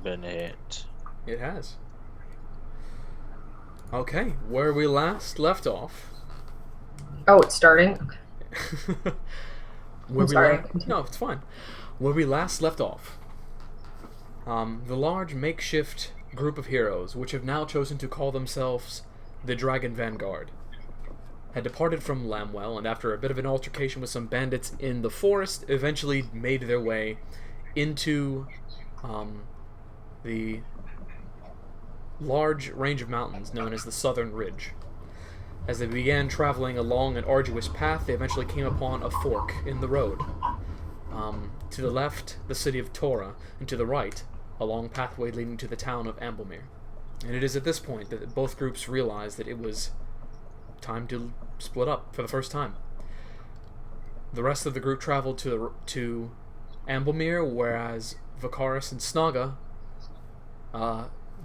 been hit. It has. Okay, where we last left off. Oh, it's starting? Okay. Where sorry. No, it's fine. Where we last left off, the large makeshift group of heroes, which have now chosen to call themselves the Dragon Vanguard, had departed from Lamwell, and after a bit of an altercation with some bandits in the forest, eventually made their way into the large range of mountains known as the Southern Ridge. As they began traveling along an arduous path, they eventually came upon a fork in the road. To the left, the city of Torah, and to the right, a long pathway leading to the town of Amblemere. And it is at this point that both groups realized that it was time to split up for the first time. The rest of the group traveled to Amblemere, whereas Vakaris and Snaga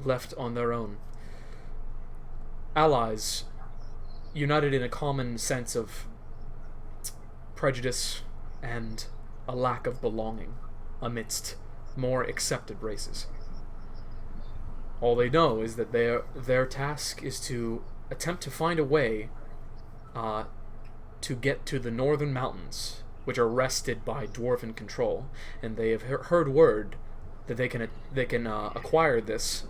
left on their own. Allies, united in a common sense of prejudice and a lack of belonging amidst more accepted races. All they know is that their task is to attempt to find a way to get to the northern mountains, which are wrested by dwarven control, and they have heard word that they can acquire this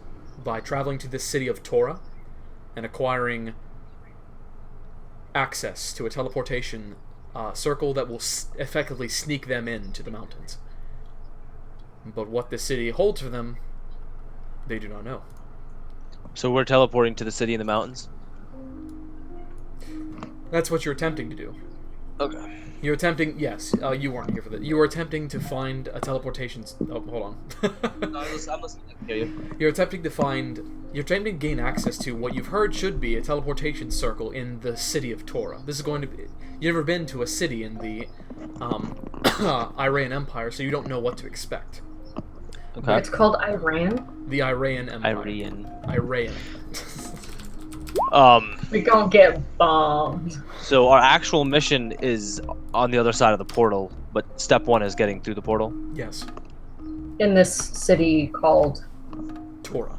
by traveling to the city of Torah and acquiring access to a teleportation circle that will effectively sneak them into the mountains. But what the city holds for them, they do not know. So we're teleporting to the city in the mountains? That's what you're attempting to do. Okay. You're attempting, yes, you weren't here for that. You were attempting to find a teleportation... Oh, hold on. I'm listening. I can hear you. You're attempting to gain access to what you've heard should be a teleportation circle in the city of Torah. This is going to be... You've never been to a city in the Iranian Empire, so you don't know what to expect. Okay. It's called Iran? The Iranian Empire. Iran. We gonna get bombed. So our actual mission is on the other side of the portal, but step one is getting through the portal? Yes. In this city called Torah.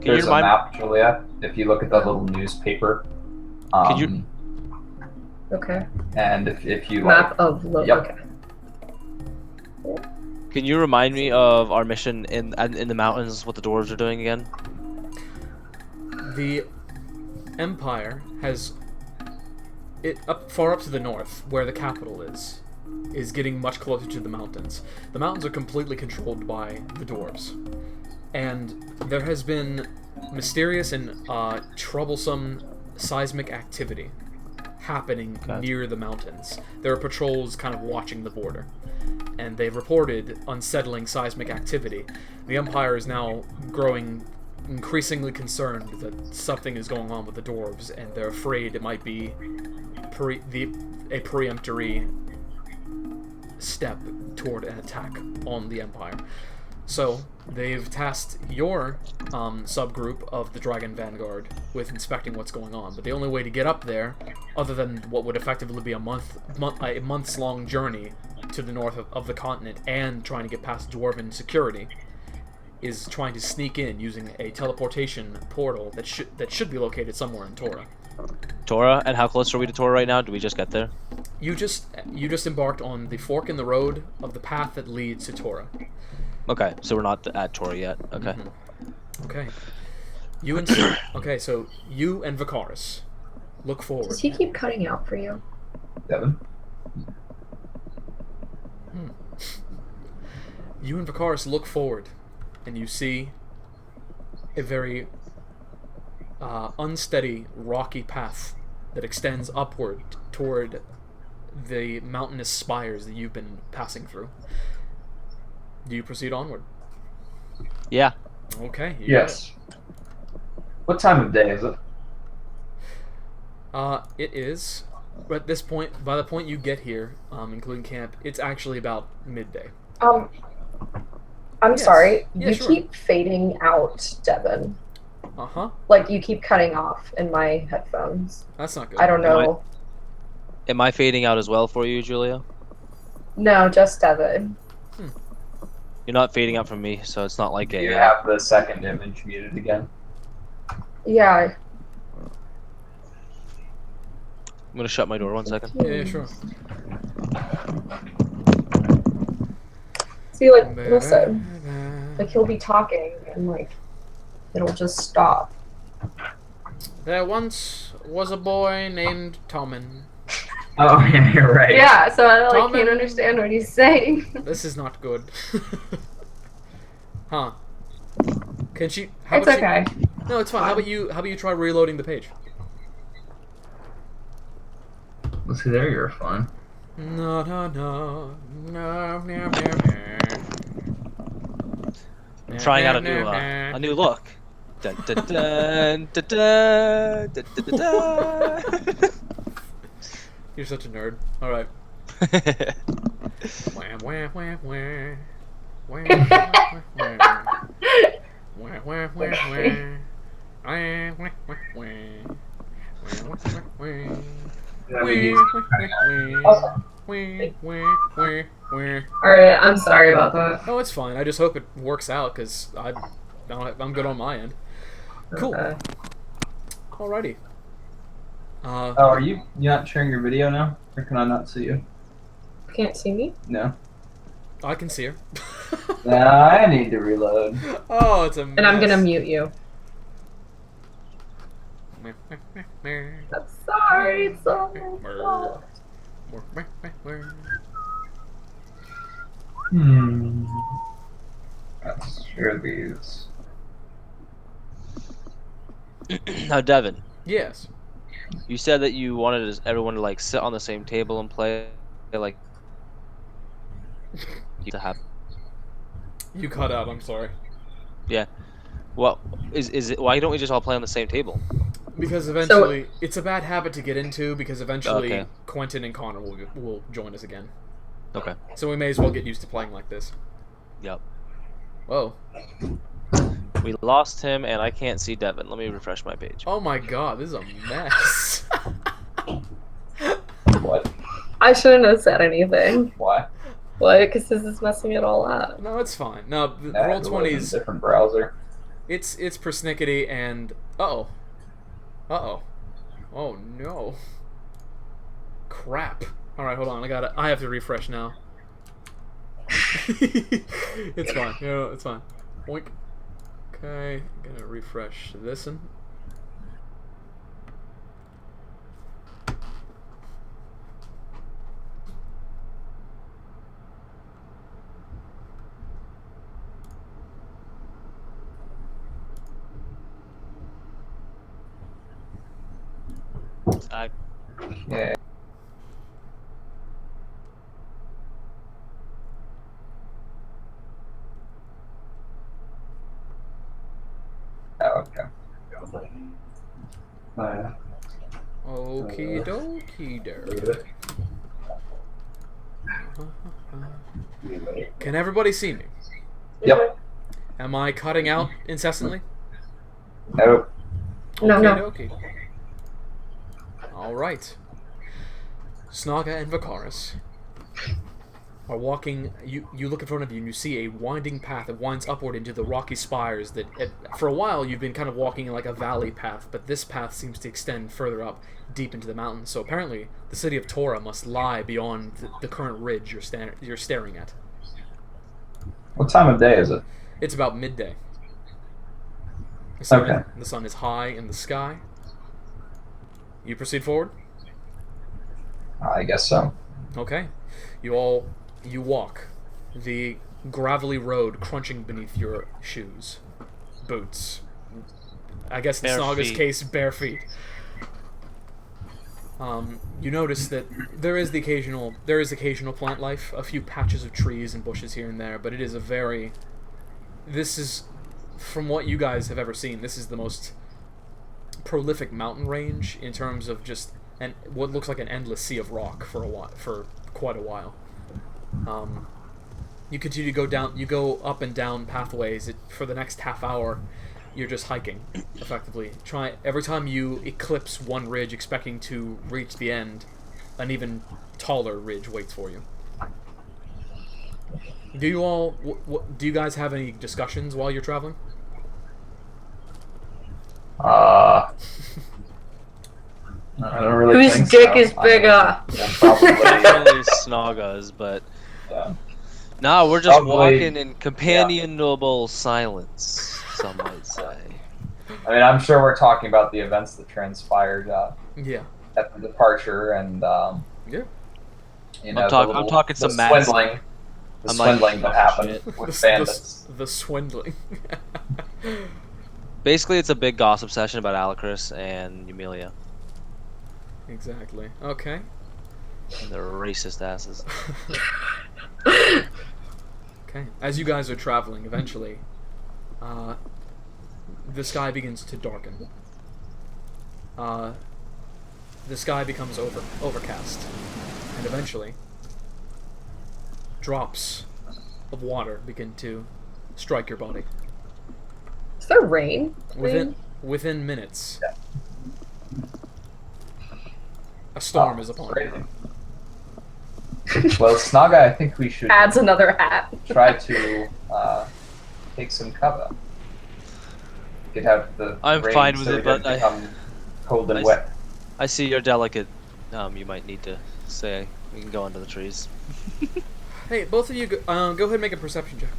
There's a map, Julia. If you look at the little newspaper. Can you... Okay. And if you Map of Yep. Okay. Can you remind me of our mission in the mountains, what the dwarves are doing again? The Empire has far up to the north, where the capital is getting much closer to the mountains. The mountains are completely controlled by the dwarves, and there has been mysterious and troublesome seismic activity happening near the mountains. There are patrols kind of watching the border, and they've reported unsettling seismic activity. The Empire is now growing increasingly concerned that something is going on with the dwarves, and they're afraid it might be a preemptory step toward an attack on the Empire. So they've tasked your subgroup of the Dragon Vanguard with inspecting what's going on. But the only way to get up there, other than what would effectively be a months-long journey to the north of the continent and trying to get past dwarven security, is trying to sneak in using a teleportation portal that should be located somewhere in Torah. Torah? And how close are we to Torah right now? Do we just get there? You just embarked on the fork in the road of the path that leads to Torah. Okay, so we're not at Torah yet. Okay. Mm-hmm. Okay. So you and Vakaris look forward. Does he keep cutting out for you? Devin? You and Vakaris look forward, and you see a very unsteady, rocky path that extends upward toward the mountainous spires that you've been passing through. Do you proceed onward? Yeah. Okay. Yes. What time of day is it? It is. At this point, by the point you get here, including camp, it's actually about midday. I'm Yes. sorry. Yeah, You sure. keep fading out, Devin. Uh-huh. Like, you keep cutting off in my headphones. That's not good. I don't know. Am I fading out as well for you, Julia? No, just Devin. You're not fading out from me, so it's not like You a. have the second image muted again. Yeah. I'm gonna shut my door 1 second. Yeah, sure. See, like, listen. Like, he'll be talking, and, like, it'll just stop. There once was a boy named Tommen. Oh, yeah, you're right. Yeah, so I, like, Tom can't and- understand what he's saying. This is not good. Huh. Can she... How It's about she- okay. No, it's fine. How about you try reloading the page? Let's see, there you're fine. No, no, no. No, no, no, no. I'm trying out a new look. Dun, dun, dun, dun, dun, dun, dun, dun. You're such a nerd. Alright. Wah, wah, wah, wah. Wah, wah, wah, wah. Wah, wah, wah, wah. Wah, wah, wah, wah. Wah, wah, wah, wah. Alright, I'm sorry about that. Oh, it's fine. I just hope it works out because I'm good on my end. Cool. Okay. Alrighty. Oh, are you not sharing your video now? Or can I not see you? Can't see me? No. I can see her. Nah, I need to reload. Oh, it's a mess. And I'm gonna mute you. I'm sorry, it's all my fault. Let's share these. Now, Devin, Yes. you said that you wanted everyone to like sit on the same table and play, like to have. You cut out, I'm sorry. Well, is it? Why don't we just all play on the same table? Because eventually, it's a bad habit to get into because eventually Okay. Quentin and Connor will join us again. Okay. So we may as well get used to playing like this. Yep. Whoa. We lost him, and I can't see Devin. Let me refresh my page. Oh my god, this is a mess. What? I shouldn't have said anything. Why? What? Because this is messing it all up. No, it's fine. No, Nah, roll it was in a 20s. different browser. It's persnickety and uh-oh. Oh no. Crap. Alright, hold on, I have to refresh now. It's fine. No, it's fine. Boink. Okay, I'm gonna refresh this one. Yeah. Oh, okay. Okie dokie there. Can everybody see me? Yep. Am I cutting out incessantly? Nope. No, no. Okie dokie. Alright. Snaga and Vakaris are walking. You look in front of you and you see a winding path that winds upward into the rocky spires that, for a while, you've been kind of walking in like a valley path, but this path seems to extend further up, deep into the mountains. So apparently, the city of Tora must lie beyond the current ridge you're staring at. What time of day is it? It's about midday. Okay. The sun is high in the sky. You proceed forward? I guess so. Okay. You walk the gravelly road crunching beneath your shoes. Boots. I guess in Bare Snaga's feet. case, bare feet. You notice that there is occasional plant life, a few patches of trees and bushes here and there, but it is this is, from what you guys have ever seen, this is the most prolific mountain range in terms of just what looks like an endless sea of rock for quite a while. You continue to go down. You go up and down pathways. For the next half hour, you're just hiking, effectively. Every time you eclipse one ridge, expecting to reach the end, an even taller ridge waits for you. Do you all? Do you guys have any discussions while you're traveling? I don't really Whose think dick so. is bigger? Yeah, probably. Definitely Snogga's, but Yeah. no, we're just Probably- walking in companionable silence. Some might say. I mean, I'm sure we're talking about the events that transpired Yeah. at the departure, and Yeah. you know, I'm talking the some math. swindling, I'm like, swindling that happened shit. with bandits. The swindling. Basically, it's a big gossip session about Alucris and Emilia Exactly. Okay. and their racist asses. Okay. As you guys are traveling, eventually, the sky begins to darken. The sky becomes overcast, and eventually, drops of water begin to strike your body. Is there rain? Within minutes, a storm is upon you. Crazy. Well, Snaga, I think we should Adds another hat. try to take some cover. We could have the I'm rain fine with so it, we but don't become cold and I- wet. I see you're delicate. You might need to say we can go under the trees. Hey, both of you, go ahead and make a perception check.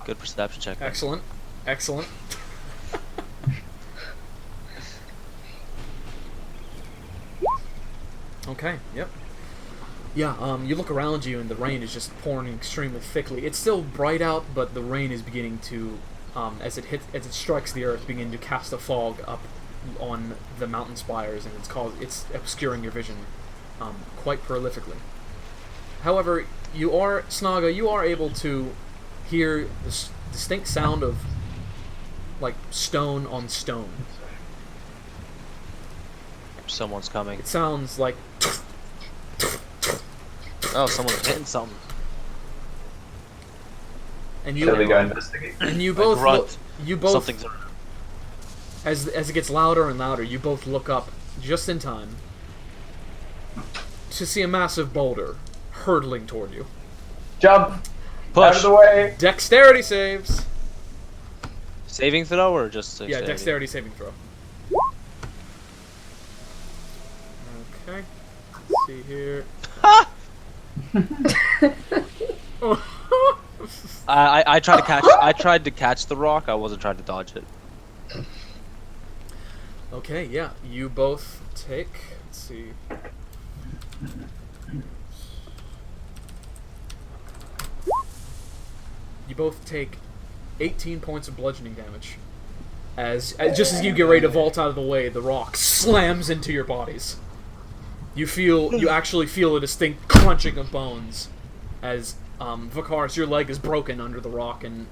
Good perception check. Excellent. Excellent. Okay, yep. Yeah, you look around you and the rain is just pouring extremely thickly. It's still bright out, but the rain is beginning to, as it strikes the earth, begin to cast a fog up on the mountain spires, and it's obscuring your vision quite prolifically. However, Snaga, you are able to hear the distinct sound of, like, stone on stone. Someone's coming. It sounds like... Oh, someone's hitting something. And Shall we you go investigate? and you A both grunt. you both Something's. as it gets louder and louder, you both look up just in time to see a massive boulder hurtling toward you. Jump! Out Push. of the way! Dexterity saves. Saving throw or just Yeah, dexterity saving throw. Okay. Let's see here. I tried to catch. I tried to catch the rock. I wasn't trying to dodge it. Okay, yeah, you both take. Let's see. You both take 18 points of bludgeoning damage. As just as you get ready to vault out of the way, the rock slams into your bodies. You actually feel a distinct crunching of bones as Vakaris, your leg is broken under the rock, and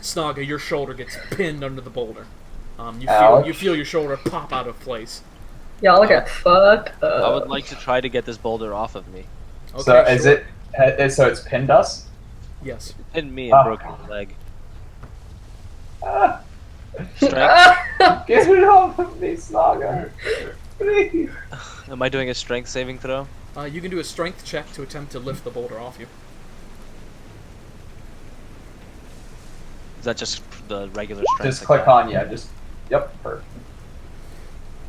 Snaga, your shoulder gets pinned under the boulder. You feel your shoulder pop out of place. Y'all get fucked up. I would like to try to get this boulder off of me. Okay, So is sure. so it's pinned us? Yes. Pinned me and broke my leg. Ah, Strength. get it off of me, Snaga! Please! Am I doing a strength saving throw? You can do a strength check to attempt to lift the boulder off you. Is that just the regular strength? Just click on, yeah, just, yep, perfect.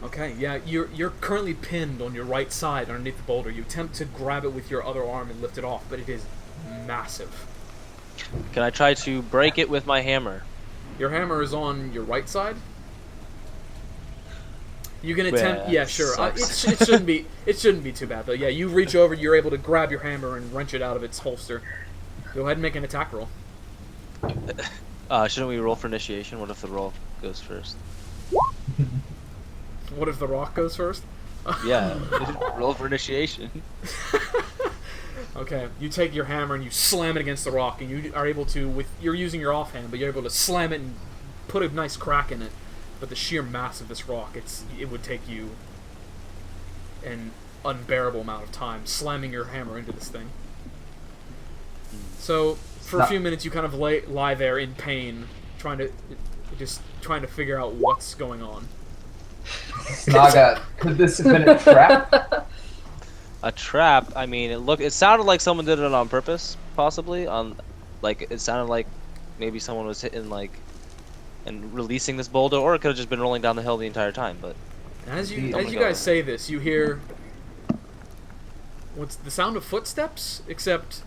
Okay, yeah, you're currently pinned on your right side underneath the boulder. You attempt to grab it with your other arm and lift it off, but it is massive. Can I try to break it with my hammer? Your hammer is on your right side. You can attempt, Well, yeah, sure. sucks. It shouldn't be too bad though. Yeah, you reach over, you're able to grab your hammer and wrench it out of its holster. Go ahead and make an attack roll. Shouldn't we roll for initiation? What if the roll goes first? What if the rock goes first? Yeah, roll for initiation. Okay, you take your hammer and you slam it against the rock, and you are able to, you're using your offhand, but you're able to slam it and put a nice crack in it. But the sheer mass of this rock, it would take you an unbearable amount of time slamming your hammer into this thing. So, for a few minutes, you kind of lie there in pain, trying to just trying to figure out what's going on. Snaga, could this have been a trap? A trap. I mean, it sounded like someone did it on purpose, possibly. Like it sounded like maybe someone was hitting like and releasing this boulder, or it could have just been rolling down the hill the entire time. But As you guys say this, you hear what's the sound of footsteps, except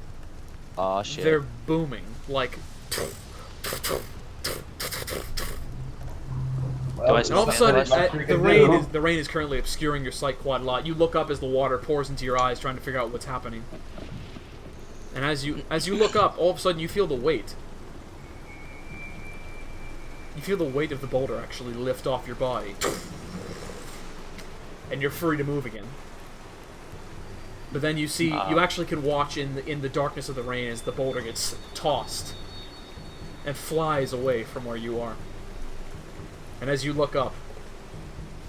oh shit. they're booming like. Well, I And all of a Stand sudden, by. the rain is currently obscuring your sight quite a lot. You look up as the water pours into your eyes, trying to figure out what's happening. And as you look up, all of a sudden you feel the weight. You feel the weight of the boulder actually lift off your body, and you're free to move again. But then you see, you actually can watch in the darkness of the rain as the boulder gets tossed and flies away from where you are. And as you look up,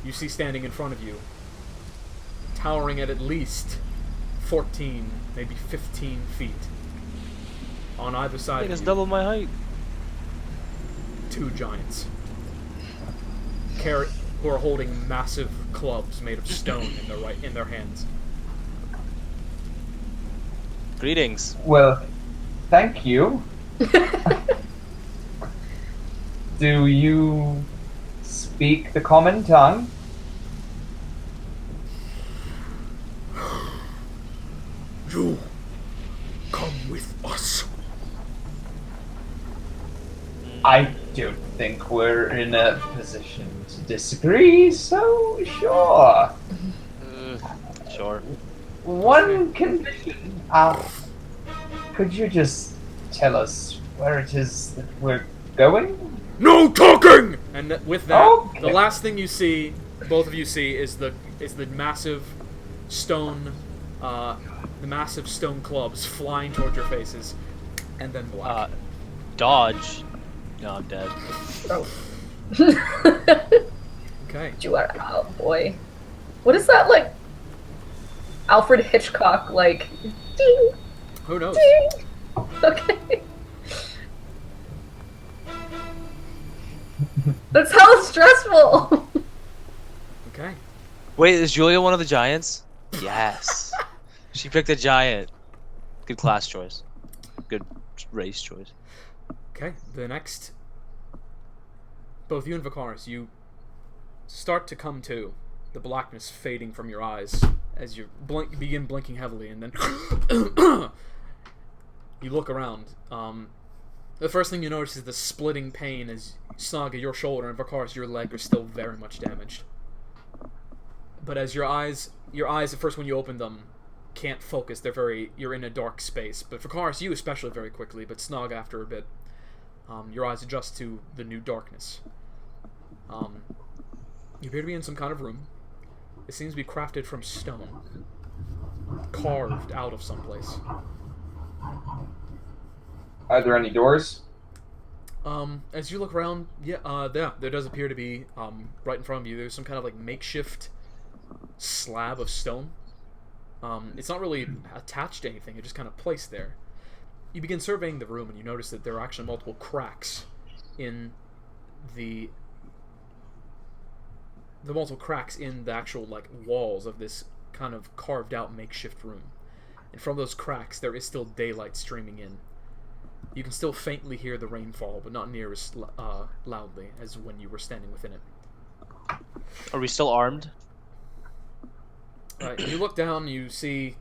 you see standing in front of you, towering at least 14, maybe 15 feet, on either I side think of it's you, double my height. 2 giants, who are holding massive clubs made of stone in their hands. Greetings. Well, thank you. Do you speak the common tongue? You come with us. I don't think we're in a position to disagree, so sure. Sure. One condition. Could you just tell us where it is that we're going? No talking! And with that, Okay. the last thing you see, both of you see, is the massive stone, clubs flying towards your faces, and then black. Dodge. No, I'm dead. Oh. Okay. You are out, boy. What is that, like, Alfred Hitchcock, like, ding, Who knows? ding? Okay. That's how stressful. Okay. Wait, is Julia one of the giants? Yes. She picked a giant. Good class choice. Good race choice. Okay. The next, both you and Vicaris, you start to come to, the blackness fading from your eyes as you begin blinking heavily, and then you look around. The first thing you notice is the splitting pain as Snaga, your shoulder, and Vicaris, your leg are still very much damaged. But as your eyes at first when you open them can't focus, you're in a dark space. But Vicaris, you especially very quickly, but Snaga after a bit, your eyes adjust to the new darkness. You appear to be in some kind of room. It seems to be crafted from stone, carved out of someplace. Are there any doors? As you look around, there does appear to be, right in front of you, there's some kind of like makeshift slab of stone. It's not really attached to anything, it's just kind of placed there. You begin surveying the room and you notice that there are actually multiple cracks in the actual like walls of this kind of carved out makeshift room. And from those cracks there is still daylight streaming in. You can still faintly hear the rainfall, but not near as loudly as when you were standing within it. Are we still armed? You look down, you see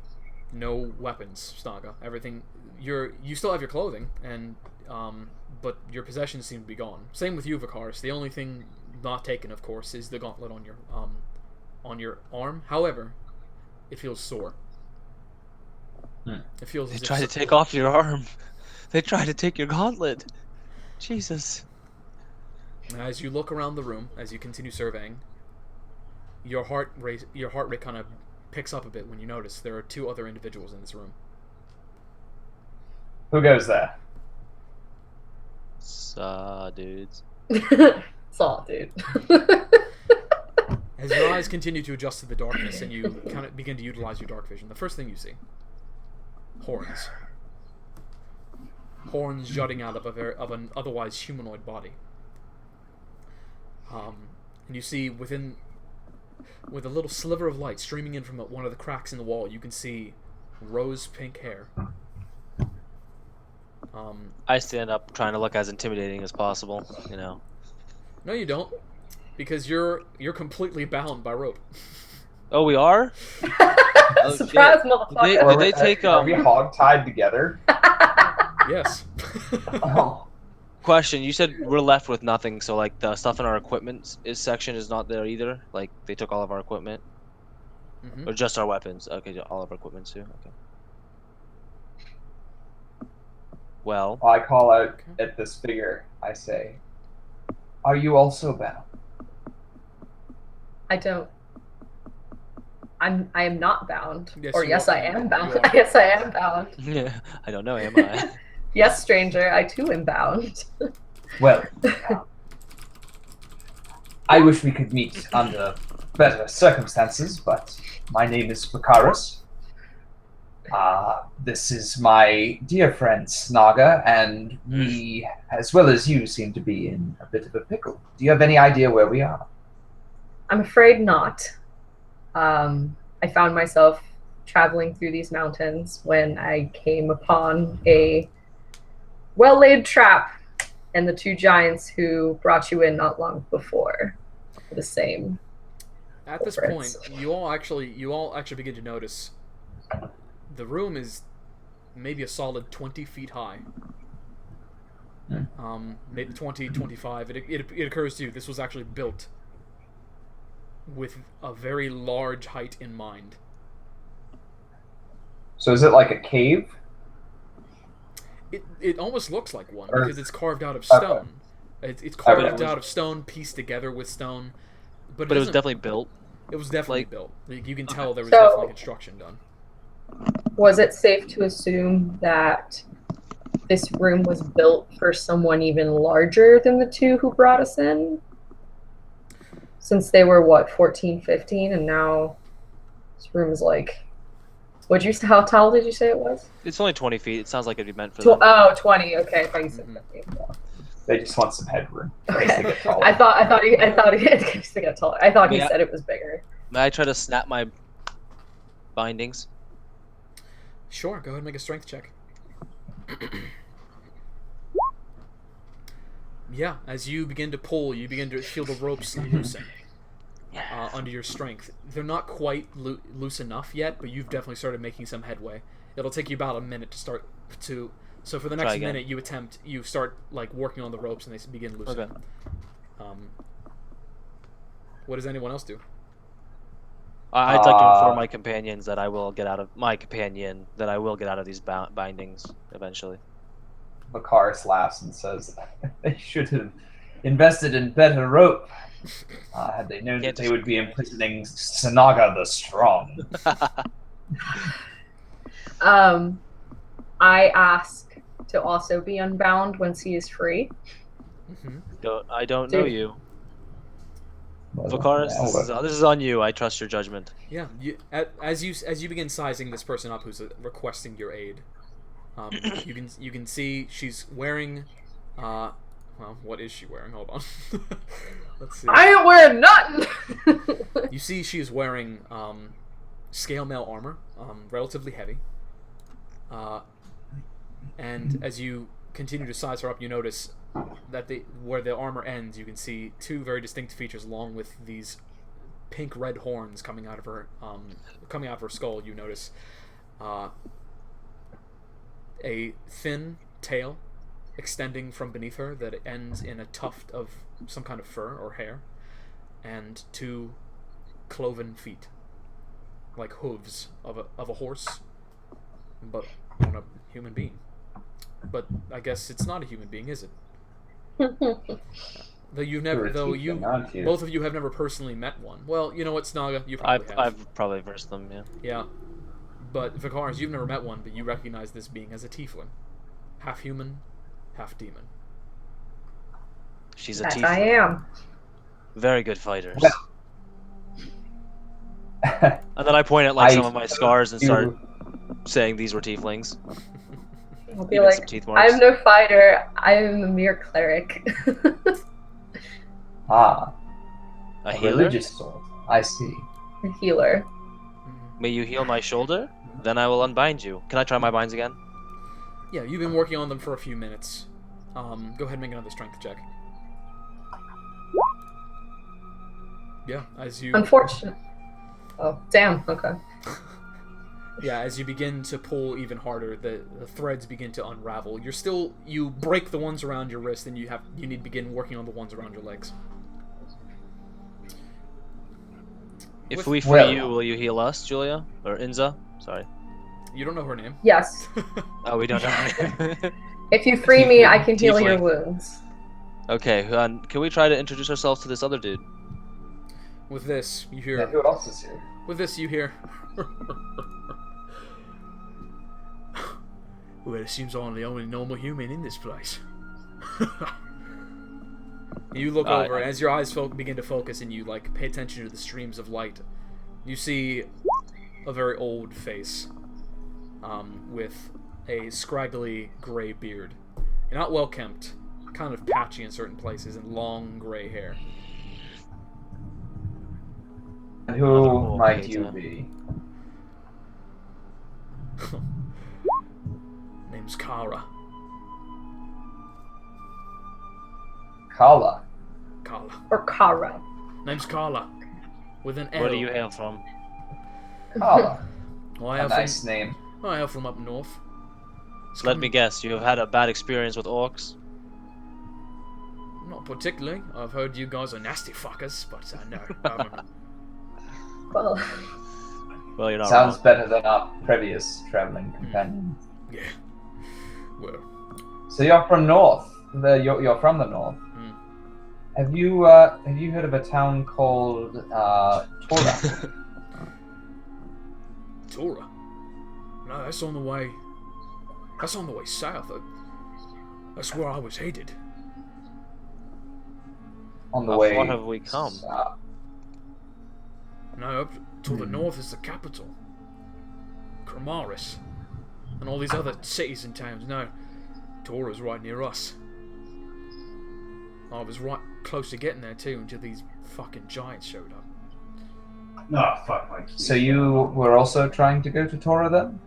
no weapons, Snaga. Everything, you still have your clothing, and but your possessions seem to be gone. Same with you, Vicaris. The only thing not taken, of course, is the gauntlet on your arm. However, it feels sore. It feels. They as if tried to take off your arm. They tried to take your gauntlet. Jesus. As you look around the room, as you continue surveying, your heart rate kind of picks up a bit when you notice there are 2 other individuals in this room. Who goes there? Dudes. Saw, dude. As your eyes continue to adjust to the darkness and you kind of begin to utilize your dark vision, the first thing you see, horns. Horns jutting out of an otherwise humanoid body. And you see with a little sliver of light streaming in from one of the cracks in the wall, you can see rose pink hair. I stand up, trying to look as intimidating as possible. You know. No, you don't, because you're completely bound by rope. Oh, we are. Oh, Surprise, shit. motherfucker! Did they take Are we hog tied together? Yes. Oh, Question: you said we're left with nothing, so like the stuff in our equipment section is not there either. Like they took all of our equipment, Mm-hmm. or just our weapons. Okay, all of our equipment too. Okay. Well, I call out at this figure. I say, "Are you also bound?" I don't. I am not bound. Yes, Or you yes, are. I am bound. You are. Yes, I am bound. I don't know. Am I? Yes, stranger, I too am bound. Well, I wish we could meet under better circumstances, but my name is Vicaris. This is my dear friend Snaga, and we, as well as you, seem to be in a bit of a pickle. Do you have any idea where we are? I'm afraid not. I found myself traveling through these mountains when I came upon a well-laid trap, and the two giants who brought you in not long before were the same. At this culprits. point, you all actually begin to notice the room is maybe a solid 20 feet high. Maybe 20, 25. It occurs to you this was actually built with a very large height in mind. So is it like a cave? It almost looks like one Or- because it's carved out of Okay. stone. It's carved it was- out of stone, pieced together with stone. But But it was isn't- definitely built. It was definitely like- built. Like, you can tell there was So- definitely construction done. Was it safe to assume that this room was built for someone even larger than the two who brought us in? Since they were, what, 14, 15, and now this room is like... how tall did you say it was? It's only 20 feet. It sounds like it'd be meant for them. Oh, 20. Okay, I thought you said 15. They just want some headroom. in case they Okay. get taller. I thought he in case they got taller. I thought he Yeah. said it was bigger. May I try to snap my bindings? Sure, go ahead and make a strength check. Yeah, as you begin to pull, you begin to feel the ropes loosen under your strength. They're not quite loose enough yet, but you've definitely started making some headway. It'll take you about a minute to start to... So for the Try next again. minute, you start like working on the ropes, and they begin loosening. Okay. What does anyone else do? I'd like to inform my companions that I will get out of these bindings eventually. Vicaris laughs and says, "They should have invested in better rope. Had they known that they would be imprisoning Sanaga the Strong." I ask to also be unbound once he is free. I don't know Dude. you. Vicaris, this is on you. I trust your judgment. Yeah, as you begin sizing this person up who's requesting your aid, you can see she's wearing, well, what is she wearing? Hold on, let's see. I ain't wearing nothing. You see, she is wearing scale mail armor, relatively heavy, and as you continue to size her up, you notice that where the armor ends, you can see two very distinct features, along with these pink-red horns coming out of her skull. You notice a thin tail extending from beneath her that ends in a tuft of some kind of fur or hair, and two cloven feet, like hooves of a horse, but on a human being. But I guess it's not a human being, is it? Though both of you have never personally met one. Well, you know what, Snaga, you probably have. I've probably versed them, yeah. Yeah, but Vicaris, you've never met one, but you recognize this being as a tiefling, half human, half demon. She's a That tiefling. I am. Very good fighters. Well- And then I point at like I- some of my scars and you- start saying these were tieflings. I'll be Even some like, teeth marks. I'm no fighter. I am a mere cleric. A A healer? religious sword. I see. A healer. Mhm. May you heal my shoulder? Then I will unbind you. Can I try my binds again? Yeah, you've been working on them for a few minutes. Go ahead and make another strength check. Yeah, as you Unfortunate. Oh, damn. Okay. as you begin to pull even harder, the threads begin to unravel. You break the ones around your wrist, and you need to begin working on the ones around your legs. If With- we free Well- you, will you heal us, Julia? Or Inza? Sorry. You don't know her name. Yes. Oh, we don't know. If you free me, I can heal your Tiefling. wounds. Okay, can we try to introduce ourselves to this other dude? With this, you Yeah, hear. who else is here? With this, you hear. Well, it seems I'm the only normal human in this place. You look over, and as your eyes begin to focus, and you pay attention to the streams of light. You see a very old face, with a scraggly gray beard, and not well kempt, kind of patchy in certain places, and long gray hair. And who Oh, might okay, you so- be? Name's Kara. Kala. Kala. Or Kara. Name's Kala. With an L. Where do you hail from? Kala. Well, I A hail nice name. from up north. It's Let come- me guess, you have had a bad experience with orcs? Not particularly. I've heard you guys are nasty fuckers, but no. Well, Well, you're not Sounds wrong. better than our previous traveling companion. Yeah. Well, So you're from north. You're from the north. Hmm. Have you heard of a town called Tora? Tora. No, that's on the way. That's on the way south. That's where I was headed. On the How way. far have we come? No, up to the north is the capital. Kramaris. And all these other cities and towns. No, Tora's right near us. I was right close to getting there too until these fucking giants showed up. No, fuck my So you were also trying to go to Tora then?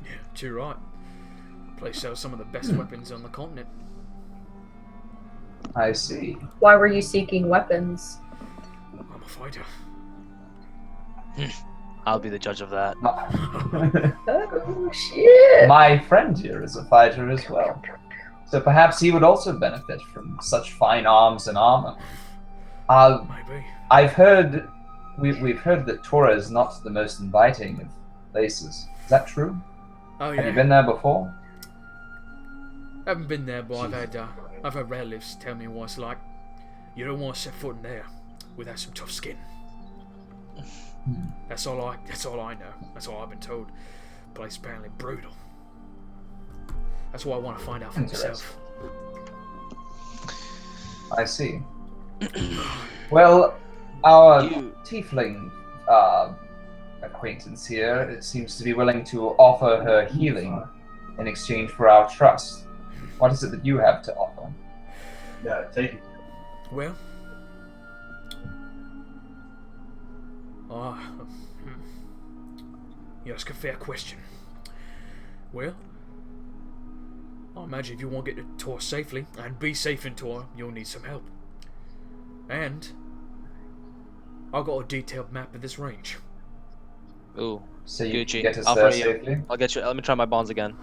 Yeah, too right. Place sells some of the best weapons on the continent. I see. why were you seeking weapons? I'm a fighter. I'll be the judge of that. Oh, shit. My friend here is a fighter as well. So perhaps he would also benefit from such fine arms and armor. Maybe. I've heard, we've heard that Tora is not the most inviting of places. Is that true? Oh yeah. Have you been there before? I haven't been there, but I've had relatives tell me what it's like. You don't want to set foot in there without some tough skin. That's all I know. That's all I've been told. Place apparently brutal. That's what I want to find out for myself. I see. Well, our You- tiefling acquaintance here, it seems to be willing to offer her healing in exchange for our trust. What is it that you have to offer? Yeah, take it. Well, you ask a fair question. Well, I imagine if you want to get to Tor safely and be safe in Tor, you'll need some help. And I've got a detailed map of this range. Ooh, So you Gucci, can get us I'll there free you. safely? I'll get you. Let me try my bonds again.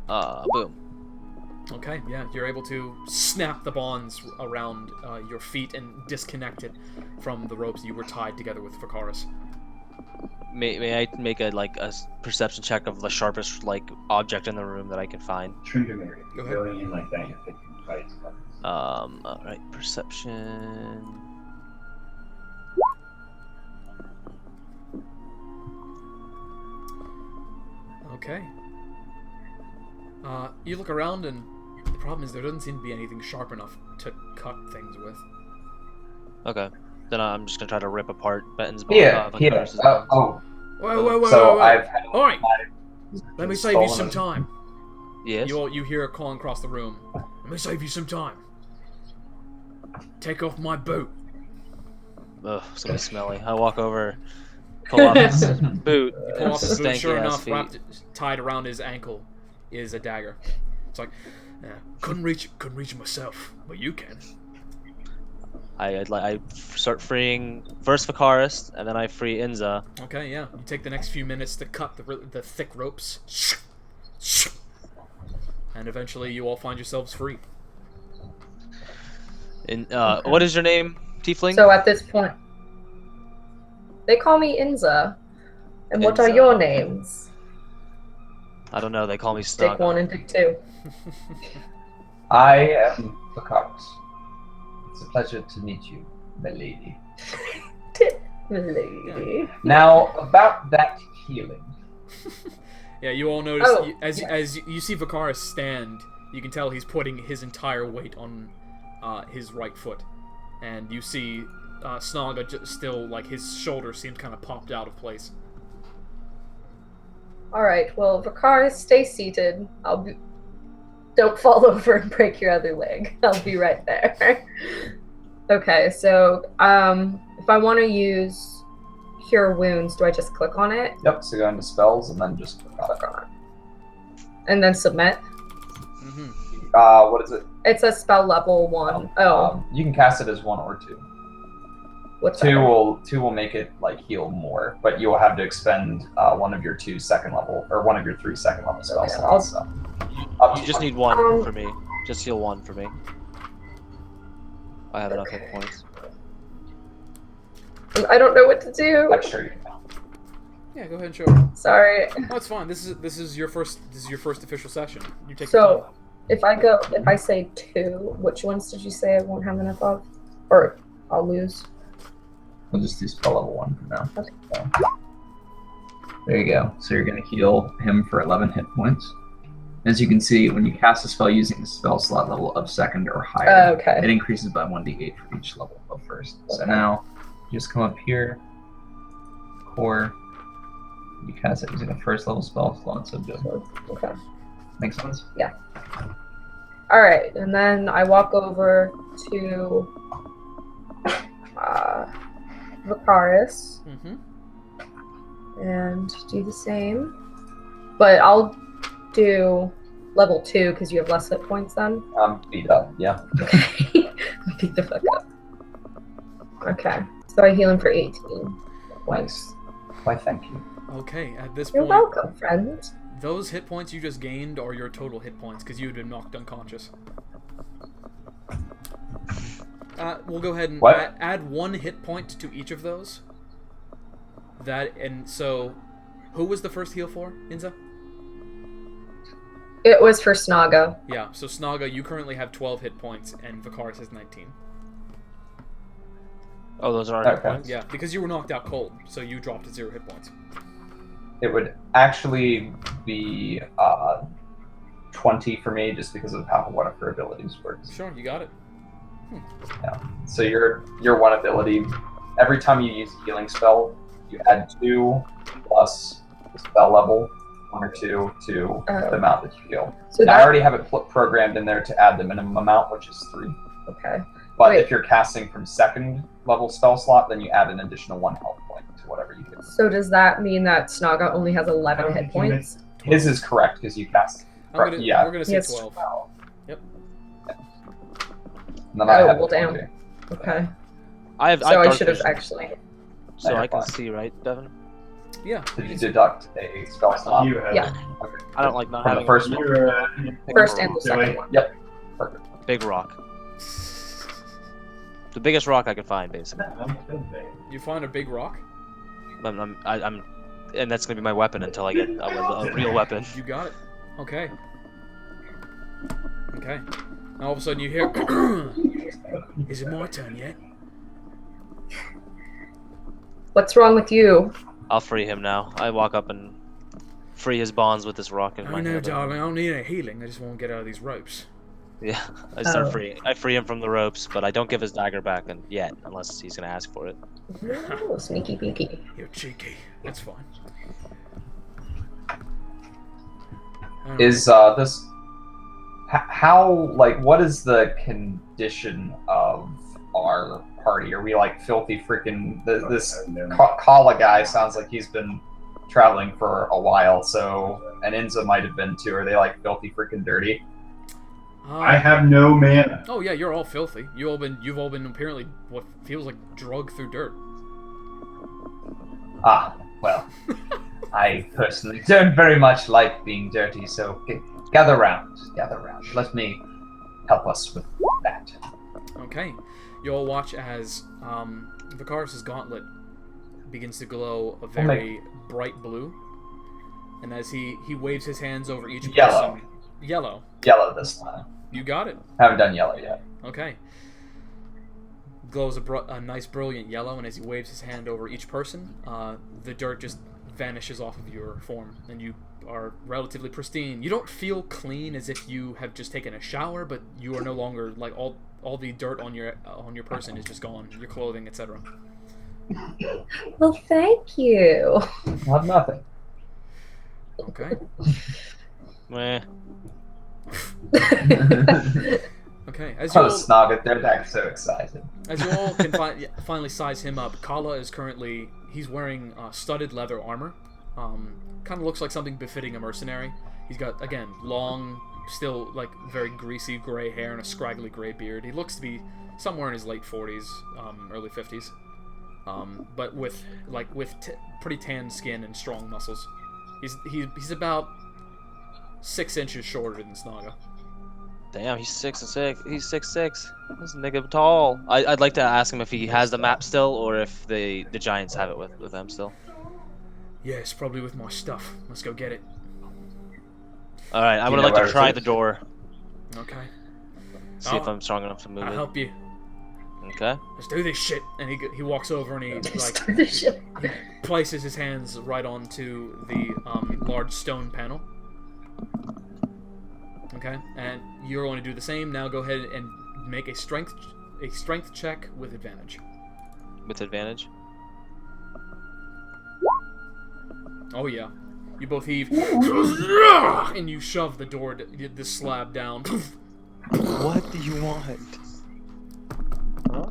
Boom. Okay, yeah, you're able to snap the bonds around your feet and disconnect it from the ropes you were tied together with Fakaris. May I make a perception check of the sharpest object in the room that I can find? Tringamere. Go ahead. Going in like that, you think you fight. Alright, perception. Okay. You look around, and the problem is there doesn't seem to be anything sharp enough to cut things with. Okay. Then I'm just gonna try to rip apart Benton's bond. Here, Vacaris's here. bonds. Oh, Whoa, so whoa. I've had Alright, let me save you stolen some it. time. Yes. You hear a calling across the room. Let me save you some time. Take off my boot. Ugh, it's gonna be smelly. I walk over, pull off his boot. Pull off his boot. stanky Sure ass enough, feet. tied around his ankle is a dagger. It's like, yeah, couldn't reach it myself, but you can. I start freeing first Vicaris, and then I free Inza. Okay, yeah. You take the next few minutes to cut the thick ropes, and eventually you all find yourselves free. What is your name, Tiefling? So at this point, they call me Inza. And what are Inza. your names? I don't know. They call me Dick Snug. 1 and Dick 2. I am Vicaris. It's a pleasure to meet you, my lady. Dick lady. Now, about that healing. Yeah, you all notice Oh, as you see Vicaris stand, you can tell he's putting his entire weight on his right foot, and you see Snaga still, like, his shoulder seems kind of popped out of place. Alright, well, Vicaris, stay seated. Don't fall over and break your other leg. I'll be right there. Okay, so, if I want to use Cure Wounds, do I just click on it? Yep, so go into spells and then just click on it. And then submit? Mm-hmm. What is it? It's a spell level 1. You can cast it as 1 or 2. What's Two that? will make it like heal more, but you will have to expend one of your 2 second level or one of your 3 second level spell Okay, slots. So. You just need one Um, for me. Just heal 1 for me. I have enough hit points. I don't know what to do. I'm sure you can. Yeah, go ahead and show her. Sorry. Oh, it's fine. This is your first official session. You take your So, time. if I say 2, which ones did you say I won't have enough of? Or I'll lose? We'll just do spell level 1 for now. Okay. So, there you go. So you're going to heal him for 11 hit points. As you can see, when you cast a spell using the spell slot level of 2nd or higher, Okay. it increases by 1d8 for each level of 1st. So Okay. now, you just come up here, core, you cast it using a 1st level spell slot, so good. Okay. Make sense? Alright, and then I walk over to Vicaris Mm-hmm. and do the same. But I'll do level 2 because you have less hit points then. Beat up, yeah. Okay. Beat the fuck up. Okay. So I heal him for 18 points. Why, thank you. Okay, at this You're point, welcome, friend. those hit points you just gained are your total hit points because you had been knocked unconscious. We'll go ahead and What? add 1 hit point to each of those. So, who was the first heal for, Inza? It was for Snaga. Yeah, so Snaga, you currently have 12 hit points, and Vicaris has 19. Oh, those are our hit Okay. points? Yeah, because you were knocked out cold, so you dropped to 0 hit points. It would actually be 20 for me just because of how one of her abilities works. Sure, you got it. So your one ability, every time you use a healing spell, you add 2 plus the spell level, 1 or 2 to the amount that you heal. So Now, I that, already have it programmed in there to add the minimum amount, which is 3. okay. But Wait. if you're casting from 2nd level spell slot, then you add an additional 1 health point to whatever you do. So does that mean that Snaga only has 11 hit points? His is correct because you cast. We're Yeah. gonna say Yes. 12. And then I Oh, have well, it damn. 20. Okay. I have So I dark should have vision, actually. so I can Fine. see, right, Devin? Yeah. Did you deduct a spell slot? You have Yeah. I don't like not From the having first a one? You're, pick First up a and the rock. second one. Perfect. Big rock. The biggest rock I can find, basically. You find a big rock? I'm and that's gonna be my weapon until I get a real weapon. You got it. Okay. Okay. Now all of a sudden you hear, is it my turn yet? What's wrong with you? I'll free him now. I walk up and free his bonds with this rock in Oh my no, hand. darling, I don't need any healing. I just want to get out of these ropes. Yeah, I start Oh. freeing. I free him from the ropes, but I don't give his dagger back yet, unless he's gonna ask for it. Oh, sneaky peeky. You're cheeky. That's fine. Is this how like what is the condition of our party? Are we like filthy freaking? This I've never- Kala guy sounds like he's been traveling for a while, so and Enza might have been too. Are they like filthy freaking dirty? I have no mana. Oh yeah, you're all filthy. You've all been apparently what feels like drugged through dirt. Ah, well, I personally don't very much like being dirty, so gather round. Let me help us with that. Okay, you all watch as Vicaris' gauntlet begins to glow a very bright blue, and as he waves his hands over each Yellow. person, yellow. Yellow this time. You got it. Haven't done yellow yet. Okay. Glows a nice brilliant yellow, and as he waves his hand over each person, the dirt just vanishes off of your form, and you are relatively pristine. You don't feel clean as if you have just taken a shower, but you are no longer like all the dirt on your person is just gone, your clothing, etc. Well, thank you. Not nothing. Okay. Meh. Okay. As you Oh, all, Snog, they're so excited. as you all can finally size him up, Kala is currently he's wearing studded leather armor. Kind of looks like something befitting a mercenary. He's got again long, still like very greasy gray hair and a scraggly gray beard. He looks to be somewhere in his late 40s, early 50s, but with pretty tan skin and strong muscles. He's about 6 inches shorter than Snaga. Damn, he's 6'6". He's 6'6". This nigga tall. I'd like to ask him if he has the map still, or if the Giants have it with them still. Yes, probably with my stuff. Let's go get it. All right, I Do would you like know to where try it the is? door. Okay. See if I'm strong enough to move I'll it. help you. Okay. Let's do this shit. And he walks over and he like This shit. places his hands right onto the large stone panel. Okay, and you're going to do the same. Now go ahead and make a strength check with advantage. With advantage. Oh yeah, you both heave, and you shove the door, the slab down. What do you want? Huh?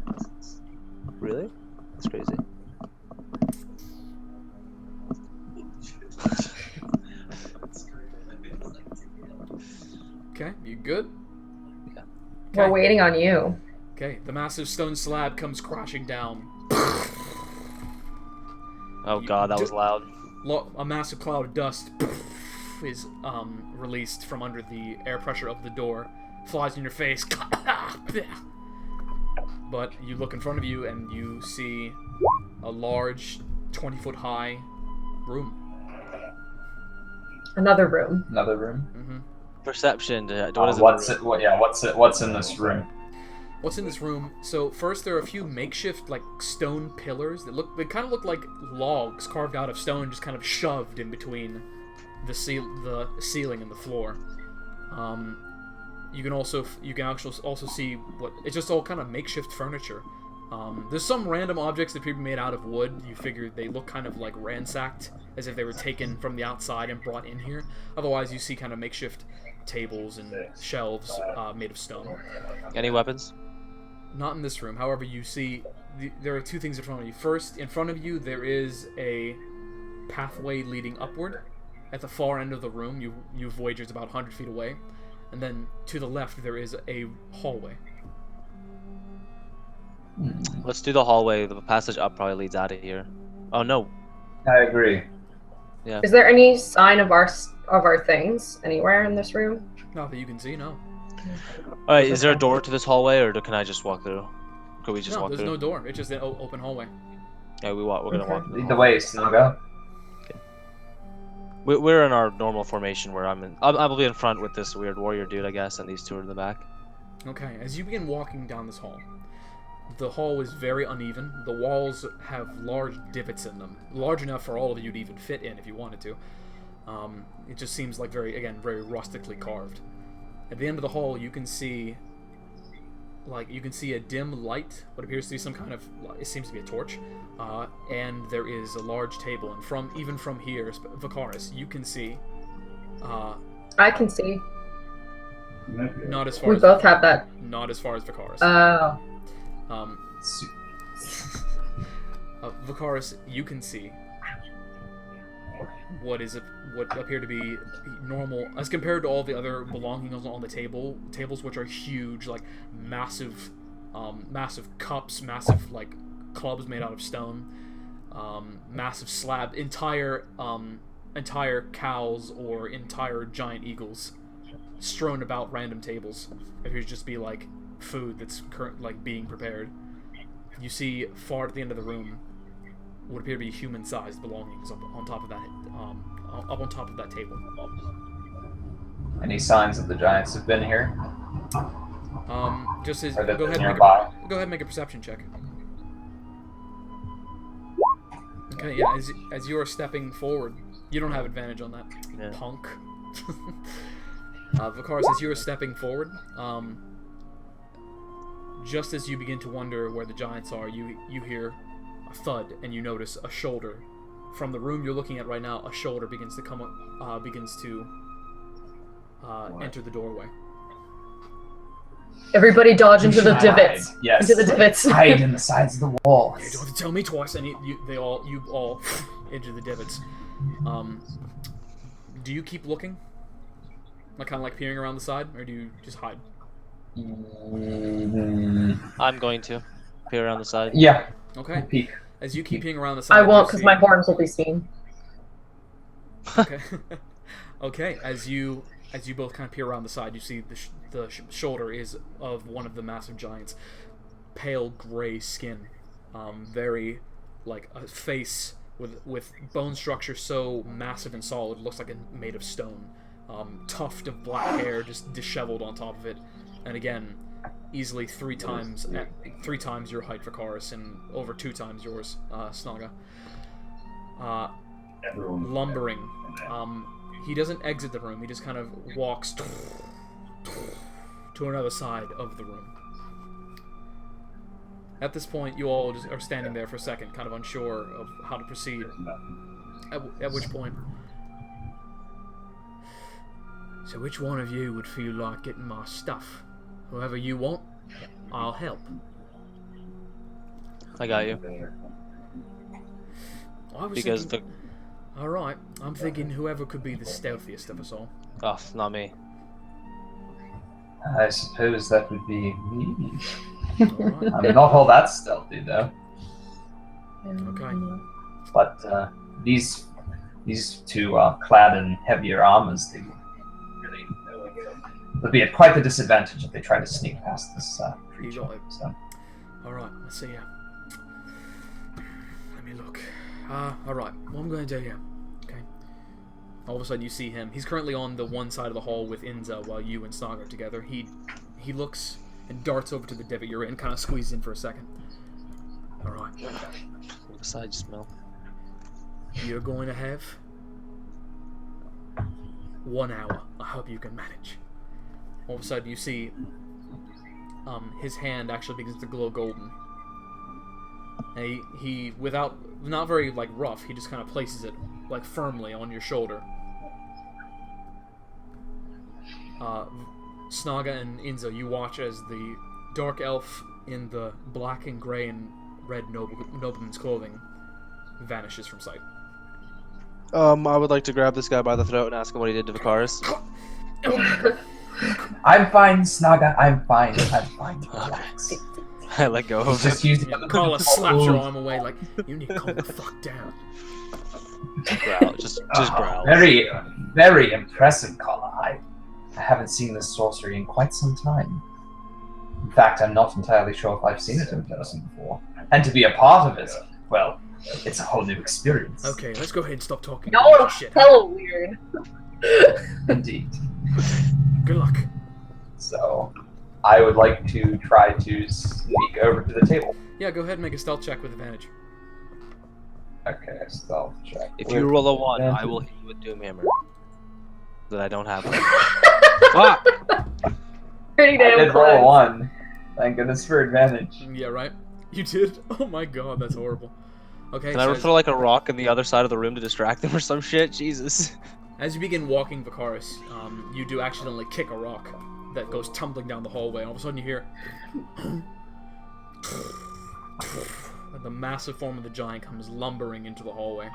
Really? That's crazy. Okay, you good? We're waiting on you. Okay, the massive stone slab comes crashing down. Oh god, that was loud. A massive cloud of dust is released from under the air pressure of the door, flies in your face. But you look in front of you and you see a large 20-foot high room. Another room. Another room. Mm-hmm. Perception. What is it? What's in this room? What's in this room? So first there are a few makeshift like stone pillars that kind of look like logs carved out of stone, just kind of shoved in between the ceiling and the floor. You can also see what it's just all kind of makeshift furniture. There's some random objects that people made out of wood. You figure they look kind of like ransacked, as if they were taken from the outside and brought in here. Otherwise, you see kind of makeshift tables and shelves made of stone. Any weapons? Not in this room. However, you see there are two things in front of you. First, in front of you, there is a pathway leading upward. At the far end of the room, you Voyager's about 100 feet away. And then to the left, there is a hallway. Let's do the hallway. The passage up probably leads out of here. Oh no. I agree. Yeah. Is there any sign of our things anywhere in this room? Not that you can see, no. All right. Is there a door to this hallway, or can I just walk through? Could we just No, walk there's through? no door. It's just an open hallway. Yeah, we're gonna Okay. walk. Through Lead the way, Snaga. We're in our normal formation where I'll be in front with this weird warrior dude, I guess, and these two are in the back. Okay, as you begin walking down this hall, the hall is very uneven. The walls have large divots in them, large enough for all of you to even fit in if you wanted to. It just seems like very rustically carved. At the end of the hall, you can see a dim light, what appears to be some kind of, it seems to be a torch, and there is a large table. And even from here, Vicaris, you can see. I can see. Not as far We as both have that. Not as far as Vicaris. Oh. Vicaris, you can see what appear to be normal as compared to all the other belongings on the tables, which are huge, like massive cups, massive like clubs made out of stone, massive slab, entire cows or entire giant eagles strewn about random tables. It appears to just be like food that's being prepared. You see far at the end of the room what appear to be human-sized belongings up on top of that table. Any signs that the giants have been here? Just as Or that go they're ahead nearby? and make a perception check. Okay, yeah. As you are stepping forward, you don't have advantage on that, Yeah. punk. Vicaris, as you are stepping forward, just as you begin to wonder where the giants are, you hear a thud, and you notice a shoulder from the room you're looking at right now. A shoulder begins to come up, enter the doorway. Everybody dodge into the Hide. divots. Yes. Into the divots. Hide in the sides of the walls. You don't have to tell me twice. And you all into the divots. Do you keep looking, like kind of like peering around the side, or do you just hide? I'm going to peer around the side. Yeah. Okay. Peek. As you keep peering around the side, I won't, you because see- my horns will be seen. Okay. Okay. As you both kind of peer around the side, you see the shoulder is of one of the massive giants. Pale gray skin, very like a face with bone structure so massive and solid, it looks like it's made of stone. Tuft of black hair just disheveled on top of it, and again, easily three times your height, Vicaris, and over 2 times yours, Snaga. Lumbering. He doesn't exit the room. He just kind of walks to another side of the room. At this point, you all just are standing there for a second, kind of unsure of how to proceed. At which point... So which one of you would feel like getting my stuff? Whoever you want, I'll help. I got you. I was Because thinking... Alright, I'm thinking whoever could be the stealthiest of us all. Oh, not me. I suppose that would be me. Alright. I'm not all that stealthy though. Okay. But these two are clad in heavier armors. They really would be at quite the disadvantage if they try to sneak past this creature. got it. So. Alright, let's see ya. Let me look. Alright, what I'm going to do here. Okay. All of a sudden you see him. He's currently on the one side of the hall with Inza while you and Snaga are together. He looks and darts over to the divot you're in, kind of squeezes in for a second. Alright. What side you smell? You're going to have 1 hour. I hope you can manage. All of a sudden you see his hand actually begins to glow golden. And he without, not very like rough, he just kind of places it like firmly on your shoulder. Snaga and Inza, you watch as the dark elf in the black and grey and red nobleman's clothing vanishes from sight. I would like to grab this guy by the throat and ask him what he did to Vicaris. I'm fine, Snaga. I'm fine. Relax. I let go of Just it. use Yeah, Carla slaps your arm away like, you need to calm the fuck down. Growl. Just growl. Very, very impressive, Kala. I haven't seen this sorcery in quite some time. In fact, I'm not entirely sure if I've seen it in person before. And to be a part of it, well, it's a whole new experience. Okay, let's go ahead and stop talking. Y'all are shit. hella weird. Indeed. Good luck. So, I would like to try to sneak over to the table. Yeah, go ahead and make a stealth check with advantage. Okay, stealth check. If you roll a 1, I will hit you with Doomhammer. That I don't have. Fuck! Pretty I damn did roll a close. 1. Thank goodness for advantage. Yeah, right? You did? Oh my god, that's horrible. Okay, Can so I throw like a rock in the other side of the room to distract them or some shit? Jesus. as you begin walking Vicaris, you do accidentally kick a rock that goes tumbling down the hallway. All of a sudden you hear... And the massive form of the giant comes lumbering into the hallway.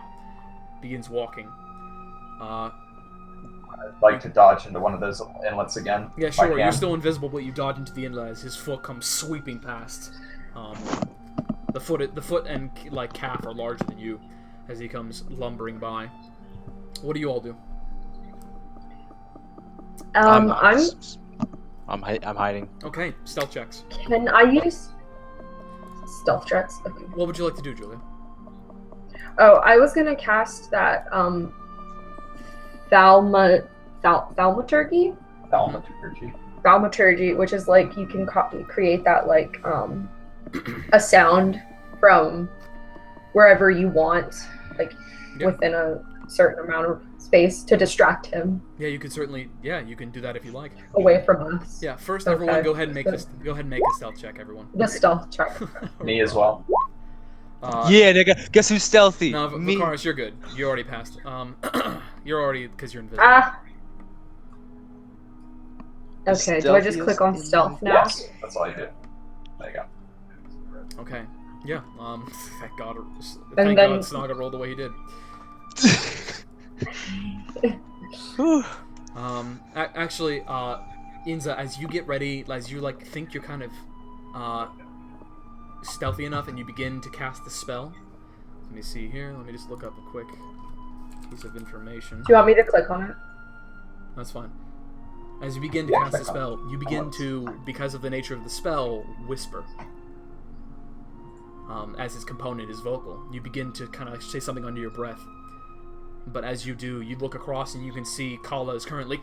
Begins walking. I'd like to dodge into one of those inlets again. Yeah, if I sure. You're can. still invisible, but you dodge into the inlet as his foot comes sweeping past. The foot and like calf are larger than you as he comes lumbering by. What do you all do? I'm I'm hiding. Okay, stealth checks. Can I use stealth checks? Okay. What would you like to do, Julia? Oh, I was gonna cast that thaumaturgy, Thaumaturgy. which is like you can create that like a sound from wherever you want, like Yep. within a certain amount of space to distract him Yeah, you can certainly. Yeah, you can do that if you like. away from us. Yeah, first Okay. everyone, go ahead and make this. Go ahead and make a stealth check, everyone. The stealth check. Me as well. Yeah, nigga. Guess who's stealthy? No, Me. Vakaris, you're good. You already passed. You're already because you're invisible. Ah. Okay. Do I just Stealthiest click on in the- stealth now? Yes, that's all you do. There you go. Okay. Yeah. Thank God. And Thank then- God Snaga rolled the way he did. Whew. Actually, Inza, as you get ready, as you like think you're kind of stealthy enough, and you begin to cast the spell. Let me see here. Let me just look up a quick piece of information. Do you want me to click on it? That's fine. As you begin to Yeah, cast the click on spell, you begin to, because of the nature of the spell, whisper. As its component is vocal. You begin to kind of say something under your breath. But as you do, you look across and you can see Kala is currently...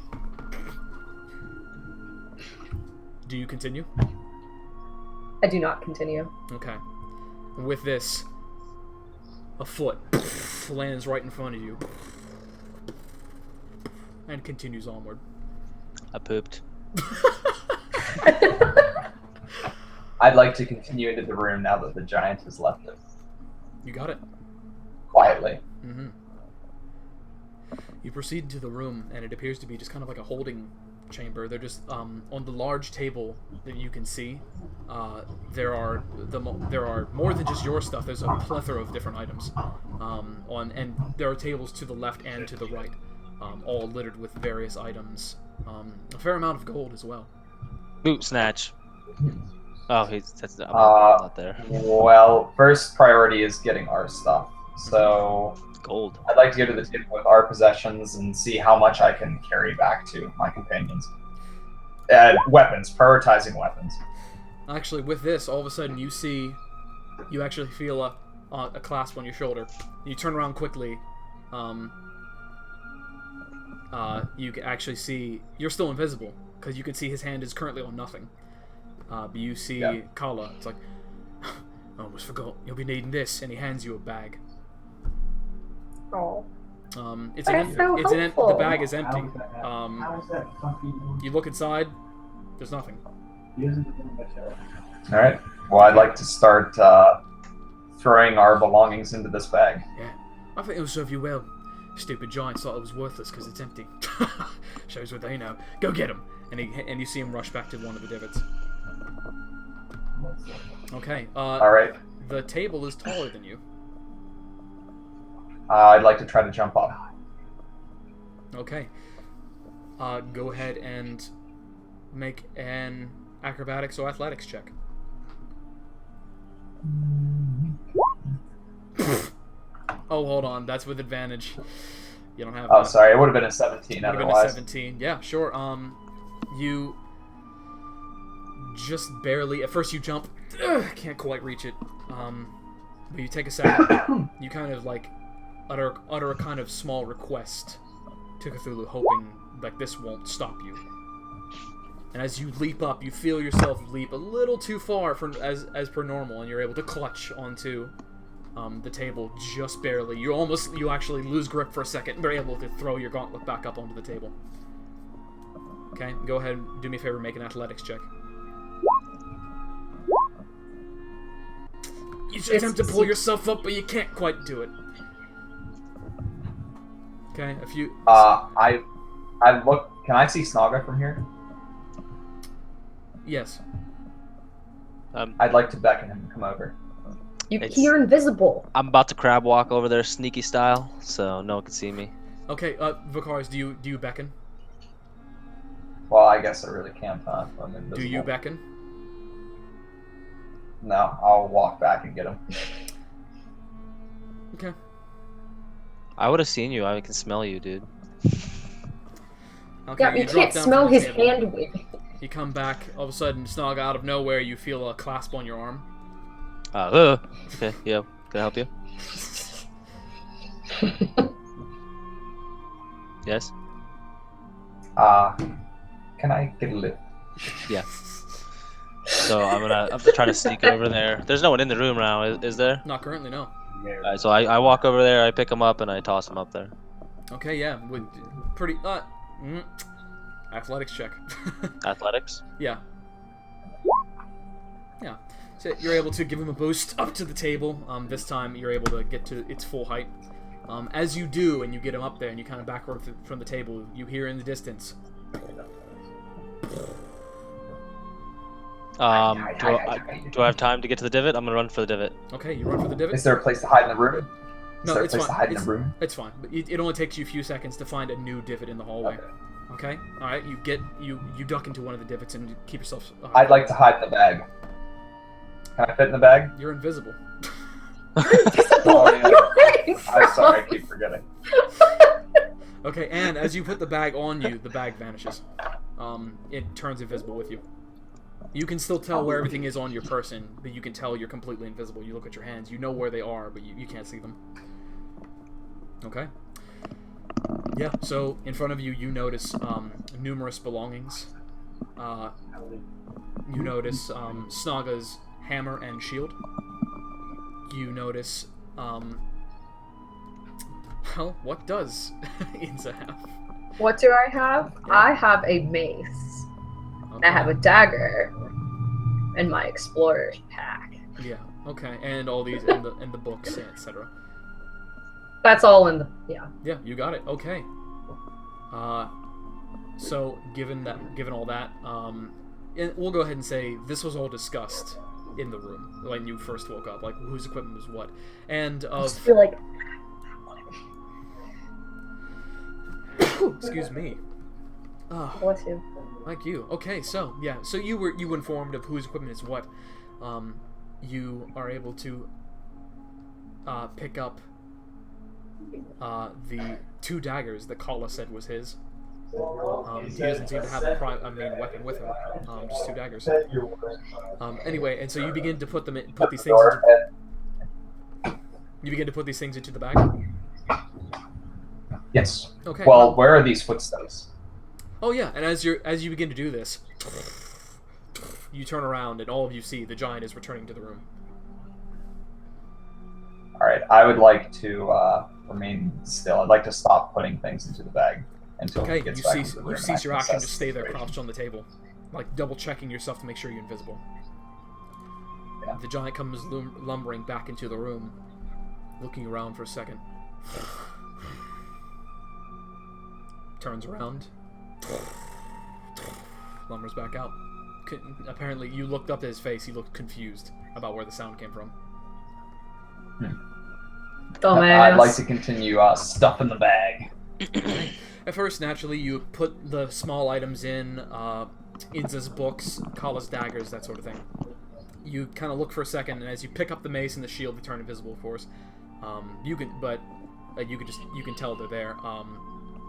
Do you continue? I do not continue. Okay. With this, a foot lands right in front of you. And continues onward. I pooped. I'd like to continue into the room now that the giant has left it. You got it. Quietly. Mm-hmm. You proceed to the room, and it appears to be just kind of like a holding chamber. They're just on the large table that you can see. There are more than just your stuff. There's a plethora of different items. And there are tables to the left and to the right, all littered with various items. A fair amount of gold as well. Boot snatch. Oh, I'm not there. Well, first priority is getting our stuff. So Gold. I'd like to go to the table with our possessions and see how much I can carry back to my companions. Weapons, prioritizing weapons. Actually, with this, all of a sudden you actually feel a clasp on your shoulder. You turn around quickly. You can actually see you're still invisible because you can see his hand is currently on nothing. But you see Kala. It's like, I almost forgot. You'll be needing this, and he hands you a bag. Oh. The helpful. bag is empty. How is that fucking... You look inside. There's nothing. All right. Well, I'd like to start throwing our belongings into this bag. Yeah, I think it'll serve you well. Stupid giants thought it was worthless because it's empty. Shows what they know. Go get him. And you see him rush back to one of the divots. Okay. All right. The table is taller than you. I'd like to try to jump up. Okay. Go ahead and make an acrobatics or athletics check. Oh, hold on. That's with advantage. You don't have. Oh, that. sorry. It would have been a 17 Would have been a otherwise. 17. Yeah, sure. You just barely. At first, you jump. Can't quite reach it. But you take a second. You kind of like utter a kind of small request to Cthulhu, hoping like this won't stop you. And as you leap up, you feel yourself leap a little too far as per normal, and you're able to clutch onto the table just barely. You actually lose grip for a second, and are able to throw your gauntlet back up onto the table. Okay, go ahead and do me a favor, make an athletics check. You should attempt to pull yourself up, but you can't quite do it. Okay, a few... I look... Can I see Snaga from here? Yes. I'd like to beckon him to come over. You're invisible. I'm about to crab walk over there, sneaky style, so no one can see me. Okay, Vakaris, do you beckon? Well, I guess I really can't. I'm invisible. Do you beckon? No, I'll walk back and get him. Okay. I would have seen you. I can smell you, dude. Okay, Yeah, you drop can't down smell from the his table. hand waving. You come back, all of a sudden, Snog, out of nowhere, you feel a clasp on your arm. Okay, yeah. Can I help you? Yes? Can I get a lift? Yeah. So I'm gonna try to sneak over there. There's no one in the room now, is there? Not currently, no. Alright, so I walk over there, I pick him up, and I toss him up there. Okay, yeah, with pretty, athletics check. Athletics? Yeah. Yeah. So you're able to give him a boost up to the table. This time you're able to get to its full height. As you do, and you get him up there, and you kind of backward from the table, you hear in the distance. Do I have time to get to the divot? I'm gonna run for the divot. Okay, you run for the divot. Is there a place to hide in the room? No, Is there a it's place fine. to hide in the room? It's fine, but it only takes you a few seconds to find a new divot in the hallway. Okay. All right. You duck into one of the divots and keep yourself. I'd like to hide in the bag. Can I fit in the bag? You're invisible. Oh, yeah. I'm sorry, I keep forgetting. Okay, and as you put the bag on you, the bag vanishes. It turns invisible with you. You can still tell where everything is on your person, but you can tell you're completely invisible. You look at your hands, you know where they are, but you can't see them. Okay. Yeah, so in front of you, you notice numerous belongings. You notice Snaga's hammer and shield. You notice, well, what does Inza have? What do I have? Yeah. I have a mace. Okay. I have a dagger. And my explorer's pack. Yeah, okay, and all these, and the books, etc. That's all in the... Yeah. Yeah, you got it. Okay. So given all that, we'll go ahead and say this was all discussed in the room when you first woke up, like whose equipment was what, and I just feel like... excuse me. Bless you. Like you. Okay, so yeah, so you were informed of whose equipment is what. You are able to pick up the 2 daggers that Kala said was his. He doesn't seem to have a main weapon with him. Just 2 daggers. Anyway, and so you begin to put these things into the bag. Yes. Okay. Well, where are these footsteps? Oh yeah, and as you begin to do this, you turn around and all of you see the giant is returning to the room. Alright, I would like to remain still. I'd like to stop putting things into the bag until Okay, he gets you back cease into the you room. cease your I can action, assess just the stay there situation. crouched on the table, like double checking yourself to make sure you're invisible. Yeah. The giant comes lumbering back into the room, looking around for a second. Turns around. Lumbers back out. Apparently, you looked up at his face. He looked confused about where the sound came from. Dumbass. I'd like to continue stuffing the bag. At first, naturally, you put the small items in, Inza's books, Kala's daggers, that sort of thing. You kind of look for a second, and as you pick up the mace and the shield, they turn invisible, of course. You can tell they're there.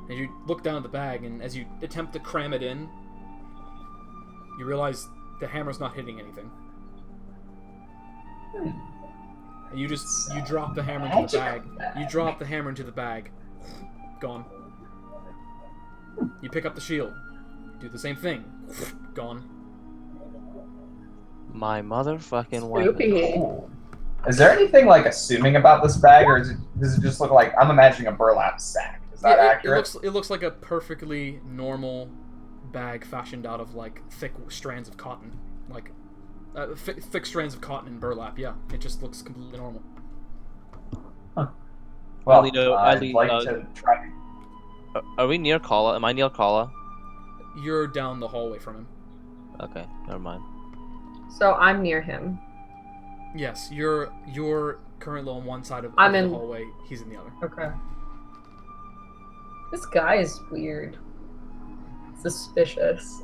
And you look down at the bag, and as you attempt to cram it in, you realize the hammer's not hitting anything. And you drop the hammer into the bag. You drop the hammer into the bag. Gone. You pick up the shield. Do the same thing. Gone. My motherfucking weapon. Spoopy. Is there anything like assuming about this bag, or does it just look like I'm imagining a burlap sack? Is that accurate? It looks like a perfectly normal bag fashioned out of like thick strands of cotton, like thick strands of cotton and burlap. Yeah, it just looks completely normal. Well, Alito, I'd like to try. Are we near Kala? Am I near Kala? You're down the hallway from him. Okay, never mind. So I'm near him. Yes, you're currently on one side of I'm the in- hallway. He's in the other. Okay. This guy is weird. Suspicious.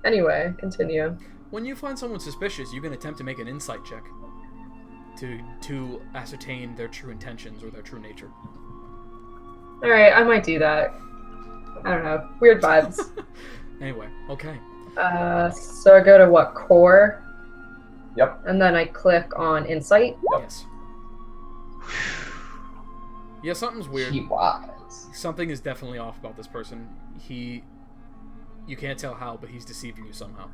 Anyway, continue. When you find someone suspicious, you can attempt to make an insight check to ascertain their true intentions or their true nature. Alright, I might do that. I don't know. Weird vibes. Anyway, okay. So I go to what? Core? Yep. And then I click on Insight. Yes. Yeah, something's weird. He was. Something is definitely off about this person. You can't tell how, but he's deceiving you somehow.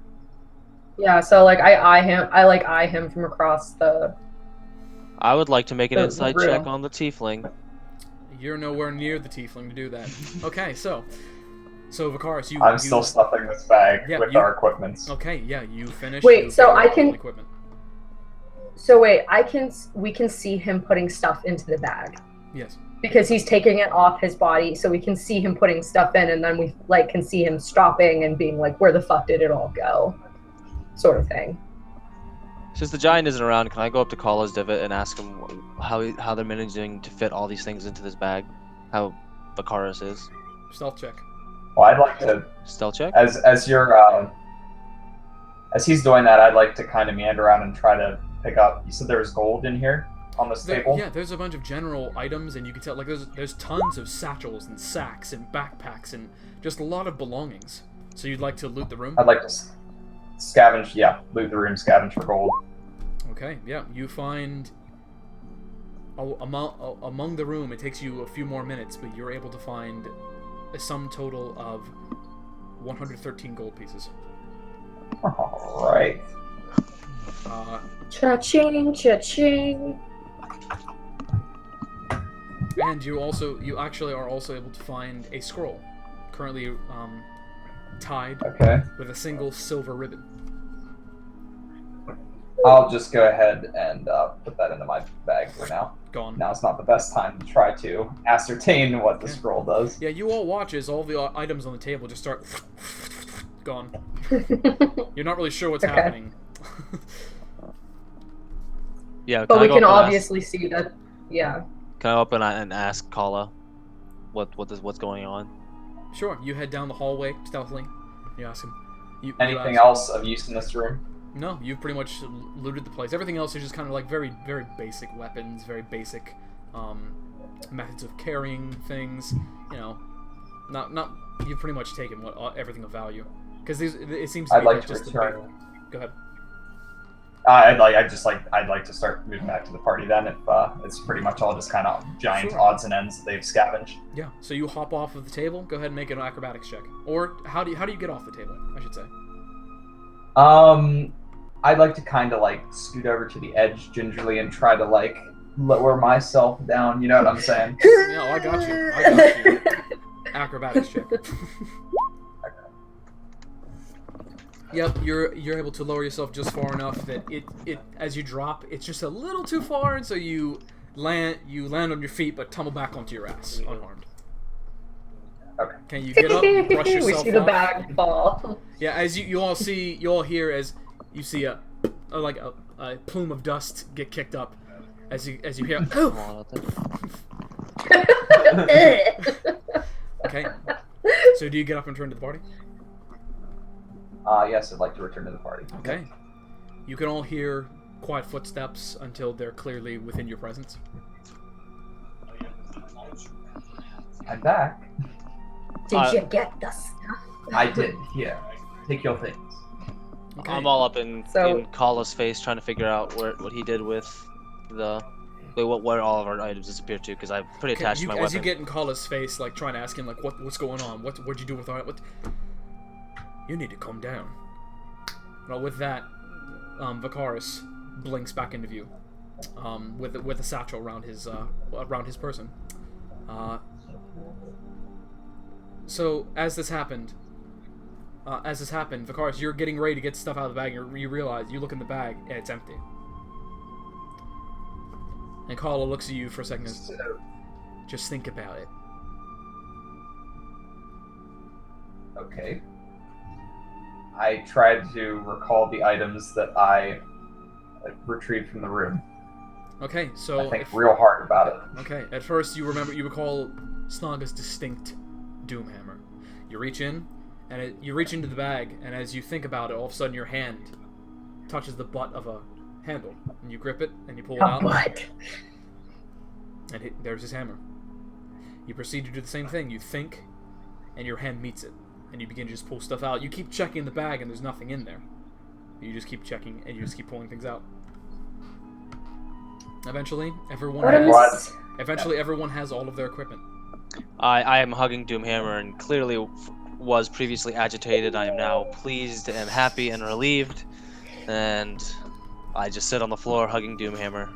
Yeah, so like I eye him from across the. I would like to make an The insight room. check on the tiefling. You're nowhere near the tiefling to do that. Okay, so Vicaris, I'm still stuffing this bag Yeah, with you- our equipments. Okay, yeah, you finish. Wait, you so get I all can- the equipment. So wait, we can see him putting stuff into the bag Yes. because he's taking it off his body, so we can see him putting stuff in, and then we like can see him stopping and being like, "Where the fuck did it all go?" Sort of thing. Since the giant isn't around, can I go up to Kala's divot and ask him how they're managing to fit all these things into this bag? How Vicaris is? Stealth check. Well, I'd like to, Stealth check? as he's doing that, I'd like to kind of meander around and try to pick up. You said there was gold in here on this table. Yeah, there's a bunch of general items, and you can tell like there's tons of satchels and sacks and backpacks and just a lot of belongings. So you'd like to loot the room? I'd like to scavenge. Yeah, loot the room, scavenge for gold. Okay, yeah, you find among the room. It takes you a few more minutes, but you're able to find a sum total of 113 gold pieces. All right. Cha-ching, cha-ching. And you actually are also able to find a scroll, currently tied Okay. with a single silver ribbon. I'll just go ahead and put that into my bag for now. Gone. Now's not the best time to try to ascertain what the Okay. scroll does. Yeah, you all watch as all the items on the table just start gone. You're not really sure what's Okay. happening. Yeah, But I we go can up and obviously see that. Yeah. Can I open and ask Kala what's going on? Sure, you head down the hallway stealthily. You ask him. You Anything ask else of use in this room? him. No, you've pretty much looted the place. Everything else is just kind of like very, very basic weapons, very basic methods of carrying things. You know, not. You've pretty much taken everything of value because it seems to I'd be like to just return. Go ahead. I'd like to start moving back to the party then. If it's pretty much all just kind of giant Sure. odds and ends that they've scavenged. Yeah. So you hop off of the table. Go ahead and make an acrobatics check. Or how do you get off the table? I should say. I'd like to kind of like scoot over to the edge gingerly and try to like lower myself down. You know what I'm saying? Yeah, I got you. I got you. Acrobatics check. Yep, you're able to lower yourself just far enough that it as you drop, it's just a little too far, and so you land on your feet but tumble back onto your ass unharmed. Okay. Can you get up and brush yourself We see the off? bag fall. Yeah, as you all hear as you see a plume of dust get kicked up as you hear Come oh. on out there. Okay. So do you get up and return to the party? Yes, I'd like to return to the party. Okay. You can all hear quiet footsteps until they're clearly within your presence. I'm back. Did you get the stuff? I did. Here, take your things. Okay. I'm all up in So- Kala's face, trying to figure out what he did with the where all of our items disappeared to, because I'm pretty Okay, attached to my as weapon. you get in Kala's face, like trying to ask him like what's going on, what'd you do with our what? You need to calm down. Well, with that, Vicaris blinks back into view, with a satchel around his person. So as this happened, Vicaris, you're getting ready to get stuff out of the bag. And you realize you look in the bag and it's empty. And Kala looks at you for a second. And says, just think about it. Okay. I tried to recall the items that I retrieved from the room. Okay, so I think real hard about it. okay, at first you recall Snogga's distinct Doomhammer. You reach in, and you reach into the bag, and as you think about it, all of a sudden your hand touches the butt of a handle, and you grip it, and you pull it out, What? and there's his hammer. You proceed to do the same thing. You think, and your hand meets it, and you begin to just pull stuff out. You keep checking the bag, and there's nothing in there. You just keep checking, and you just keep pulling things out. Eventually, everyone has all of their equipment. I am hugging Doomhammer and clearly was previously agitated. I am now pleased and happy and relieved. And I just sit on the floor hugging Doomhammer.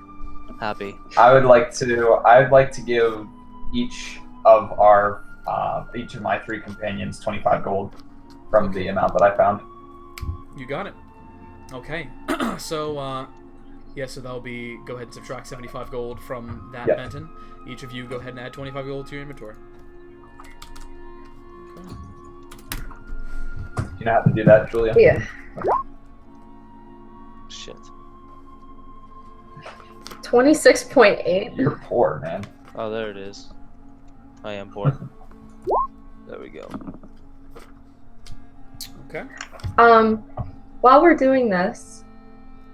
Happy. I'd like to give each of my 3 companions 25 gold from the amount that I found. You got it. Okay. So, so that'll be, go ahead and subtract 75 gold from that, Yep. Benton. Each of you go ahead and add 25 gold to your inventory. Okay. You know how to do that, Julia? Yeah. Shit. 26.8. You're poor, man. Oh, there it is. I am bored. There we go. Okay. While we're doing this,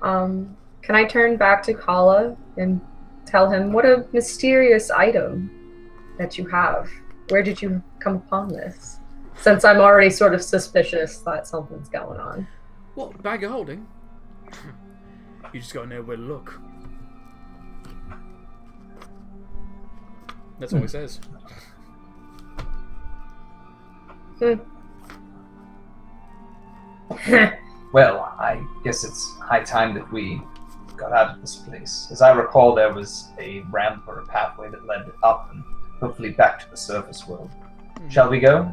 can I turn back to Kala and tell him what a mysterious item that you have? Where did you come upon this? Since I'm already sort of suspicious that something's going on. Well, bag of holding. You just gotta know where to look. That's all he says. Well, I guess it's high time that we got out of this place. As I recall, there was a ramp or a pathway that led up and hopefully back to the surface world. Shall we go?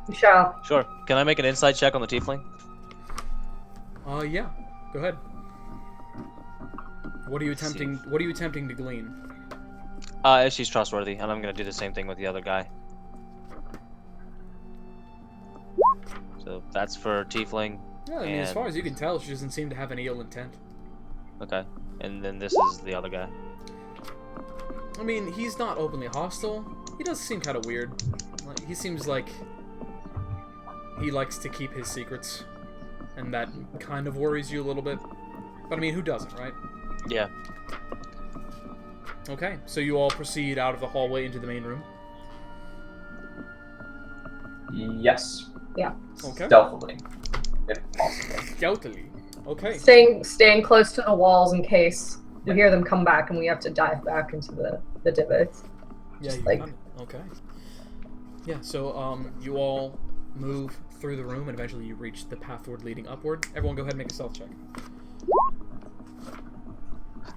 We shall. Sure. Can I make an insight check on the tiefling? Yeah. Go ahead. What are you attempting? What are you attempting to glean? If she's trustworthy, and I'm gonna do the same thing with the other guy. So that's for tiefling. Yeah, I mean, as far as you can tell, she doesn't seem to have any ill intent. Okay. And then this is the other guy. I mean, he's not openly hostile. He does seem kind of weird. Like, he seems like he likes to keep his secrets, and that kind of worries you a little bit. But I mean, who doesn't, right? Yeah. Okay, so you all proceed out of the hallway into the main room. Yes. Yeah. Okay. Stealthily, if possible. Stealthily. Okay. Staying close to the walls in case we hear them come back and we have to dive back into the divots. Yeah, Just you like- got it. Okay. Yeah, so you all move through the room and eventually you reach the pathward leading upward. Everyone go ahead and make a stealth check.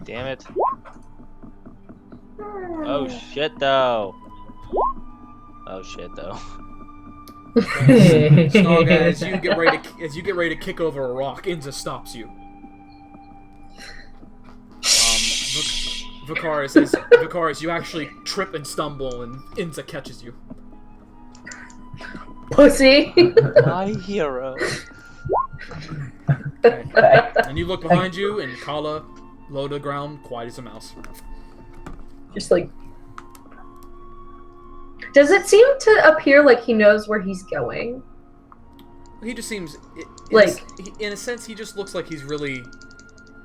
Damn it. Oh shit though. Oh shit though. Snog, as you get ready to kick over a rock, Inza stops you. Vicaris, you actually trip and stumble, and Inza catches you. Pussy. My hero. Okay. And you look behind you, and Kala, low to the ground, quiet as a mouse. Just like. Does it seem to appear like he knows where he's going? He just seems, in a sense, he just looks like he's really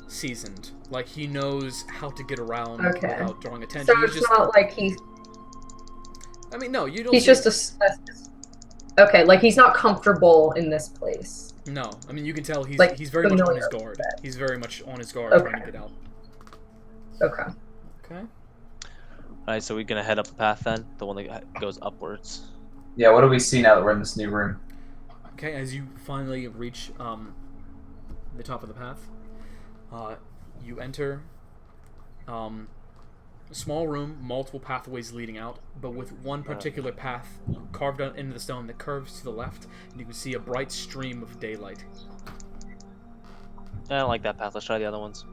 seasoned. Like he knows how to get around without drawing attention. So it's not like he's. I mean, no, you don't. He's just okay, like he's not comfortable in this place. No, I mean you can tell he's Like, he's very much on his familiar guard. with it. He's very much on his guard, trying to get out. Okay. Okay. Alright, so we're gonna head up the path then? The one that goes upwards. Yeah, what do we see now that we're in this new room? Okay, as you finally reach the top of the path, you enter a small room, multiple pathways leading out, but with one particular path carved out into the stone that curves to the left, and you can see a bright stream of daylight. I don't like that path. Let's try the other ones.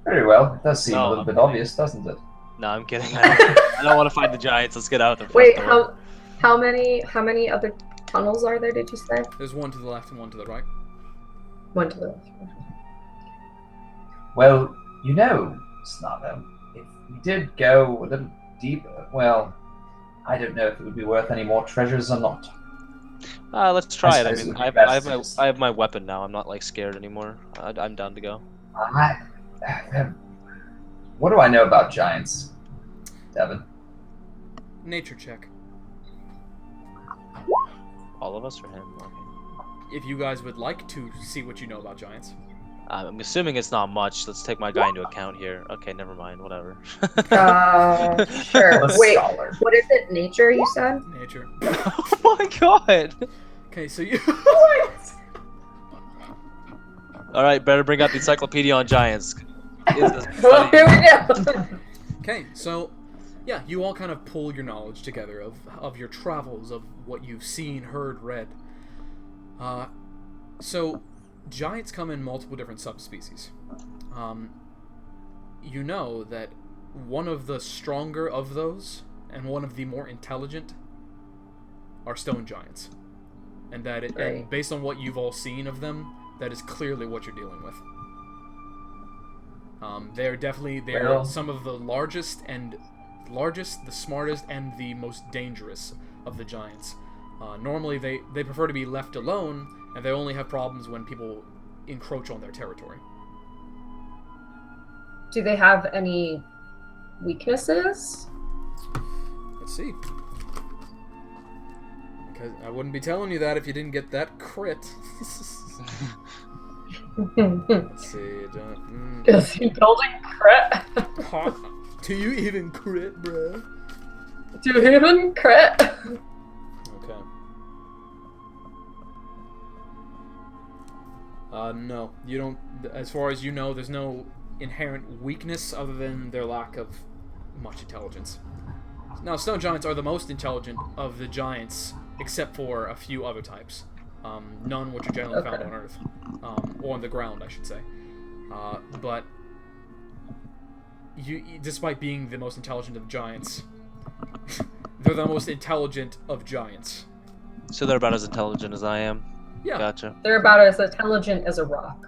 Very well. It does seem No, a little I'm bit kidding. obvious, doesn't it? No, I'm kidding. I don't want to fight the giants. Let's get out the first Wait, door. how many other tunnels are there, did you say? There's one to the left and one to the right. One to the left. Well, you know, Snarbo, if we did go a little deeper, well, I don't know if it would be worth any more treasures or not. Let's try it. I suppose mean, it would be I have my weapon now. I'm not like scared anymore. I'm down to go. What do I know about giants, Devin? Nature check. All of us or him? Okay. If you guys would like to see what you know about giants. I'm assuming it's not much. Let's take my guy into account here. Okay, never mind. Whatever. Sure. A Wait, scholar. what is it? Nature, you said? Nature. Oh my god! Okay, so you. What? All right, better bring out the encyclopedia on giants. Well, here we go. Okay, so yeah, you all kind of pull your knowledge together of your travels, of what you've seen, heard, read. So giants come in multiple different subspecies. You know that one of the stronger of those and one of the more intelligent are stone giants, and that and based on what you've all seen of them, that is clearly what you're dealing with. They're some of the largest, the smartest, and the most dangerous of the giants. Normally, they prefer to be left alone, and they only have problems when people encroach on their territory. Do they have any weaknesses? Let's see. Because I wouldn't be telling you that if you didn't get that crit. Let's see. Is he building crit? Do you even crit, bruh? Do you even crit? Okay. No. You don't... As far as you know, there's no inherent weakness other than their lack of much intelligence. Now, stone giants are the most intelligent of the giants, except for a few other types. None which are generally found on Earth. Or on the ground, I should say. But... despite being the most intelligent of giants, they're the most intelligent of giants. So they're about as intelligent as I am. Yeah. Gotcha. They're about as intelligent as a rock.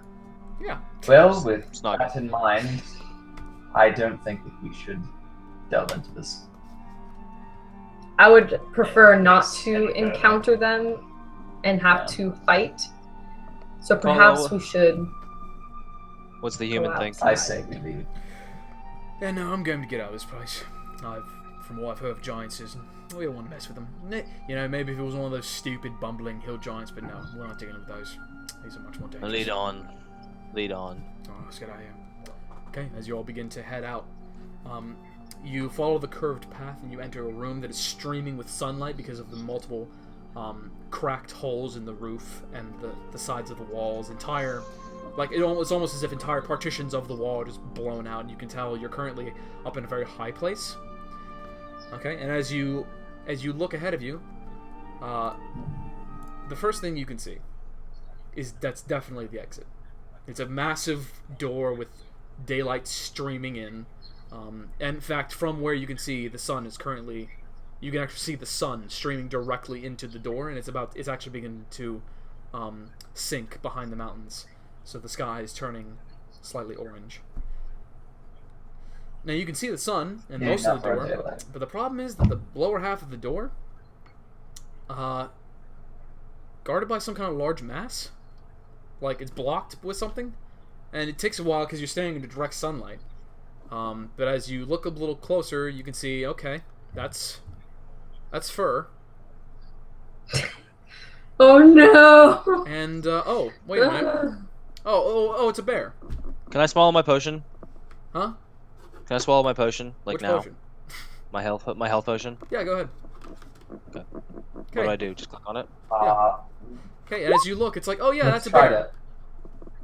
Yeah. Well, with It's not that in mind, I don't think that we should delve into this. I would prefer not to encounter them and have to fight. So perhaps we should... What's the human thing? I say we leave. Yeah, no, I'm going to get out of this place. From what I've heard of giants, we don't want to mess with them. You know, maybe if it was one of those stupid, bumbling hill giants, but no, we're not dealing with those. These are much more dangerous. Lead on. Lead on. Oh, let's get out of here. Okay, as you all begin to head out, you follow the curved path and you enter a room that is streaming with sunlight because of the multiple cracked holes in the roof and the sides of the walls. It's almost as if entire partitions of the wall are just blown out, and you can tell you're currently up in a very high place. Okay, and as you look ahead of you, the first thing you can see is that's definitely the exit. It's a massive door with daylight streaming in. And in fact, from where you can see, the sun is currently... You can actually see the sun streaming directly into the door, and it's actually beginning to sink behind the mountains. So the sky is turning slightly orange. Now you can see the sun and most of the door, but the problem is that the lower half of the door, guarded by some kind of large mass. Like it's blocked with something, and it takes a while because you're standing in direct sunlight. But as you look a little closer, you can see, okay, that's fur. Oh no! And oh, wait a minute. Oh, it's a bear. Can I swallow my potion? Huh? Can I swallow my potion? Like Which now? potion? My health potion? Yeah, go ahead. Okay. What do I do? Just click on it? Okay, and as you look, it's like, oh yeah, Let's that's a try bear.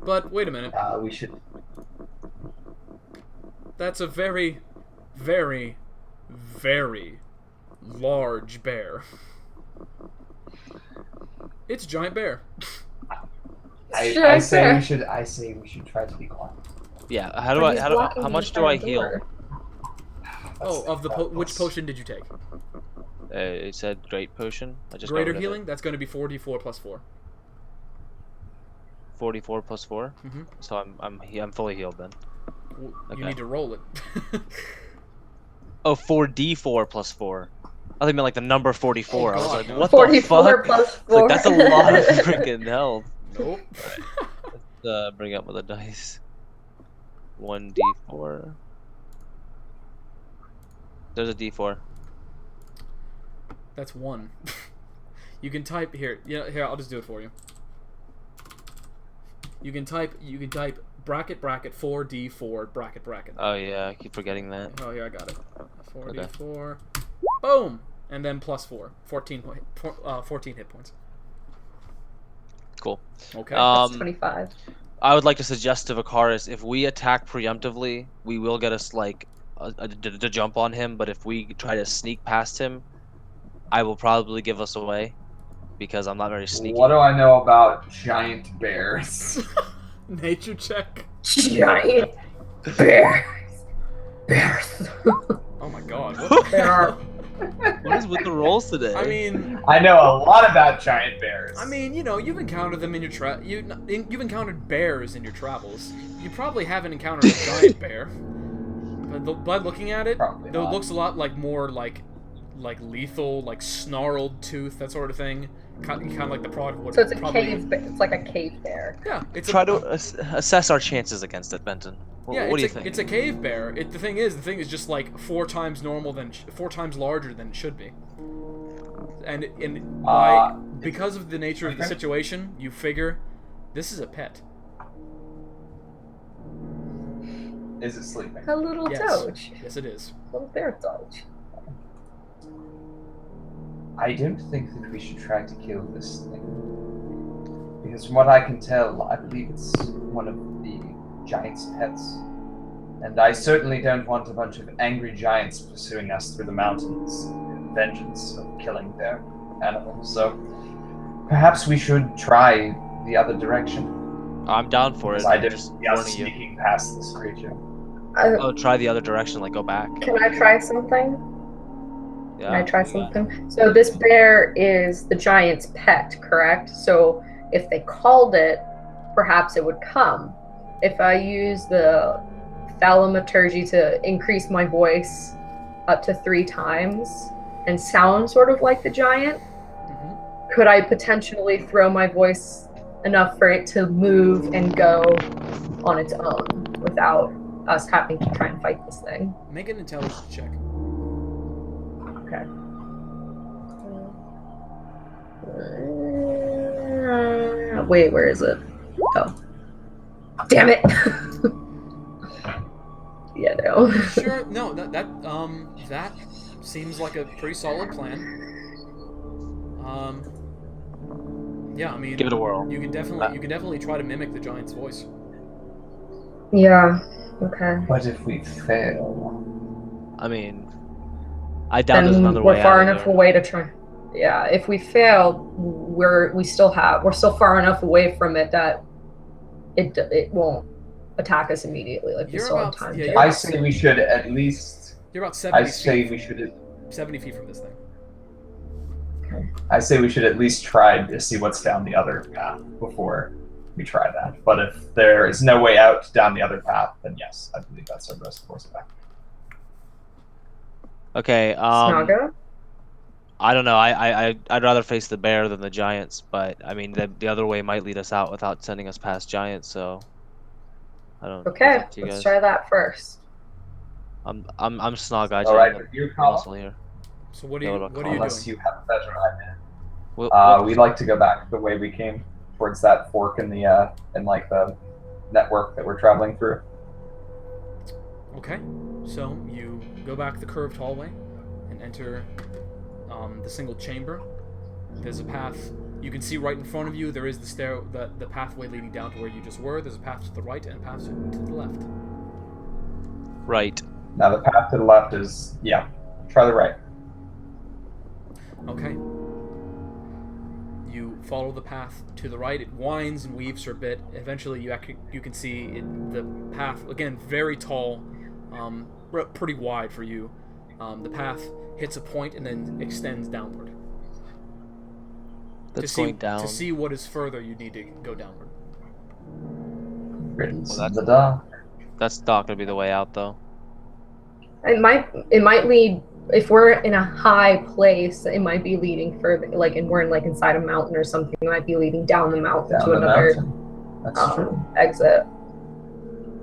But wait a minute. We should. That's a very, very, very large bear. It's a giant bear. I say we should try to be quiet. Yeah. How much do I heal? Oh, of the which potion did you take? It said great potion. I just got Greater rid of healing, that's going to be 4d4 plus 4. it. 44 plus 4. Mm-hmm. So I'm fully healed then. You Okay. need to roll it. Oh, 4d4 plus 4. I think it meant like the number 44. Oh, I was God, like, no. what 44 the fuck? plus It's 4. like, that's a lot of freaking health. Nope. Bring up with the dice. 1d4. There's a d4. That's 1. You can type here. Yeah, here I'll just do it for you. You can type bracket 4d4 bracket. Oh yeah, I keep forgetting that. Oh yeah, I got it. 4d4. Boom, and then plus 4. 14 hit points. Cool. Okay. That's 25. I would like to suggest to Vicaris, if we attack preemptively, we will get us like a jump on him. But if we try to sneak past him, I will probably give us away because I'm not very sneaky. What do I know about giant bears? Nature check. Giant bears. Bears. Oh my god. What the There are. What is with the rolls today? I mean, I know a lot about giant bears. you know, you've encountered them in your you've encountered bears in your travels. You probably haven't encountered a giant bear. But by looking at it, Probably though, it not. looks a lot like more like lethal, like snarled tooth, that sort of thing. Kind of like the product would So it's a probably. cave. It's like a cave bear. Yeah, it's Try to assess our chances against it, Benton. Yeah, What do you it's think? It's a cave bear. The thing is just like 4 times larger than it should be. And because of the nature of the okay. situation, you figure this is a pet. Is it sleeping? A little Yes. doge. Yes, it is. Little bear doge. I don't think that we should try to kill this thing. Because from what I can tell, I believe it's one of the giant's pets. And I certainly don't want a bunch of angry giants pursuing us through the mountains in vengeance of killing their animals. So perhaps we should try the other direction. I'm down for it. Because I I'm didn't just see us warning you. sneaking past this creature. Oh, try the other direction. Like go back. Can I try something? Yeah. Can I try something? So this bear is the giant's pet, correct? So if they called it, perhaps it would come. If I use the thaumaturgy to increase my voice up to 3 times and sound sort of like the giant, Mm-hmm. could I potentially throw my voice enough for it to move and go on its own without us having to try and fight this thing? Make an intelligence check. Okay. Wait, where is it? Oh. Damn it! Yeah, no. Sure. No, that seems like a pretty solid plan. Yeah, I mean, Give it a whirl. You can definitely try to mimic the giant's voice. Yeah, okay. What if we fail? I mean, I doubt there's Then another we're way far out of enough there. away to try. Yeah, if we fail, we're still far enough away from it that it won't attack us immediately. Like we You're still have about- time yeah, to. you're I say we should at least. You're about I 70 say feet, we should. 70 feet from this thing. I say we should at least try to see what's down the other path before we try that. But if there is no way out down the other path, then yes, I believe that's our best course of action. Okay. Snaga? I don't know. I'd rather face the bear than the giants, but I mean the other way might lead us out without sending us past giants. So I don't. Okay, it's up to you let's guys. try that first. I'm Snog. I All right, with you, Kala? muscle here. So what Yeah, are what you about Unless doing? you have a better idea. What- We'd like to go back the way we came towards that fork in the the network that we're traveling through. Okay, so you go back the curved hallway and enter the single chamber. There's a path you can see right in front of you. There is the pathway leading down to where you just were. There's a path to the right and a path to the left. Right. Now the path to the left is try the right. Okay. You follow the path to the right. It winds and weaves for a bit. Eventually, you can see the path again, very tall, pretty wide for you. The path hits a point and then extends downward. That's going down. To see what is further, you need to go downward. Riddance Well, in the dark. That's not gonna be the way out, though. It might lead, if we're in a high place, it might be leading further, like, and we're in like inside a mountain or something, it might be leading down the mountain Down to the another mountain. That's true. exit.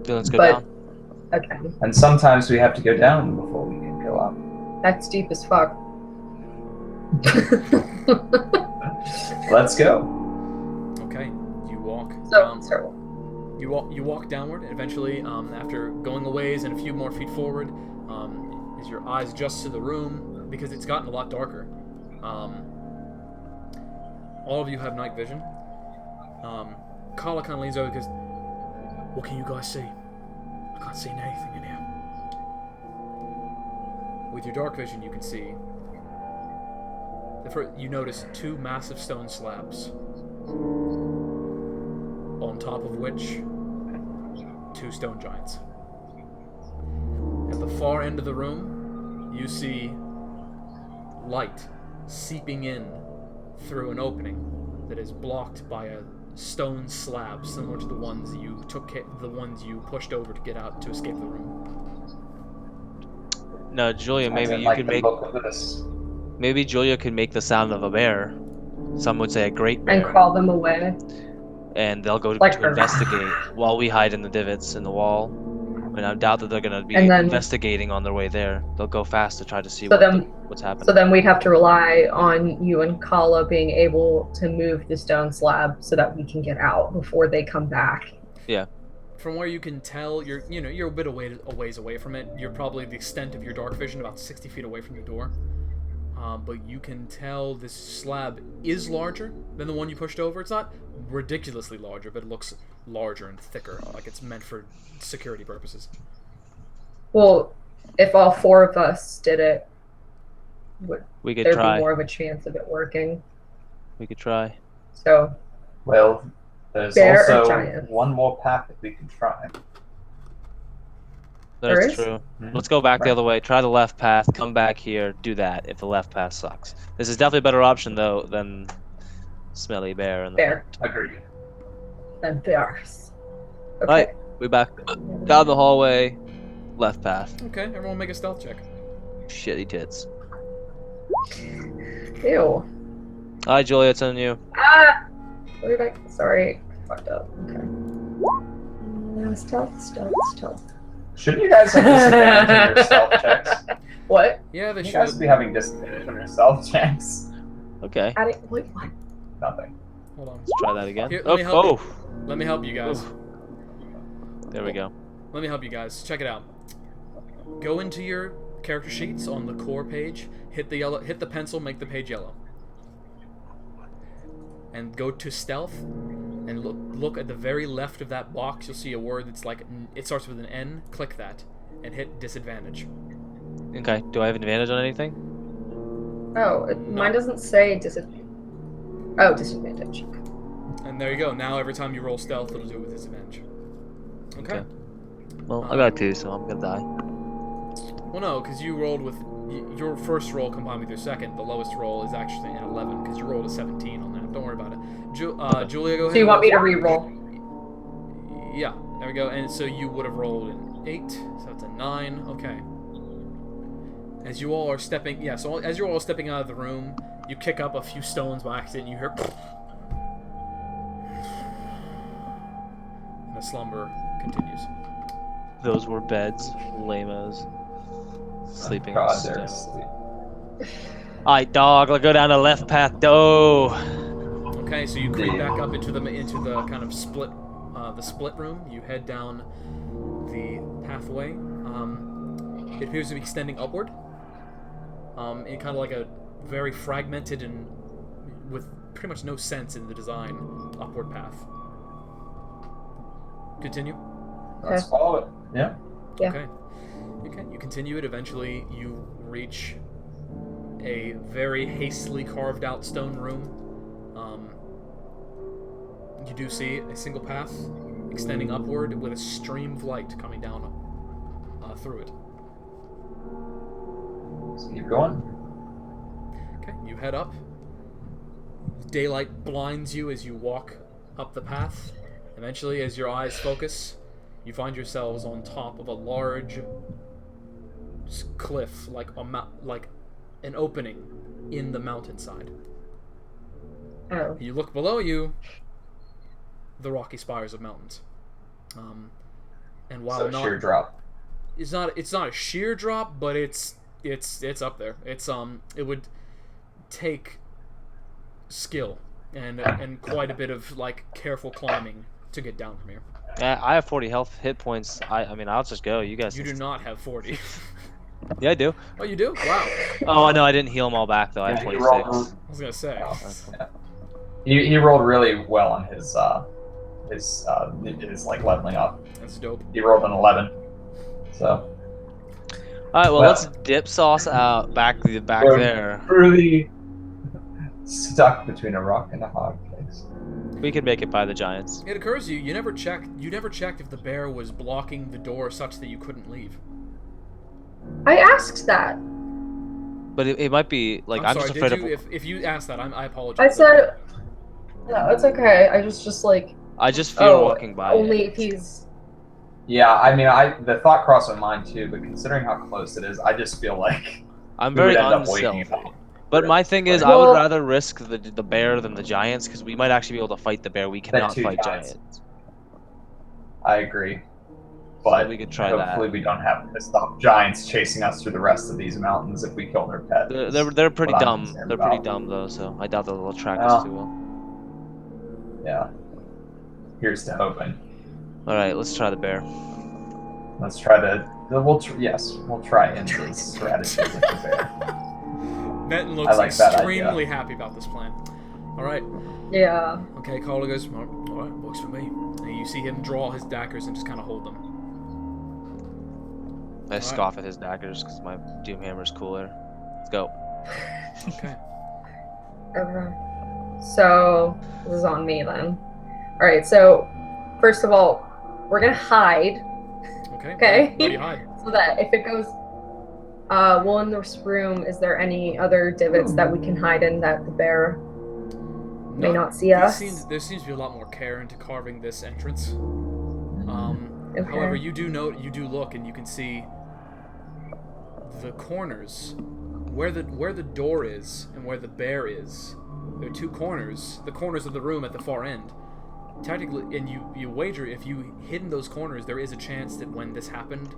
Then let's go But- down. Okay. And sometimes we have to go down before we can go up. That's deep as fuck. Let's go. Okay, you walk. So You walk downward, and eventually, after going a ways and a few more feet forward, as your eyes adjust to the room, because it's gotten a lot darker, all of you have night vision. Kala kind of leans over because, what can you guys see? I can't see anything in here. With your dark vision, you can see. You notice 2 massive stone slabs, on top of which 2 stone giants. At the far end of the room, you see light seeping in through an opening that is blocked by a stone slab similar to the ones you pushed over to get out to escape the room. No, Julia, I maybe didn't you like could the make. look of this. Maybe Julia could make the sound of a bear. Some would say a great and bear, call them away. and they'll go Like to her. investigate while we hide in the divots in the wall. And I doubt that they're gonna be And then- investigating on their way there. They'll go fast to try to see So then- what's happening. So then we'd have to rely on you and Kala being able to move the stone slab so that we can get out before they come back. From where you can tell, you're a bit a ways away from it. You're probably the extent of your dark vision, about 60 feet away from the door. But you can tell this slab is larger than the one you pushed over. It's not ridiculously larger, but it looks larger and thicker, like it's meant for security purposes. Well, if all 4 of us did it, would We could there try. be more of a chance of it working? We could try. So, Well, there's Bear or also giant? one more path that we can try. There That's is? true. Mhm. Let's go back the Right. other way. Try the left path. Come back here. Do that. If the left path sucks, this is definitely a better option though than smelly bear in the bear front. Agreed. and bears. Okay. Right. We back down the hallway. Left path. Okay, everyone make a stealth check. Shitty tits. Ew. Hi, Julia. It's on you. Ah! Where did I? Sorry. Fucked up. Okay. Stealth. Shouldn't you guys have disadvantage on your stealth checks? What? Yeah, they You guys should. be having disadvantage on your stealth checks. Okay. Wait, what? Nothing. Hold on. Let's try that again. Here, let me help Oh. Let me help you guys. There we go. Let me help you guys. Check it out. Go into your character sheets on the core page. Hit the pencil, make the page yellow. And go to stealth and look at the very left of that box. You'll see a word that's like it starts with an N. Click that and hit disadvantage. Okay. Do I have advantage on anything? Oh, mine doesn't say disadvantage. Oh, disadvantage. And there you go. Now every time you roll stealth, it'll do it with disadvantage. Okay. Okay. Well, I got 2, so I'm gonna die. Well, no, because you rolled with your first roll combined with your second. The lowest roll is actually an 11 because you rolled a 17 on that. Don't worry about it. Julia, go ahead. So you want me to and re-roll? Yeah, there we go. And so you would have rolled an 8, so that's a 9. Okay. As you all are stepping, as you're all stepping out of the room, you kick up a few stones by accident. And you hear, and the slumber continues. Those were beds. Lame-as. Sleeping. God, still. they're asleep. Alright, dog. Let's go down the left path. Doh. Okay, so you creep back up into the kind of split room. You head down the pathway. It appears to be extending upward, in kind of like a very fragmented and with pretty much no sense in the design upward path. Continue. Let's follow it. Yeah. Yeah. Okay. You continue it. Eventually, you reach a very hastily carved out stone room. You do see a single path extending upward with a stream of light coming down through it. So keep going. Okay, you head up. Daylight blinds you as you walk up the path. Eventually, as your eyes focus, you find yourselves on top of a large cliff, like an opening in the mountainside. Oh. You look below you, the rocky spires of mountains. And while So not sheer drop. it's not a sheer drop, but it's up there. It would take skill and quite a bit of like careful climbing to get down from here. Yeah, I have 40 hit points. I mean, I'll just go. You guys. You do not have 40. Yeah, I do. Oh, you do? Wow. Oh no, I didn't heal them all back though. I have Yeah, he 26. rolled- I was gonna say. Yeah. He rolled really well on his like leveling up. That's dope. He rolled an 11. So All right, well, Well- let's dip sauce out back We're there. really stuck between a rock and a hard place. We could make it by the giants. It occurs to you, you never checked if the bear was blocking the door such that you couldn't leave. I asked that. But it might be like I'm sorry, just afraid did you, of. if you asked that, I apologize. I said, no, it's okay. I just like, I just fear oh, walking by. only it. if he's. Yeah, I mean, the thought crossed my mind too, but considering how close it is, I just feel like I'm we very would end up waking unstealthy. up. But my thing is, I Well- would rather risk the bear than the giants because we might actually be able to fight the bear. We cannot two fight giants. giants. I agree, but we could try hopefully that. we don't have to stop giants chasing us through the rest of these mountains if we kill their pet. They're pretty what I'm dumb. concerned They're pretty about. dumb though, so I doubt they'll track Well. us too well. Yeah. Here's to hoping. All right, let's try the bear. Let's try to. We'll try Indra's strategy with the bear. Benton looks like that extremely happy about this plan. Alright. Yeah. Okay, Carla goes, alright, works for me. And you see him draw his daggers and just kind of hold them. I scoff at his daggers because my Doomhammer's cooler. Let's go. Okay. Okay. So this is on me then. All right. So first of all, we're gonna hide Okay. Okay. Where do you hide? so that if it goes, well, in this room, is there any other divots that we can hide in that the bear may not see There us? seems to be a lot more care into carving this entrance. Okay. However, you do look, and you can see the corners, where the door is and where the bear is. There are two corners, the corners of the room at the far end. Technically, and you wager if you hid in those corners, there is a chance that when this happened,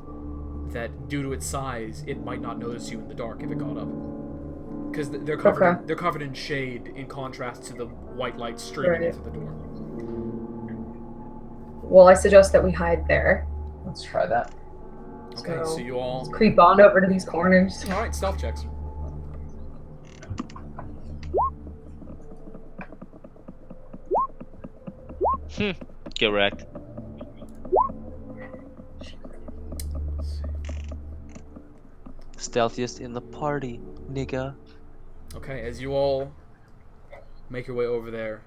that due to its size, it might not notice you in the dark if it got up. Because they're covered in shade in contrast to the white light streaming Right. into the door. Well, I suggest that we hide there. Let's try that. Okay, So- so you all. Let's creep on over to these corners. All right, stealth checks. Get wrecked. Stealthiest in the party, nigga. Okay, as you all make your way over there,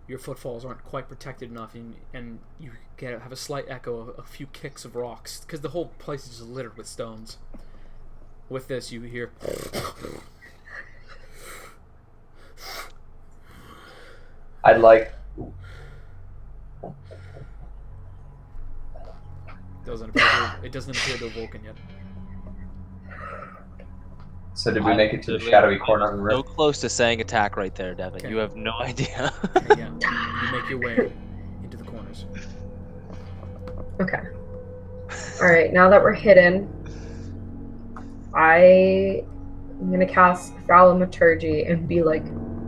your footfalls aren't quite protected enough, and you have a slight echo of a few kicks of rocks, because the whole place is just littered with stones. With this, you hear... I'd like. It doesn't appear to have woken yet. So did we make it to the shadowy corner of the So room? close to saying attack right there, Devin. Okay. You have no idea. Okay, yeah, you make your way into the corners. Okay. All right. Now that we're hidden, I'm gonna cast Thaumaturgy and be like,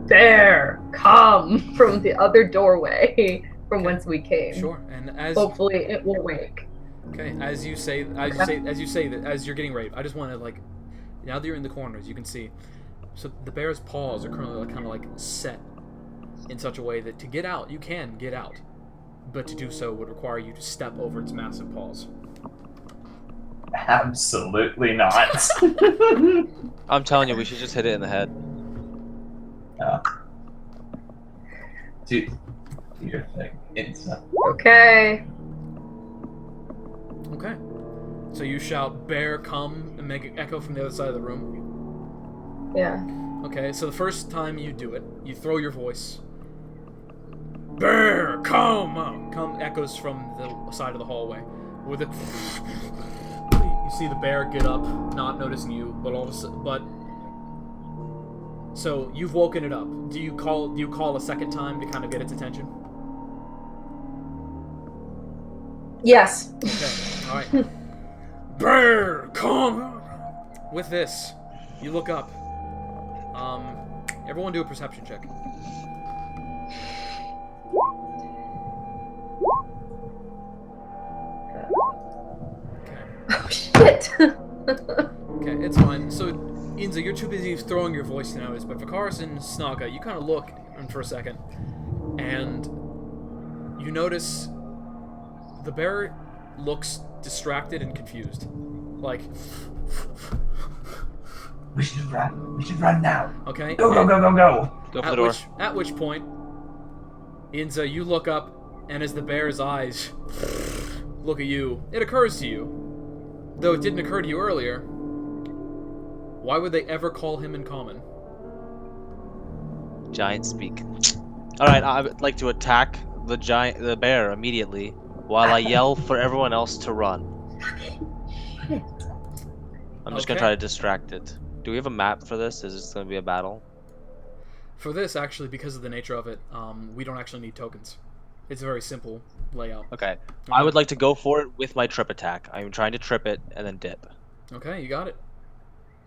"Bear, come!" from the other doorway from whence we came. Sure, and as Hopefully, it will wake. okay, as you say that, as you're getting raped, I just want to like, now that you're in the corners, you can see. So the bear's paws are currently kind of like set in such a way that to get out, you can get out, but to do so would require you to step over its massive paws. Absolutely not. I'm telling you, we should just hit it in the head. Do your thing. It's Okay. Okay. So you shout, "Bear, come," and make it echo from the other side of the room. Yeah. Okay, so the first time you do it, you throw your voice. "Bear, come!" Come echoes from the side of the hallway. With it, you see the bear get up, not noticing you, but all of a sudden, so you've woken it up. Do you call a second time to kind of get its attention? Yes. Okay, all right. Bear, come! With this, you look up. Everyone do a perception check. Oh shit. Okay, it's fine. So, Inza, you're too busy throwing your voice to notice, but Vakaris and Snaga, you kind of look for a second, and you notice the bear looks distracted and confused. Like, We should run. We should run now. okay. Go, go, go, go, go. Go for the door. At which point, Inza, you look up, and as the bear's eyes look at you, it occurs to you, though it didn't occur to you earlier, why would they ever call him in common? Giant speak. Alright, I would like to attack the bear immediately while I yell for everyone else to run. I'm just gonna try to distract it. Do we have a map for this? Is this gonna be a battle? For this, actually, because of the nature of it, we don't actually need tokens. It's a very simple layout. Okay. I would like to go for it with my trip attack. I'm trying to trip it and then dip. Okay, you got it.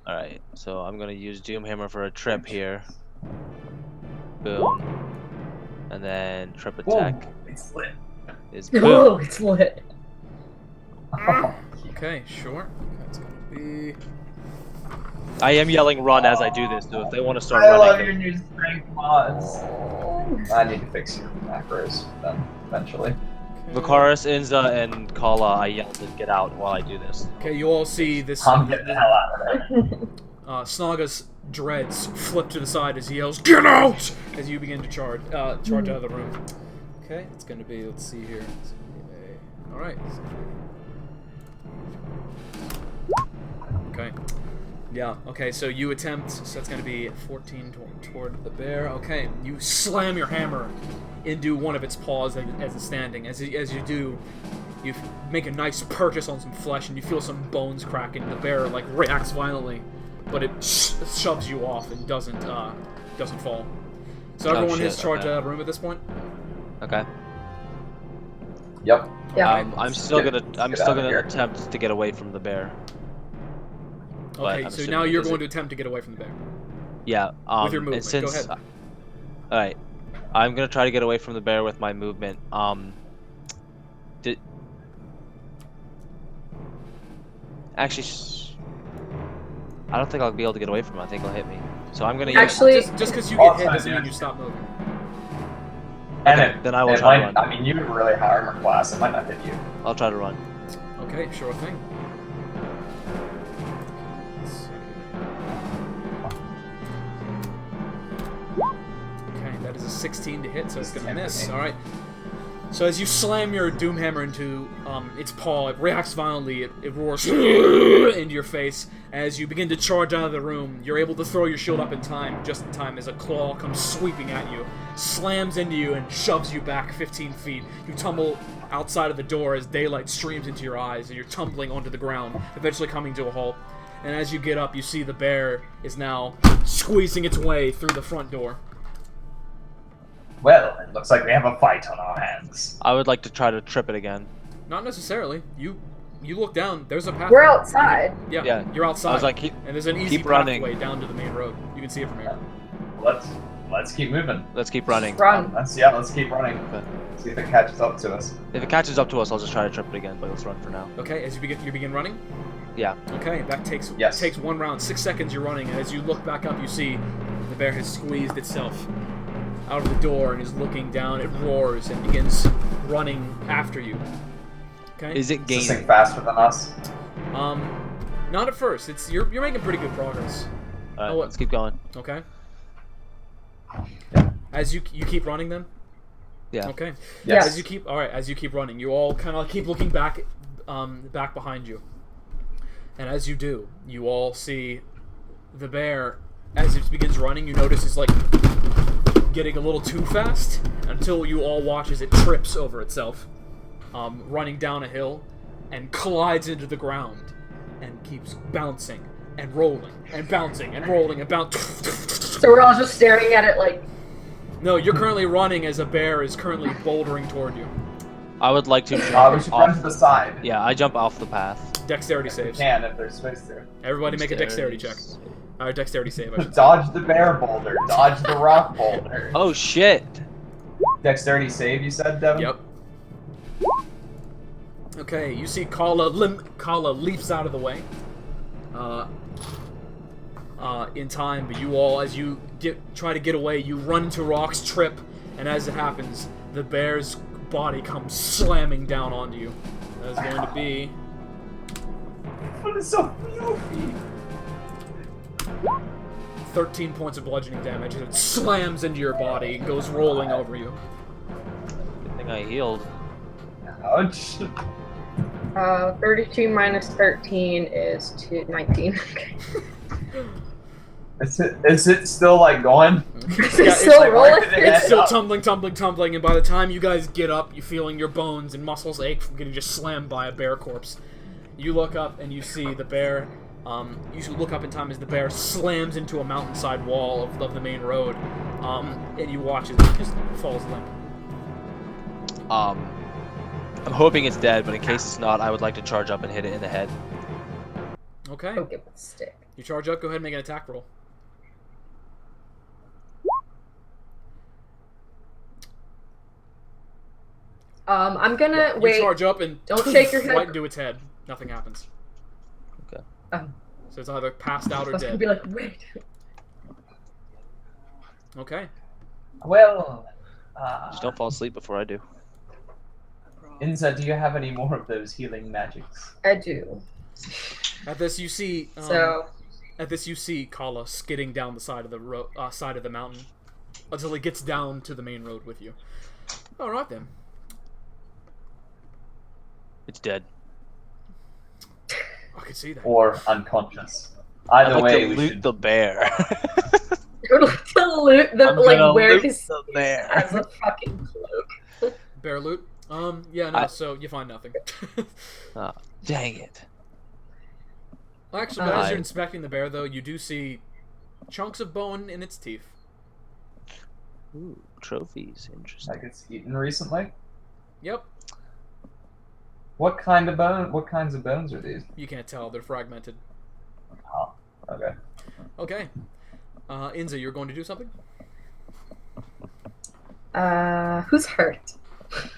Alright, so I'm gonna use Doomhammer for a trip here. Boom. And then trip attack It's lit. is Oh, boom. it's lit. Okay, sure. That's gonna be... I am yelling run as I do this, so if they want to start I love running. your new strength mods. I need to fix your macros then, eventually. Vakaris, Inza, and Kala, I yell to get out while I do this. Okay, you all see this... I'm getting the hell out of there. Snaga's dreads flip to the side as he yells, "Get out!" as you begin to charge out of the room. Okay, it's gonna be, let's see here. Alright. Okay. Yeah, okay, so you attempt, so that's gonna be 14 toward the bear. Okay, you slam your hammer into one of its paws as it's standing. As you do, you make a nice purchase on some flesh and you feel some bones crack and the bear, like, reacts violently. But it shoves you off and doesn't fall. So Oh, everyone shit, has charged okay. out of the room at this point? Okay. Yep. Yeah. I'm still Get gonna out of here. attempt to get away from the bear. But Okay, I'm so assuming now you're is going it- to attempt to get away from the bear. Yeah. With your movement. And since, Go ahead. Alright. I'm gonna try to get away from the bear with my movement. Actually, I don't think I'll be able to get away from him. I think he'll hit me. So I'm gonna use. Actually, Just because you get hit Outside, doesn't mean yeah. you stop moving. And Okay, then I will it try to might, run. I mean, you have a really high armor class. It might not hit you. I'll try to run. Okay, sure thing. Let's see. Okay, that is a 16 to hit, so it's gonna miss. Alright. So as you slam your Doomhammer into its paw, it reacts violently, it roars into your face. As you begin to charge out of the room, you're able to throw your shield up in time, just in time, as a claw comes sweeping at you, slams into you, and shoves you back 15 feet. You tumble outside of the door as daylight streams into your eyes, and you're tumbling onto the ground, eventually coming to a halt. And as you get up, you see the bear is now squeezing its way through the front door. Well, it looks like we have a fight on our hands. I would like to try to trip it again. Not necessarily. You look down. There's a path. we're outside. Yeah, Yeah. you're outside. I was like, keep and there's an easy keep running. pathway down to the main road. You can see it from here. Let's keep moving. let's keep running. Run. Let's keep running. Okay. See if it catches up to us. If it catches up to us, I'll just try to trip it again. But let's run for now. Okay, as you begin running. Yeah. Okay, that takes one round. 6 seconds you're running, and as you look back up, you see the bear has squeezed itself out of the door and is looking down. It roars and begins running after you. Okay. Is it Is this thing gaining? faster than us? Not at first. It's you're making pretty good progress. Alright, Oh, what- let's keep going. Okay. Yeah. As you keep running, then. Yeah. Okay. Yes. As you keep running, you all kind of keep looking back, back behind you. And as you do, you all see the bear, as it begins running, you notice it's like getting a little too fast until you all watch as it trips over itself, running down a hill and collides into the ground and keeps bouncing and rolling and bouncing and rolling and bouncing. So we're all just staring at it like... No, you're currently running as a bear is currently bouldering toward you. I would like to We jump should run to off. the side. Yeah, I jump off the path. Dexterity We saves. can if there's space there. Everybody make a dexterity check. Dexterity save, I should say. Dodge the bear boulder. Dodge the rock boulder. Oh shit! Dexterity save, you said, Devin? Yep. Okay, you see Kala leaps out of the way. In time, but you all, as you try to get away, you run into rocks, trip, and as it happens, the bear's body comes slamming down onto you. That is going to be... What is so filthy? 13 points of bludgeoning damage as it slams into your body and goes rolling over you. Good thing I healed. Ouch. 32 minus 13 is 19. Is it still like going? Is Yeah, it it's still like rolling? right to the It's still up. tumbling, and by the time you guys get up, you're feeling your bones and muscles ache from getting just slammed by a bear corpse. You look up and you see the bear. You should look up in time as the bear slams into a mountainside wall of the main road, and you watch as it just falls limp. I'm hoping it's dead, but in case it's not, I would like to charge up and hit it in the head. Okay, Okay, with the stick. you charge up. Go ahead and make an attack roll. I'm gonna You wait. charge up and Don't shake your head. right into its head. Nothing happens. Okay. So it's either passed out I or was gonna dead. be like, wait. Okay. Well, Just don't fall asleep before I do. Inza, do you have any more of those healing magics? I do. At this, you see. So, At this, you see Kala skidding down the side of the side of the mountain until he gets down to the main road with you. All right then. It's dead. I can see that. Or unconscious? I'd Either like way, to we loot should... the bear. you're like to loot the, I'm gonna like, where loot his the bear. has a fucking cloak. Bear loot. Yeah, no. So you find nothing. Oh, dang it. Actually, as I- you're inspecting the bear, though, you do see chunks of bone in its teeth. Ooh, trophies. Interesting. Like it's eaten recently? Yep. What kind of bone? What kinds of bones are these? You can't tell. They're fragmented. Oh, okay. Okay. Inza, you're going to do something? Who's hurt?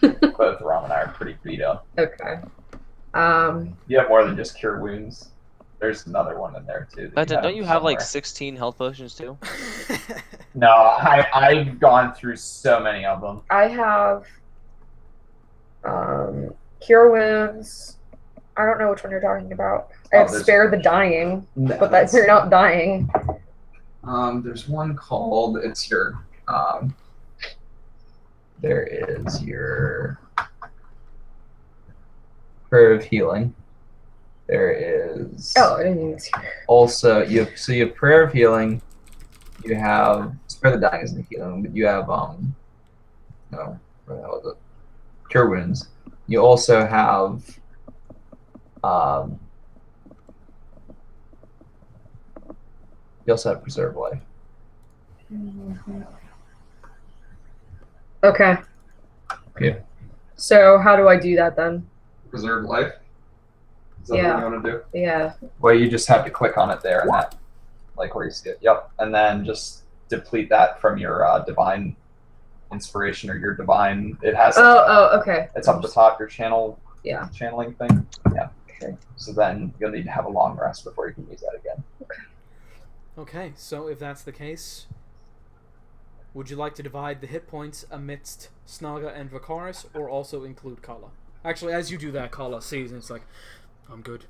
Both Rom and I are pretty beat up. Okay. You have more than just cure wounds. There's another one in there too. But don't you have like somewhere. 16 health potions too? No, I've gone through so many of them. I have cure wounds. I don't know which one you're talking about. I have there's- spare the dying, No, but that's you're not dying. There's one called. It's your. There is your prayer of healing. There is. Oh, I didn't even see. Also, you have prayer of healing. You have spare the dying isn't healing, but you have no, where the hell is it? Cure wounds. You also have you also have preserve life. Okay. Yeah. So how do I do that then? Preserve life. Is that Yeah. what you want to do? Yeah. Well, you just have to click on it there and that, like where you see it. Yep, and then just deplete that from your divine inspiration or your divine. It has. Oh, okay. It's up the top. Your channeling thing. Yeah. Okay. So then you'll need to have a long rest before you can use that again. Okay, so if that's the case, would you like to divide the hit points amidst Snaga and Vakaris, or also include Kala? Actually, as you do that, Kala sees and it's like, I'm good.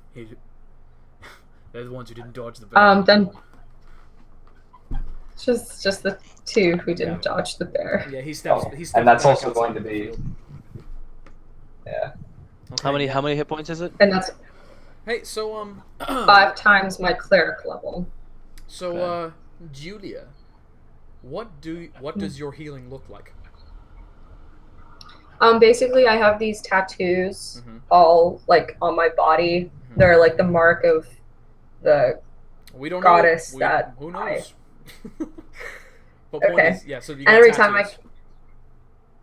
They're the ones who didn't dodge the bear. Then just the two who didn't dodge the bear. Yeah, he steps. Oh, He steps and that's back also outside going to the be. field. Yeah. Okay. How many hit points is it? And that's Hey, so 5 times my cleric level. so Julia, what does your healing look like? Basically, I have these tattoos Mhm. all like on my body. Mhm. They're like the mark of the We don't goddess know. that Who I- knows? But point Okay. is, yeah. So you And got every tattoos. time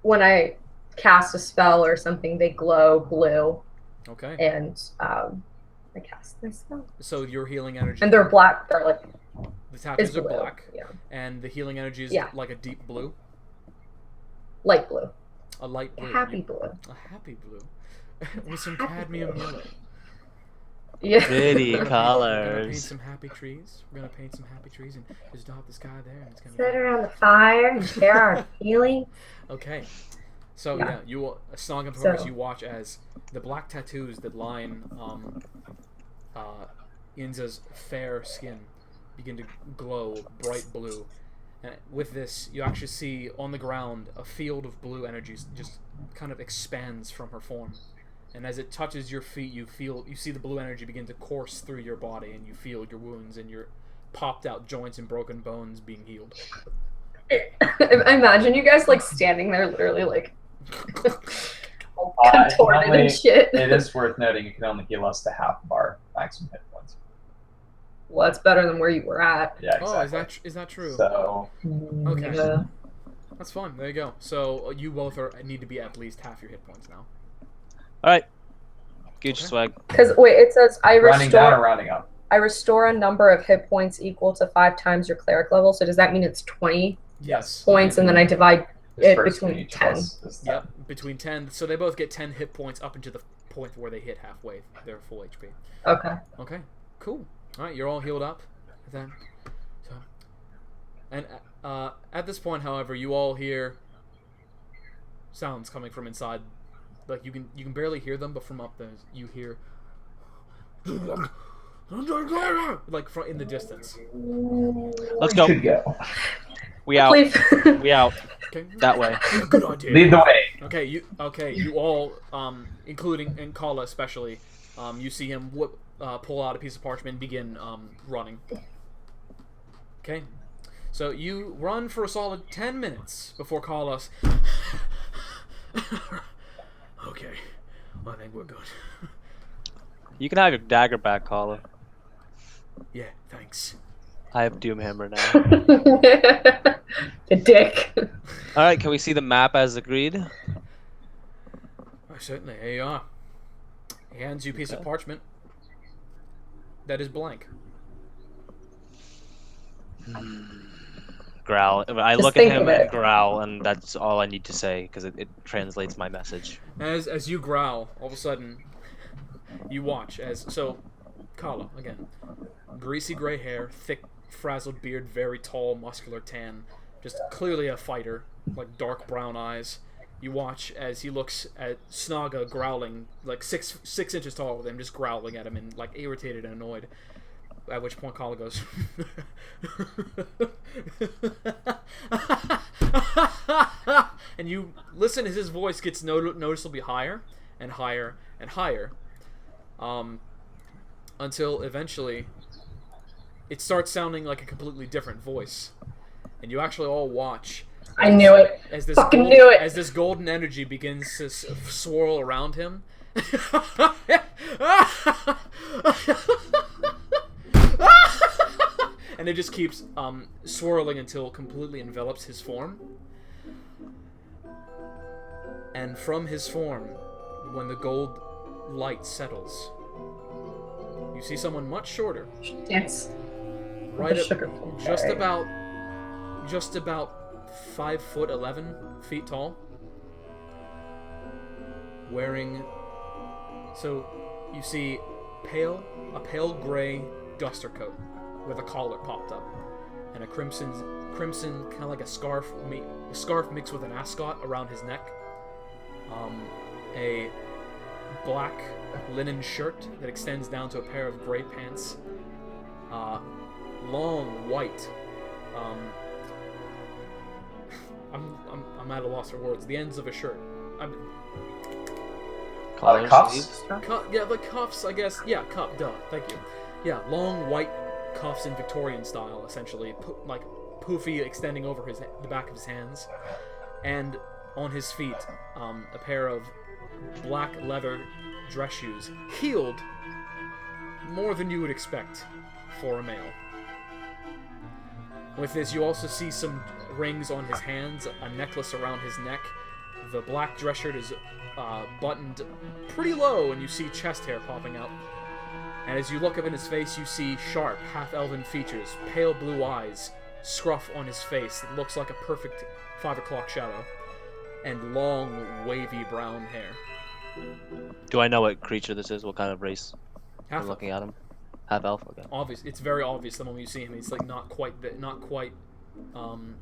when I cast a spell or something, they glow blue, Okay. and I cast my spell. So your healing energy. And they're black. They're like The it's tattoos are blue. black, Yeah, and the healing energy is Yeah. like a deep blue, light blue, a light blue, happy blue. a happy blue, with some Happy cadmium blue. yellow. Yeah. Pretty We're gonna paint colors. some happy trees. We're gonna paint some happy trees and just dot the sky there, and it's gonna be Sit great. around the fire and share our feelings. Okay. So Yeah. yeah, you Snog and Focus, So- you watch as the black tattoos that line Inza's fair skin begin to glow bright blue. And with this, you actually see on the ground a field of blue energies just kind of expands from her form. And as it touches your feet, you see the blue energy begin to course through your body, and you feel your wounds and your popped out joints and broken bones being healed. I imagine you guys like standing there, literally like all I can contorted only- and shit. It is worth noting you can only heal us to half of our maximum hit points. Well, that's better than where you were at. Yeah, exactly. Oh, is that true? So Okay. Yeah. That's fine. There you go. So you both need to be at least half your hit points now. All right. Get your Okay. swag. Because wait, it says rounding down or rounding up? I restore a number of hit points equal to 5 times your cleric level. So does that mean it's 20 Yes. points, and then I divide This it person between each of 10? us is 10. Yep. Between 10, so they both get 10 hit points up into the point where they hit halfway their full HP. Okay. Okay. Cool. All right, you're all healed up. Then, so, and at this point, however, you all hear sounds coming from inside. Like you can barely hear them, but from up there you hear like from in the distance. Let's We go. should go. We out. Leave. We out. Okay. That way. Good idea. Lead the way. Okay, you all, including and Kala especially, you see him pull out a piece of parchment and begin running. Okay, so you run for a solid 10 minutes before Kala's. Okay, I think we're good. You can have your dagger back, Caller. Yeah, thanks. I have Doomhammer now. The dick. All right. Can we see the map as agreed? Oh, certainly, here you are. He hands you a piece of Okay. parchment that is blank. Growl. I Just look at think him of and it. growl, and that's all I need to say because it translates my message. As you growl, all of a sudden, you watch as Kala again, greasy gray hair, thick frazzled beard, very tall, muscular tan, just clearly a fighter, like dark brown eyes. You watch as he looks at Snaga growling, like six inches taller than him, just growling at him and like irritated and annoyed. At which point Kala goes, and you listen as his voice gets noticeably higher and higher and higher, until eventually it starts sounding like a completely different voice, and you actually all watch. I knew it. As this Fucking knew it. As this golden energy begins to swirl around him. And it just keeps swirling until it completely envelops his form. And from his form, when the gold light settles, you see someone much shorter, Dance. right the up, sugar plum just fairy. about 5'11" tall, wearing. So you see a pale gray duster coat with a collar popped up, and a crimson kind of like a scarf mixed with an ascot around his neck. A black linen shirt that extends down to a pair of gray pants. Long white. I'm at a loss for words. The ends of a shirt. Collar, cuffs? sleeves? Yeah, the cuffs, I guess. Yeah, cuff, duh, thank you. Yeah, long white cuffs in Victorian style, essentially. Like, poofy, extending over the back of his hands. And on his feet, a pair of black leather dress shoes. Heeled more than you would expect for a male. With this, you also see some rings on his hands, a necklace around his neck. The black dress shirt is buttoned pretty low, and you see chest hair popping out. And as you look up in his face, you see sharp, half-elven features, pale blue eyes, scruff on his face that looks like a perfect 5 o'clock shadow, and long, wavy brown hair. Do I know what creature this is? What kind of race? Half I'm looking at him. Half elf. Okay. obvious. It's very obvious the moment you see him. He's like not quite elf,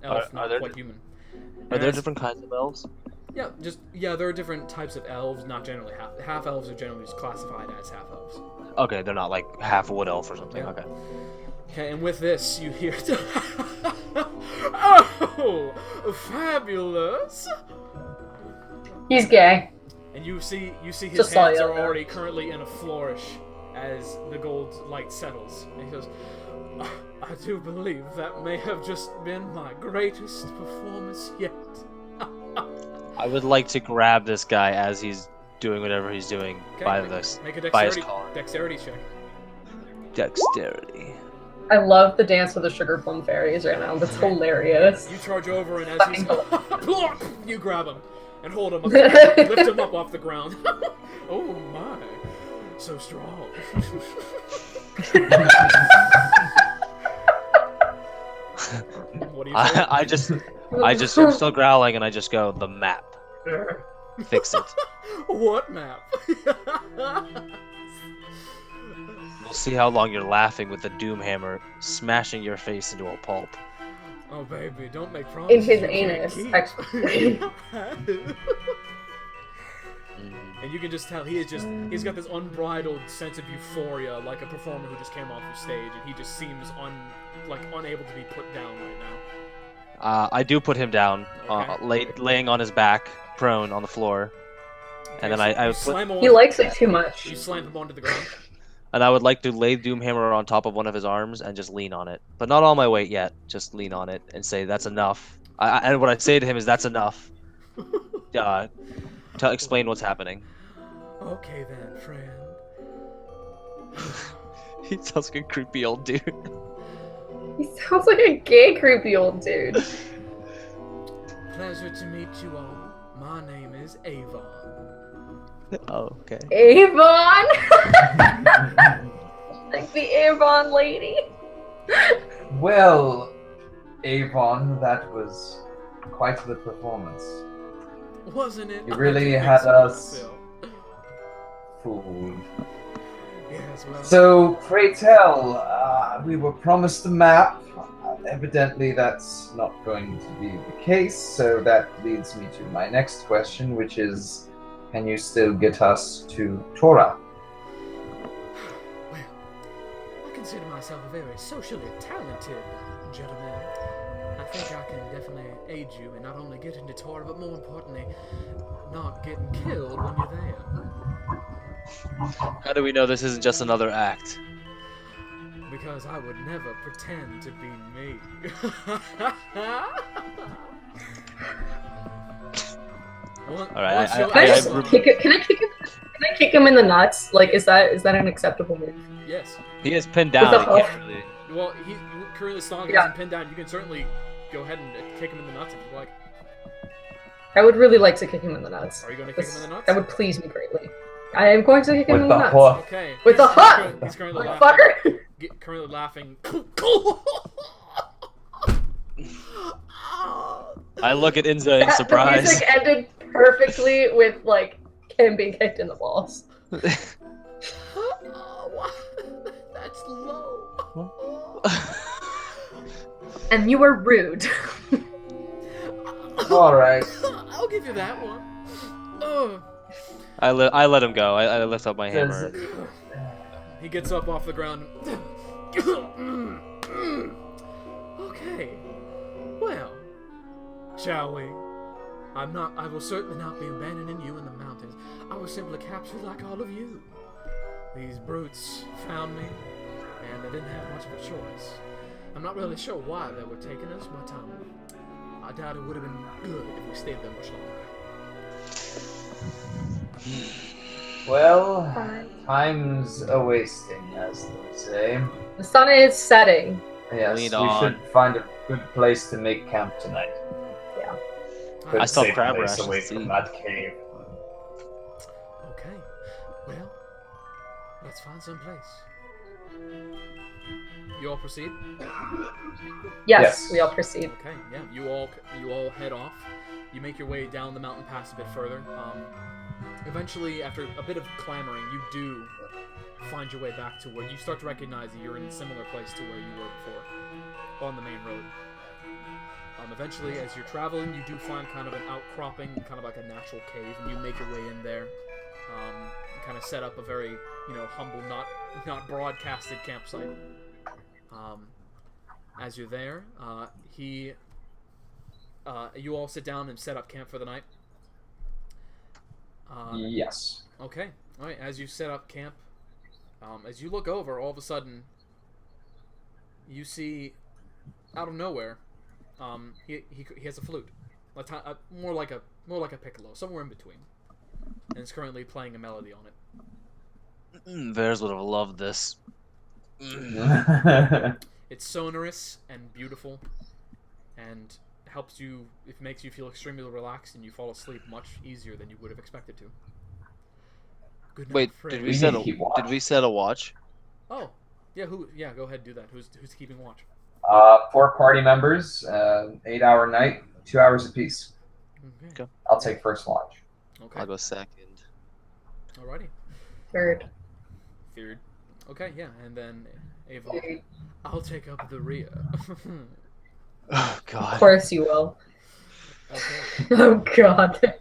Are not there quite human. Are And there as- different kinds of elves? Yeah, there are different types of elves. Not generally half elves are generally just classified as half elves. Okay, they're not like half wood elf or something. Yeah. Okay. Okay, and with this, you hear, "Oh, fabulous!" He's gay. And you see his Just saw hands you are there. already currently in a flourish as the gold light settles. And he goes, "I do believe that may have just been my greatest performance yet." I would like to grab this guy as he's doing whatever he's doing Okay, by make a by his dexterity, collar. dexterity check. Dexterity. I love the dance of the sugar plum fairies right now. That's hilarious. You charge over, and as Fucking he's hilarious. you grab him and hold him up, lift him up off the ground. Oh my, so strong. What do you say? I just I'm still growling and I just go the map. Fix it. What map? We'll see how long you're laughing with the doom hammer smashing your face into a pulp. Oh baby, don't make promises. In his you can't anus, keep. actually. And you can just tell he's got this unbridled sense of euphoria, like a performer who just came off the stage, and he just seems unable to be put down right now. I do put him down, Okay. laying on his back, prone on the floor, and then Okay, so I you put, slam him He on- likes it too much. You slam him onto the ground. and I would like to lay Doomhammer on top of one of his arms and just lean on it, but not all my weight yet. Just lean on it and say that's enough. And what I say to him is that's enough. To explain what's happening. Okay then, friend. He sounds like a creepy old dude. He sounds like a gay, creepy old dude. Pleasure to meet you all. My name is Avon. Oh, okay. Avon! Like the Avon lady. Well, Avon, that was quite the performance. Wasn't it? You I really do think had so us- myself. Fooled. Yes, well. So, pray tell, we were promised a map. Evidently, that's not going to be the case, so that leads me to my next question, which is, can you still get us to Torah? Well, I consider myself a very socially talented gentleman. I think I can definitely aid you in not only getting to Torah, but more importantly, not getting killed when you're there. How do we know this isn't just another act? Because I would never pretend to be me. Alright, Can I just kick it? Can I kick him? Can I kick him in the nuts? Like, is that an acceptable move? Yes. He is pinned down. With He the can't hook. really. Well, he currently Snog Yeah. hasn't pinned down. You can certainly go ahead and kick him in the nuts if you like. I would really like to kick him in the nuts. Are you going to kick him in the nuts? That would please me greatly. I am going to kick him With in the the nuts. hook. Okay. With the hook! He's currently laughing. Motherfucker! Currently laughing. I look at Inza in The surprise. music ended perfectly with, like, him being kicked in the balls. That's low. And you were rude. Alright. I'll give you that one. Ugh. I let him go. I lift up my hammer. He gets up off the ground. Okay. Well, shall we? I will certainly not be abandoning you in the mountains. I was simply captured like all of you. These brutes found me, and I didn't have much of a choice. I'm not really sure why they were taking us, but I doubt it would have been good if we stayed there much longer. Well, Fine. time's a wasting, as they say. The sun is setting. Yes, Lead we on. should find a good place to make camp tonight. I still have Safe crab place rations away to from eat. that cave. Okay, well, let's find some place. You all proceed? Yes, Yes. we all proceed. Okay, yeah. You all head off. You make your way down the mountain pass a bit further. Eventually, after a bit of clamoring, you do find your way back to where you start to recognize that you're in a similar place to where you were before, on the main road. Eventually, as you're traveling, you do find kind of an outcropping, kind of like a natural cave, and you make your way in there. You kind of set up a very, humble, not broadcasted campsite. As you're there, you all sit down and set up camp for the night. Yes. Okay. All right. As you set up camp, as you look over, all of a sudden, you see, out of nowhere, he has a flute, more like a piccolo, somewhere in between, and is currently playing a melody on it. Bears would have loved this. It's sonorous and beautiful, and helps you. It makes you feel extremely relaxed, and you fall asleep much easier than you would have expected to. Good night, Wait, Fred. did We we need set to a keep watch. did we set a watch? Oh, yeah. Yeah, go ahead and do that. Who's keeping watch? 4 party members, 8-hour night, 2 hours apiece. Okay. I'll take first watch. Okay. I'll go second. Alrighty. Third. Third. Okay. Yeah, and then Ava. Third. I'll take up the rear. Oh Of God. course you will. Okay. Oh god.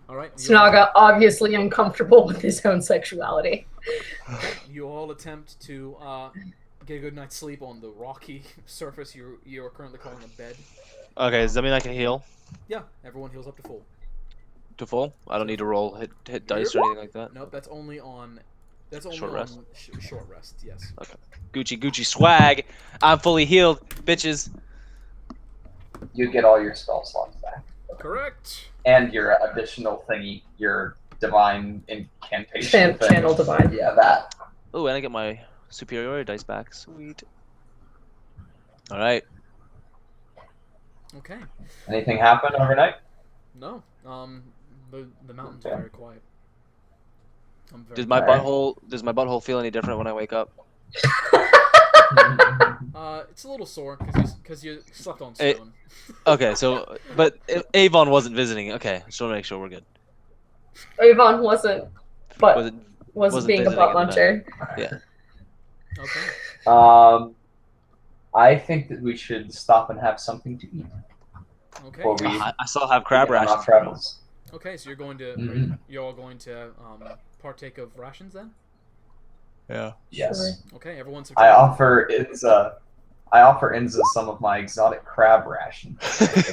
All right. Snaga obviously uncomfortable with his own sexuality. You all attempt to get a good night's sleep on the rocky surface you're currently calling a bed. Okay, does that mean I can heal Yeah, everyone heals up to full. to full? I don't need to roll hit dice or anything like that. Nope, that's only on Short rest? Short rest. Yes. Gucci swag. I'm fully healed, bitches. You get all your spell slots back. Correct. And your additional thingy, your divine incantation thing. Channel divine. Yeah, that. Oh, and I get my superiority dice back. Sweet. All right. Okay. Anything happen overnight? No. The mountains are very quiet. I'm very Does my Alright. butthole feel any different when I wake up? It's a little sore because you slept on Eh, stone. Okay, so but Avon wasn't visiting. Okay, just want to make sure we're good. Avon wasn't, but Was it? was wasn't being a visiting butt in the muncher. Okay. I think that we should stop and have something to eat Okay. before we I still have crab begin on our rations. travels. Okay. So you're going to Mhm. you're all going to partake of rations then? Yeah. Yes. Okay. Everyone's. I offer Inza some of my exotic crab rations.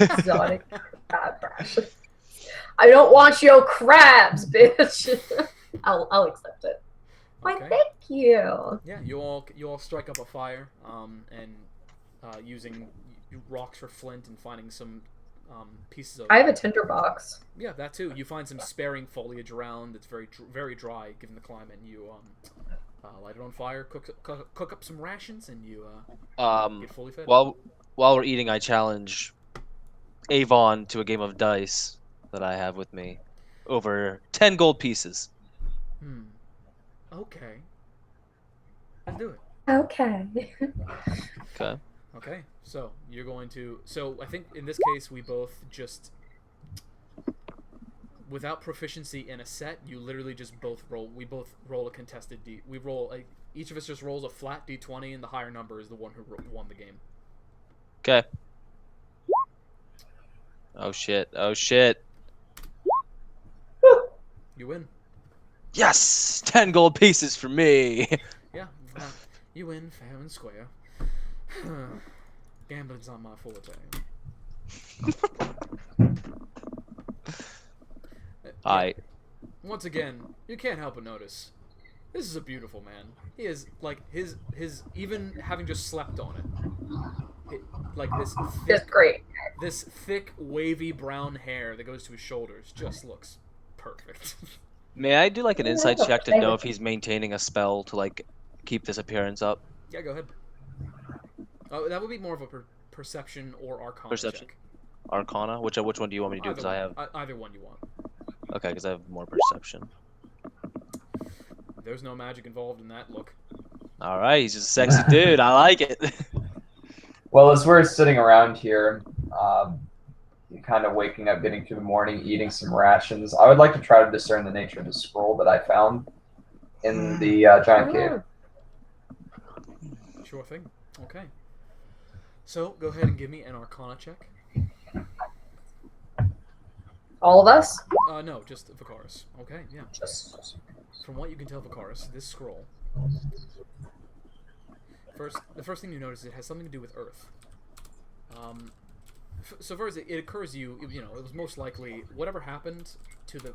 Exotic crab rations. I don't want your crabs, bitch. I'll accept it. Why, Okay. thank you. Yeah, you all strike up a fire, and using rocks for flint and finding some pieces of. I have a tinderbox. Yeah, that too. You find some sparing foliage around. It's very dry given the climate. And you light it on fire, cook up some rations, and you get fully fed. While we're eating, I challenge Avon to a game of dice that I have with me, over 10 gold pieces. Okay. Let's do it. Okay. Okay. Okay. So you're going to. So I think in this case we both just. Without proficiency in a set, you literally just both roll. We both roll a contested d. We roll each of us just rolls a flat d20, and the higher number is the one who won the game. Okay. Oh shit. Oh shit. You win. Yes! 10 gold pieces for me. Yeah, you win fair and square. Gambling's not my forte. I Once again, you can't help but notice. This is a beautiful man. He is like his even having just slept on it, like Just great. this thick wavy brown hair that goes to his shoulders just looks perfect. may I do like an Yeah, insight that's check to okay. know if he's maintaining a spell to like keep this appearance up? Yeah, go ahead. Oh, that would be more of a perception or arcana Perception. check. Arcana? Which one do you want me to do? Because I have Either one you want. okay, because I have more perception. There's no magic involved in that look. All right, he's just a sexy dude. I like it. Well, as we're sitting around here, kind of waking up, getting through the morning, eating some rations, I would like to try to discern the nature of the scroll that I found in the giant cave. Sure thing. Okay. So go ahead and give me an arcana check. All of us? No, just Vicaris. Okay, yeah. Just From what you can tell, Vicaris, this scroll. The first thing you notice is it has something to do with Earth. So far as it occurs to you, you know, it was most likely whatever happened to the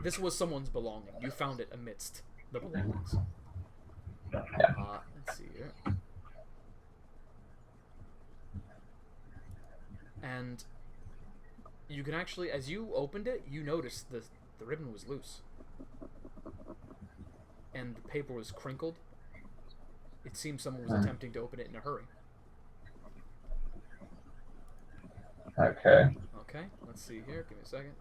this was someone's belonging. You found it amidst the belongings. Let's see here. And you can actually, as you opened it, you noticed the ribbon was loose. And the paper was crinkled. It seems someone was attempting to open it in a hurry. Okay. Okay, let's see here. Give me a second.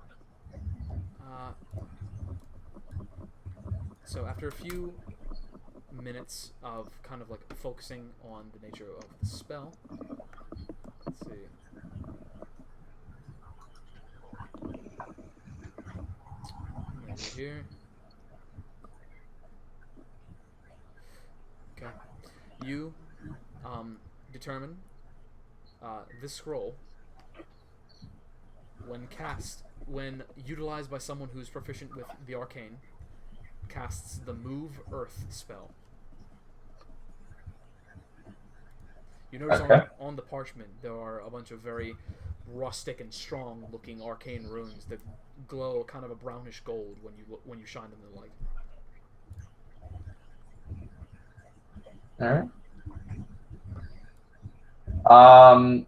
So after a few minutes of kind of like focusing on the nature of the spell, let's see. Right here. Okay. You determine this scroll, when utilized by someone who's proficient with the arcane, casts the Move Earth spell. You notice on the parchment there are a bunch of very rustic and strong looking arcane runes that glow kind of a brownish gold when you shine them in the light. All right.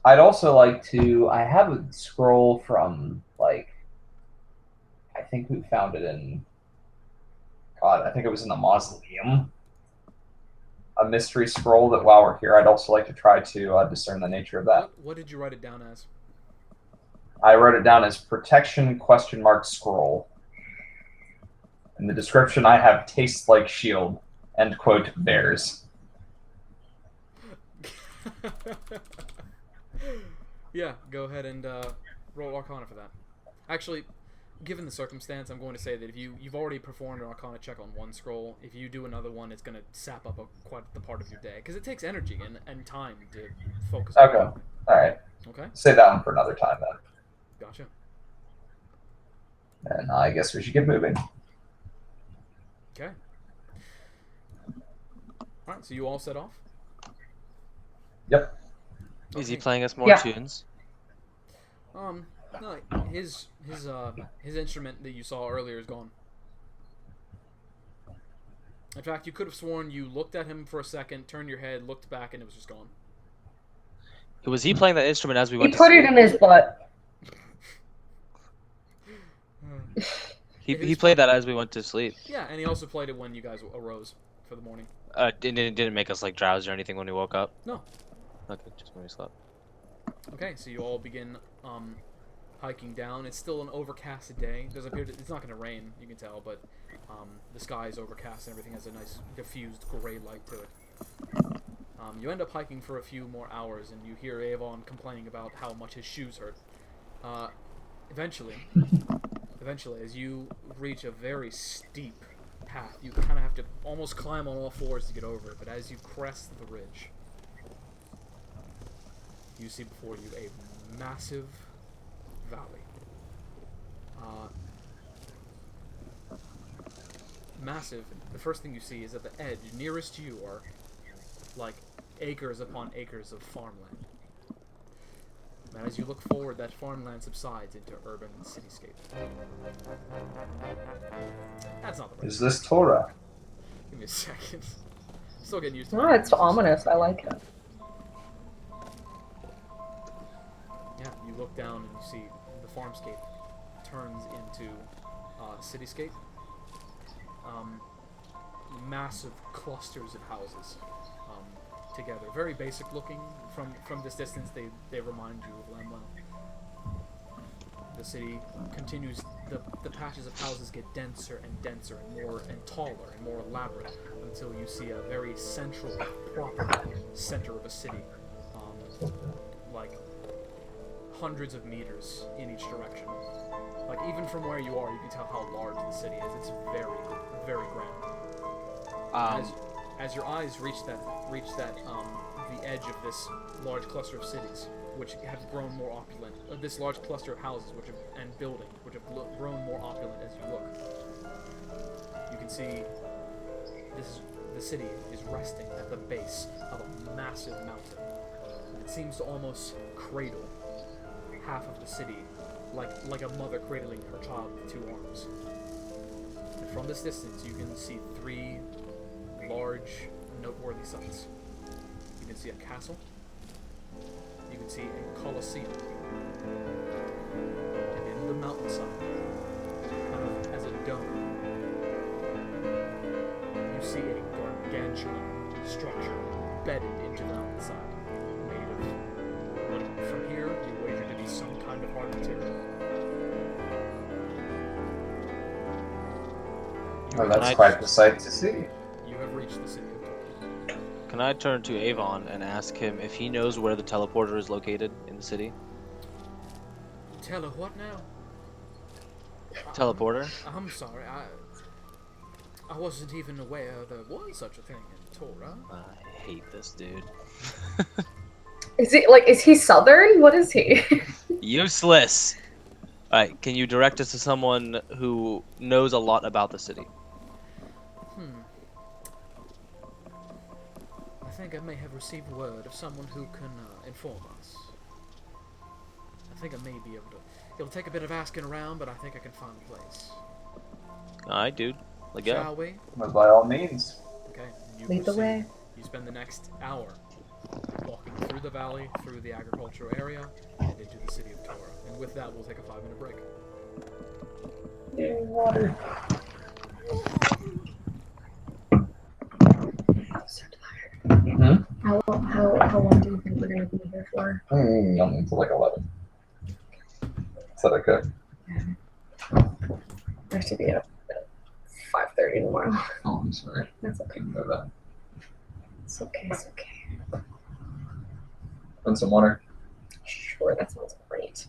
I'd also like to. I have a scroll from I think we found it in. God, I think it was in the mausoleum. A mystery scroll that while we're here, I'd also like to try to discern the nature of that. What did you write it down as? I wrote it down as protection ? Scroll. In the description, I have tastes like shield. End quote. Bears. Yeah, go ahead and roll Arcana for that. Actually, given the circumstance, I'm going to say that if you've already performed an Arcana check on one scroll, if you do another one, it's going to sap up quite the part of your day. Because it takes energy and time to focus on Okay. it. All right. Okay. Save that one for another time then. Gotcha. And I guess we should get moving. Okay. Alright, so you all set off? Yep. Is he Okay. playing us more Yeah. tunes? No, his instrument that you saw earlier is gone. In fact, you could have sworn you looked at him for a second, turned your head, looked back, and it was just gone. Was he playing that instrument as we he went to put sleep? it in his butt. He played that as we went to sleep. Yeah, and he also played it when you guys arose for the morning. Didn't make us like drowsy or anything when we woke up. No. Okay, just when we slept. Okay, so you all begin hiking down. It's still an overcast day. It's not going to rain, you can tell, but the sky is overcast and everything has a nice diffused gray light to it. You end up hiking for a few more hours, and you hear Avon complaining about how much his shoes hurt. Eventually, as you reach a very steep path, you kind of have to almost climb on all fours to get over it, but as you crest the ridge, you see before you a massive valley. Massive. The first thing you see is at the edge, nearest to you, are like acres upon acres of farmland. And as you look forward, that farmland subsides into urban cityscape. That's not the right. Is this Torah? Give me a second. I'm still getting used to Oh, my it's uses. ominous. I like it. Yeah, you look down and you see the farmscape turns into cityscape. Massive clusters of houses together. Very basic looking. From this distance, they remind you of Lamwell. The city continues. The patches of houses get denser and denser and more and taller and more elaborate until you see a very central, proper center of a city, like hundreds of meters in each direction. Like even from where you are, you can tell how large the city is. It's very, very grand. As your eyes reach the edge of this large cluster of cities, which have grown more opulent, this large cluster of houses and buildings, which have grown more opulent as you look, you can see the city is resting at the base of a massive mountain. It seems to almost cradle half of the city, like a mother cradling her child with two arms. And from this distance, you can see three large, noteworthy sights. You can see a castle. You can see a Colosseum. And in the mountainside, kind of as a dome, you see a gargantuan structure bedded into the mountainside, made of what from here you wager to be some kind of hard material. Oh, that's quite the sight to see. You have reached the city of Torah. Can I turn to Avon and ask him if he knows where the teleporter is located in the city? Tell her what now? Teleporter? I'm sorry, I wasn't even aware there was such a thing in Torah. I hate this dude. Is he Southern? What is he? Useless! Alright, can you direct us to someone who knows a lot about the city? I think I may have received word of someone who can inform us. I think I may be able to. It'll take a bit of asking around, but I think I can find a place. Alright, dude. Let's go. Shall we? Well, by all means. Okay. You Lead the proceed. way. You spend the next hour walking through the valley, through the agricultural area, and into the city of Torah. And with that, we'll take a 5-minute break. Water. I'm so tired. Hmm? How long do you think we're gonna be here for? Until like 11. Is that okay? I have to be up at 5:30 tomorrow. Oh, I'm sorry. That's I okay. didn't know that. It's okay. It's okay. And some water. Sure, that sounds great.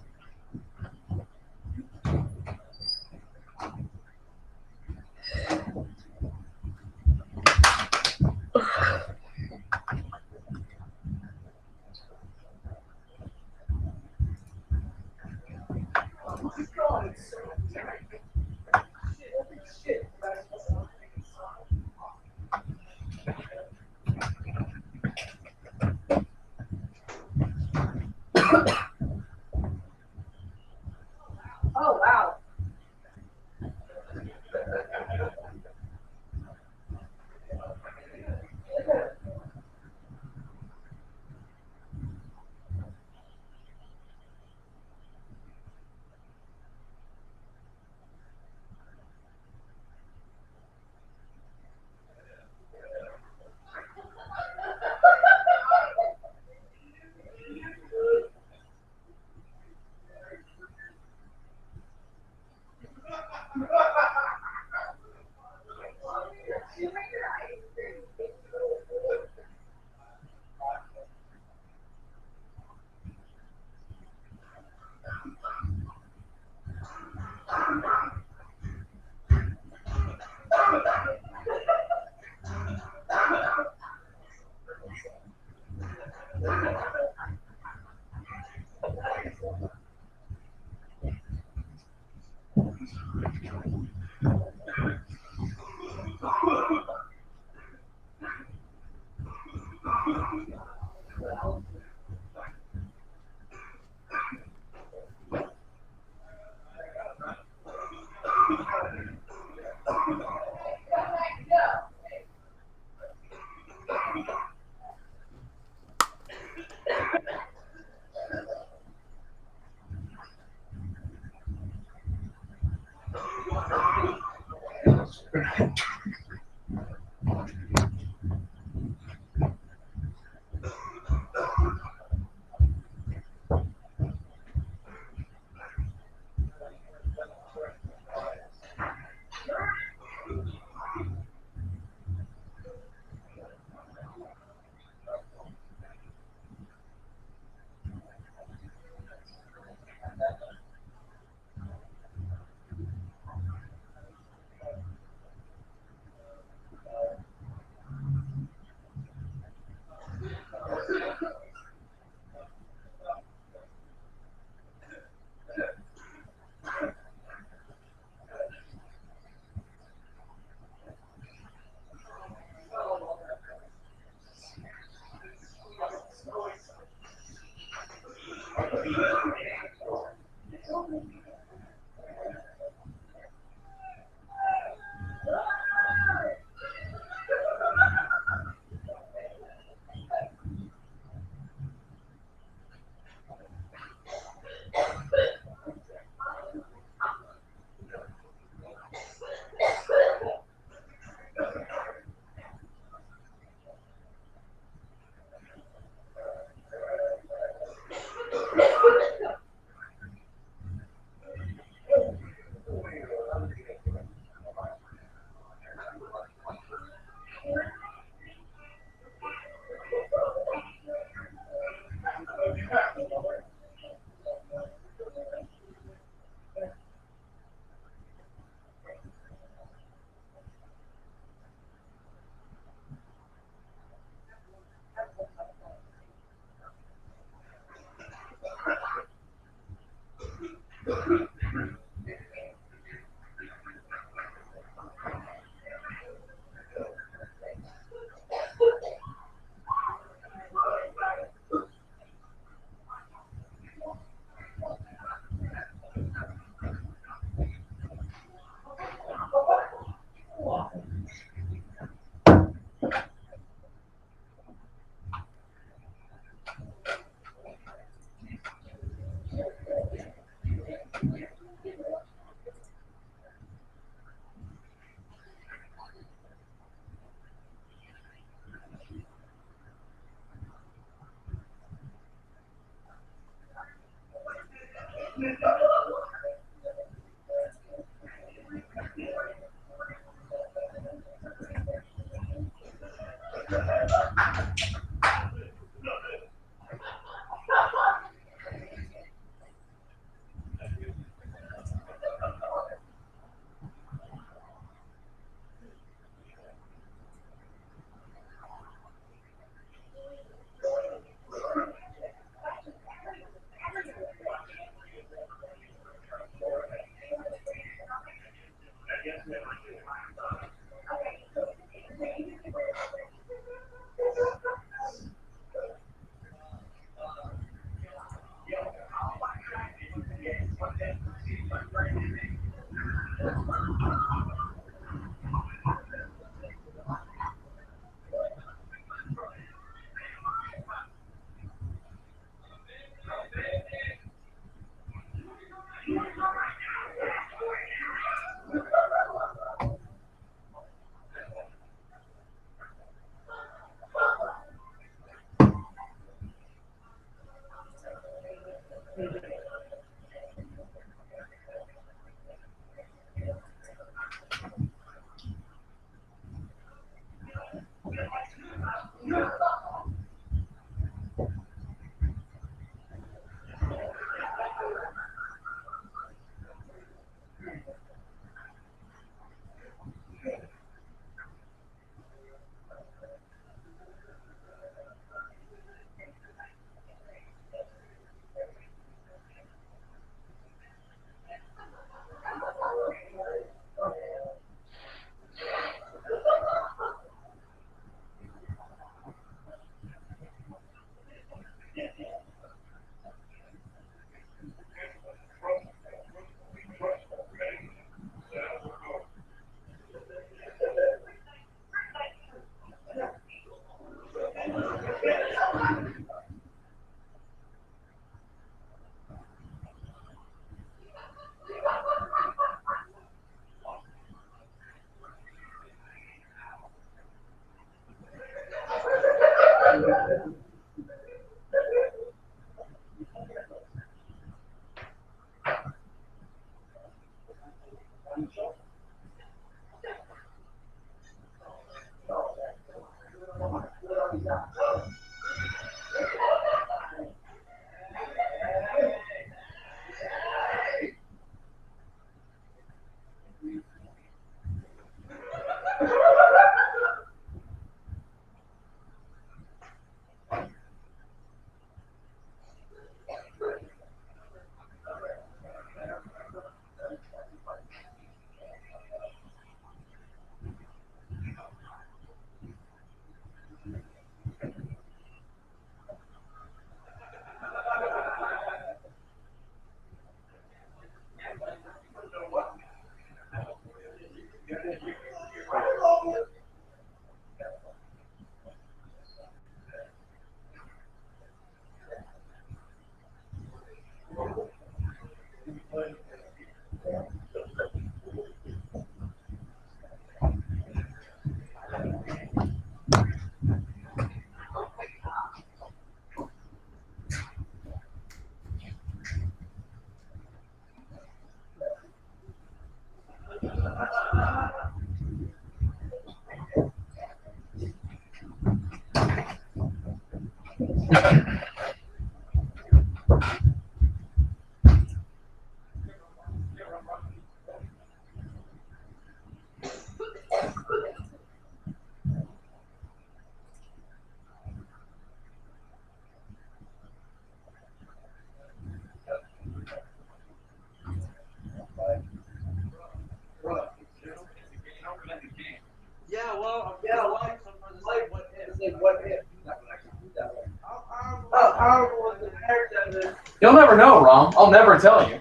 You'll never know, Rom. I'll never tell you.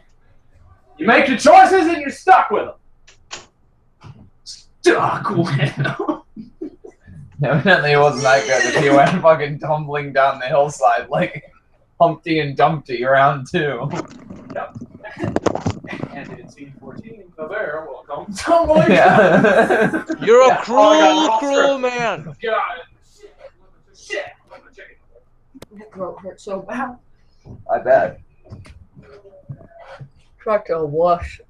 You make your choices and you're stuck with them. Stuck with them. Evidently, it wasn't that good if he went fucking tumbling down the hillside like Humpty and Dumpty round 2. Yep. And in scene 14, the bear will come tumbling down. You're a cruel man. God. Shit. My throat hurts so bad. I bet. Try to wash.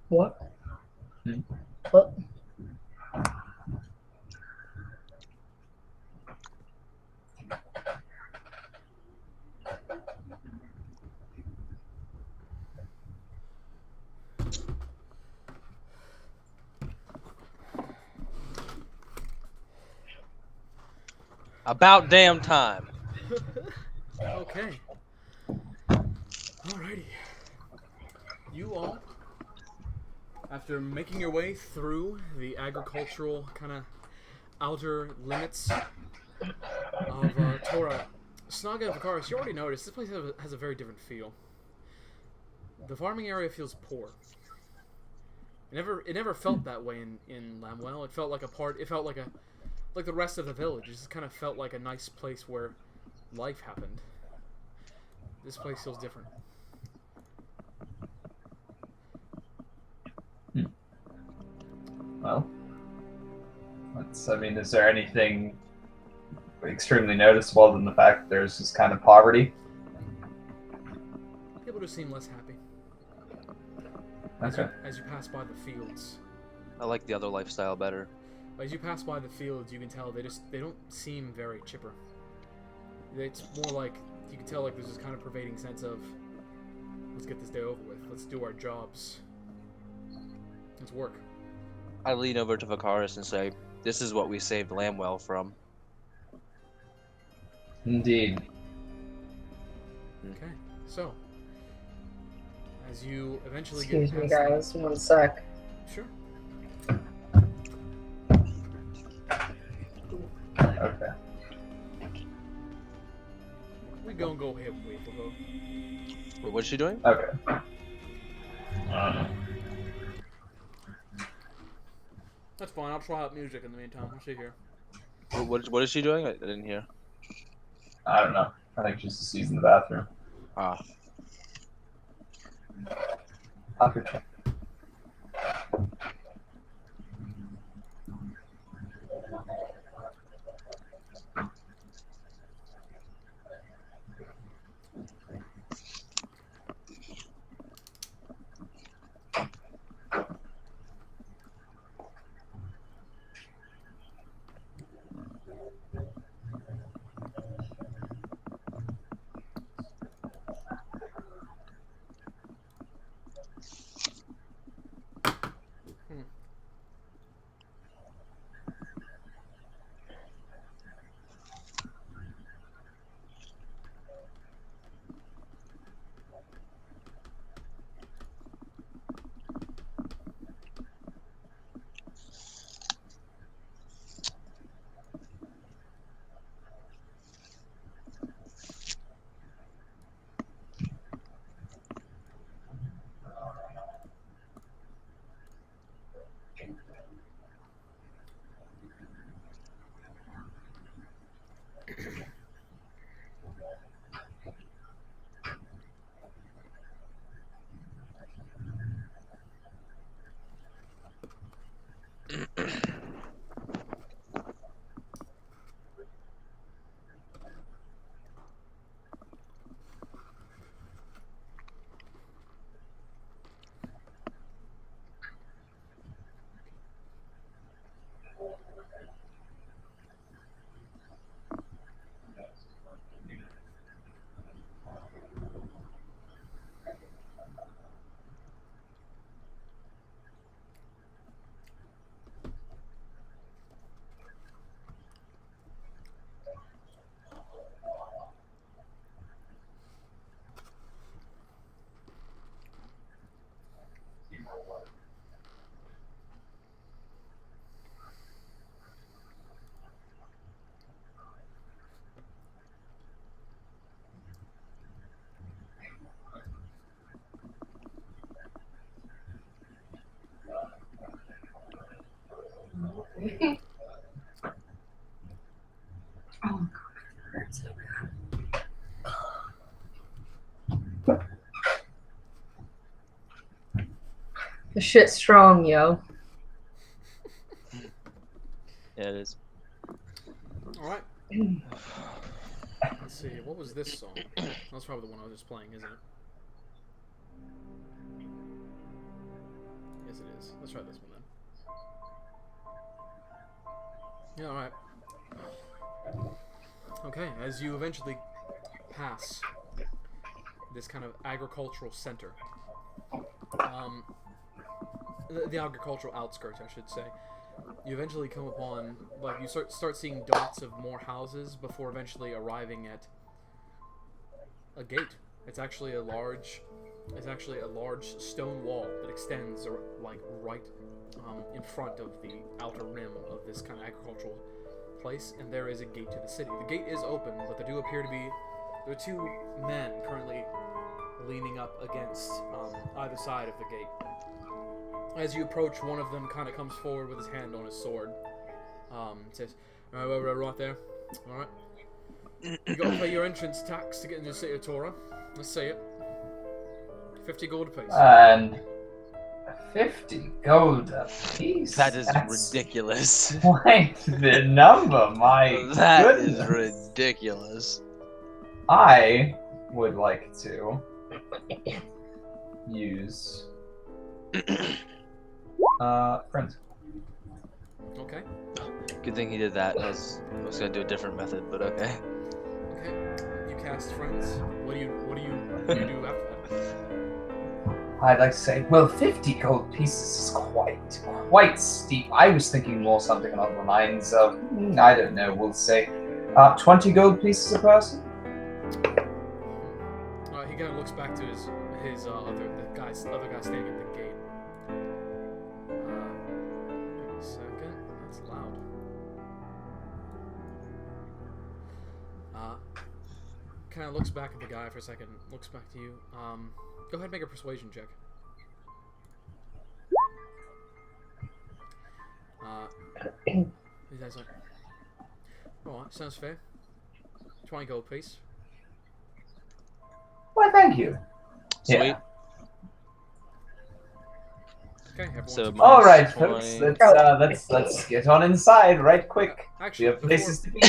What? Hmm? What? About damn time. Okay. Alrighty. You all, after making your way through the agricultural kind of outer limits of Torah, Snaga and Vakaris, you already noticed this place has a very different feel. The farming area feels poor. It never felt that way in Lamwell. It felt like a part. It felt like the rest of the village. It just kind of felt like a nice place where life happened. This place feels different. Well, is there anything extremely noticeable than the fact that there's this kind of poverty? People just seem less happy. Okay. As you pass by the fields. I like the other lifestyle better. As you pass by the fields, you can tell they don't seem very chipper. It's more like you can tell like there's this kind of pervading sense of let's get this day over with. Let's do our jobs. Let's work. I lean over to Vakaris and say, "This is what we saved Lamwell from." Indeed. Okay, so as you eventually Excuse get me, past guys. 1 sec. Sure. Okay. We gonna go ahead with her. Wait, what's she doing? Okay. That's fine. I'll try out music in the meantime. I'll sit here. What is she doing? I didn't hear. I don't know. I think she's in the bathroom. Ah. Okay. Oh, God, so bad. The shit's strong, yo. Yeah, it is. All right. Let's see. What was this song? That's probably the one I was just playing, isn't it? Yes, it is. Let's try this one then. Yeah. All right. Okay. As you eventually pass this kind of agricultural center, the agricultural outskirts, I should say. You eventually come upon, like, you start seeing dots of more houses before eventually arriving at a gate. It's actually a large stone wall that extends, like, right in front of the outer rim of this kind of agricultural place, and there is a gate to the city. The gate is open, but there are two men currently leaning up against either side of the gate. As you approach, one of them kind of comes forward with his hand on his sword. Says, right there. Alright. You gotta pay your entrance tax to get into the city of Torah. Let's see it. 50 gold apiece. And 50 gold apiece. That is That's ridiculous. quite the number, my That is goodness. ridiculous. I would like to use friends. Okay. Good thing he did that. I was gonna do a different method, but okay. Okay. You cast friends. What do you do after that? I'd like to say, well, 50 gold pieces is quite steep. I was thinking more something along the lines of, I don't know, we'll say 20 gold pieces a person. He kind of looks back to his other guy standing at the gate. Give me a second. That's loud. Kind of looks back at the guy for a second. Looks back to you. Go ahead and make a persuasion check. He does like, alright, sounds fair. 20 gold piece. Why, thank you. Sweet. Yeah. Okay, everyone's So All right, minus folks. 20. Let's get on inside right quick. We Actually, have places to be.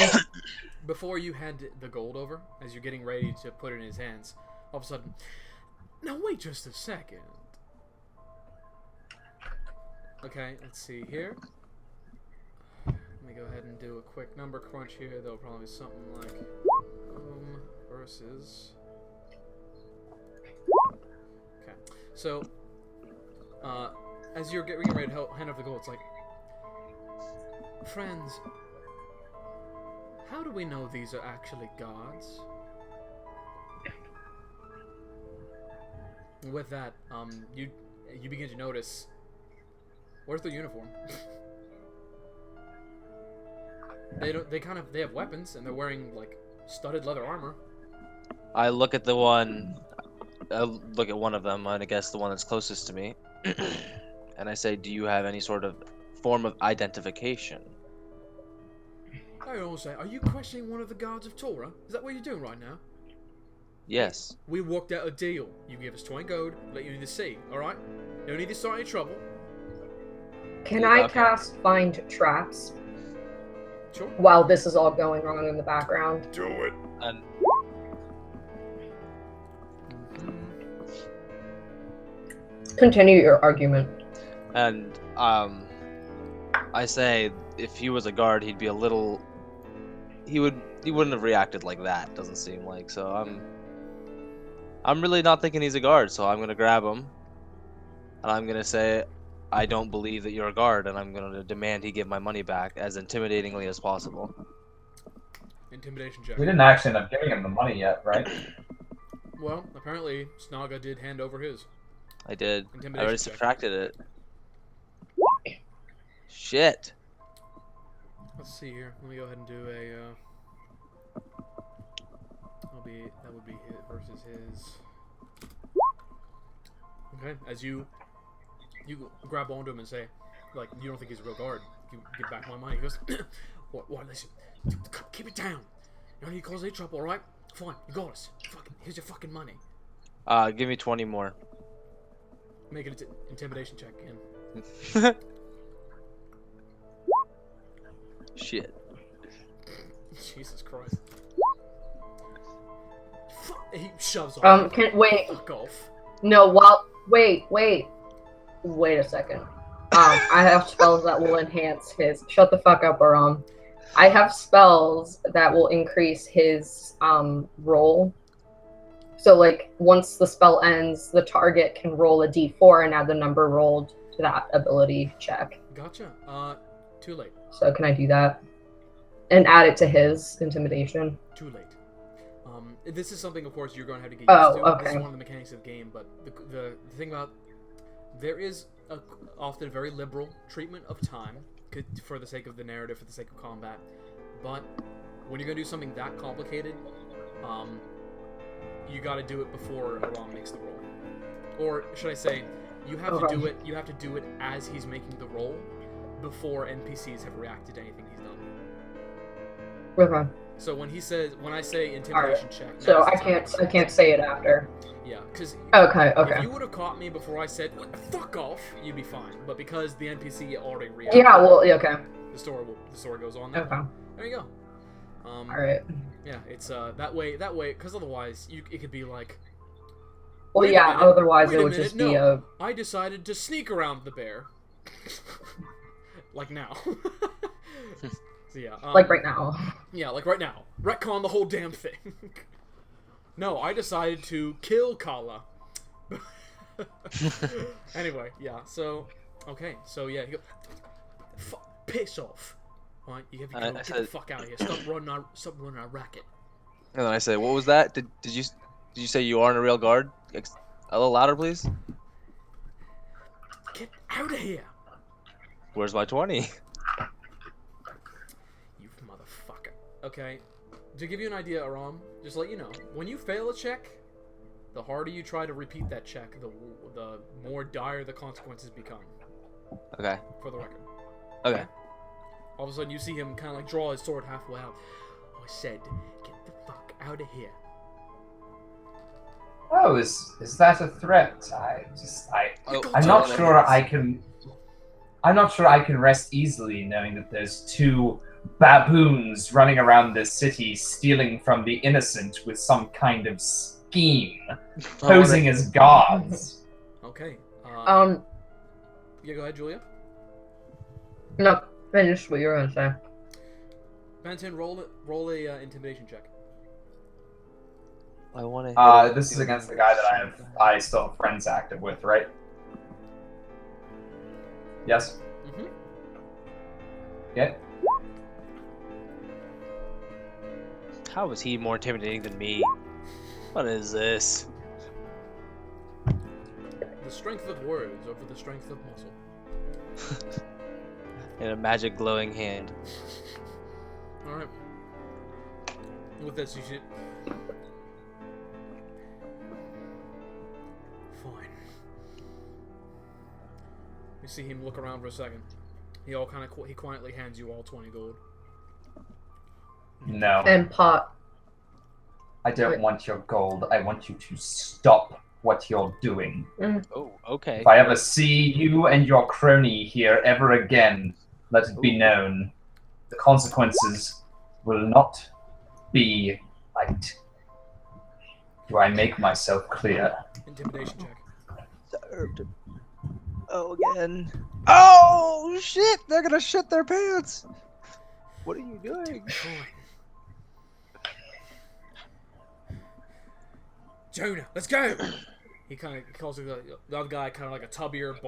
before you hand the gold over, as you're getting ready to put it in his hands, all of a sudden, now wait just a second. Okay, let's see here. Let me go ahead and do a quick number crunch here. There'll probably be something like versus. Okay, so as you're getting ready to hand over the gold, it's like, friends, how do we know these are actually gods? With that, you begin to notice. Where's their uniform? They have weapons and they're wearing like studded leather armor. I look at one of them, and I guess the one that's closest to me, and I say, "Do you have any sort of form of identification?" I also say, are you questioning one of the gods of Torah? Is that what you're doing right now? Yes. We worked out a deal. You give us 20 gold, let you in the sea, alright? No need to start any trouble. Can Yeah, I okay. cast Find Traps Sure. while this is all going on in the background? Do it. And Continue your argument. I say, if he was a guard, he'd be a little. He wouldn't have reacted like that. Doesn't seem like. So I'm really not thinking he's a guard. So I'm gonna grab him, and I'm gonna say, I don't believe that you're a guard, and I'm gonna demand he give my money back as intimidatingly as possible. Intimidation check. We didn't actually end up giving him the money yet, right? Well, apparently Snaga did hand over his. I did. I Intimidation already check. subtracted it. Shit. Let's see here. Let me go ahead and do a. That would be his versus his. Okay, as you grab onto him and say, like, you don't think he's a real guard. Give back my money. He goes, what? Listen, keep it down. You don't need to cause any trouble, all right? Fine, you got us. Here's your fucking money. Give me 20 more. Make an intimidation check again. Shit. Jesus Christ. He shoves off. Wait. Fuck off. No, wait a second. I have spells that will enhance his. Shut the fuck up, Aram. I have spells that will increase his roll. So, like, once the spell ends, the target can roll a d4 and add the number rolled to that ability check. Gotcha. Too late. So, can I do that? And add it to his intimidation? Too late. This is something, of course, you're going to have to get Oh, used to. This is okay. one of the mechanics of the game, but the thing about... There is often very liberal treatment of time, for the sake of the narrative, for the sake of combat. But when you're going to do something that complicated, you got to do it before Aram makes the roll. Or should I say, you have to do it. You have to do it as he's making the roll, before NPCs have reacted to anything he's done. Okay. So when I say intimidation check, So now's I the time. can't say it after. Yeah, because Okay. if you would have caught me before I said "fuck off," you'd be fine. But because the NPC already reacted, Yeah. Well. Okay. the story goes on. There. Okay. There you go. All right. Yeah, it's that way, because otherwise it could be like, Well, Wait a yeah. minute, Otherwise, wait it a would minute, just no. be a. I decided to sneak around the bear, like now. So yeah, Like right now. Yeah, like right now. Retcon the whole damn thing. No, I decided to kill Kala. Anyway, yeah, so... Okay, so yeah, you go... Piss off. Alright, you have to go, get the fuck out of here. Stop running our racket. And then I say, "What was that? Did you say you aren't a real guard? A little louder, please." Get out of here! Where's my 20? You motherfucker. Okay, to give you an idea, Aram, just to let you know, when you fail a check, the harder you try to repeat that check, the more dire the consequences become. Okay. For the record. Okay. All of a sudden, you see him kind of like draw his sword halfway out. Oh, I said, get the fuck out of here. Oh, is that a threat? Oh, I'm not sure I can. I'm not sure I can rest easily knowing that there's two baboons running around this city stealing from the innocent with some kind of scheme, posing as gods. Okay. Yeah, go ahead, Julia. No, finish what you were gonna say. Benton, roll a intimidation check. I want to. This is against the guy that I still have friends active with, right? Yes. Mm-hmm. Yeah. How is he more intimidating than me? What is this? The strength of words over the strength of muscle. In a magic glowing hand. Alright. With this, you should... Fine. You see him look around for a second. He quietly hands you all 20 gold. No. And pot. I don't want your gold. I want you to stop what you're doing. Oh, okay. If I ever see you and your crony here ever again, let it be known, the consequences will not be light. Do I make myself clear? Intimidation check. Oh, again. Oh, shit! They're gonna shit their pants! What are you doing? Fine. Jonah, let's go! He kind of calls the other guy kind of like a tubbier,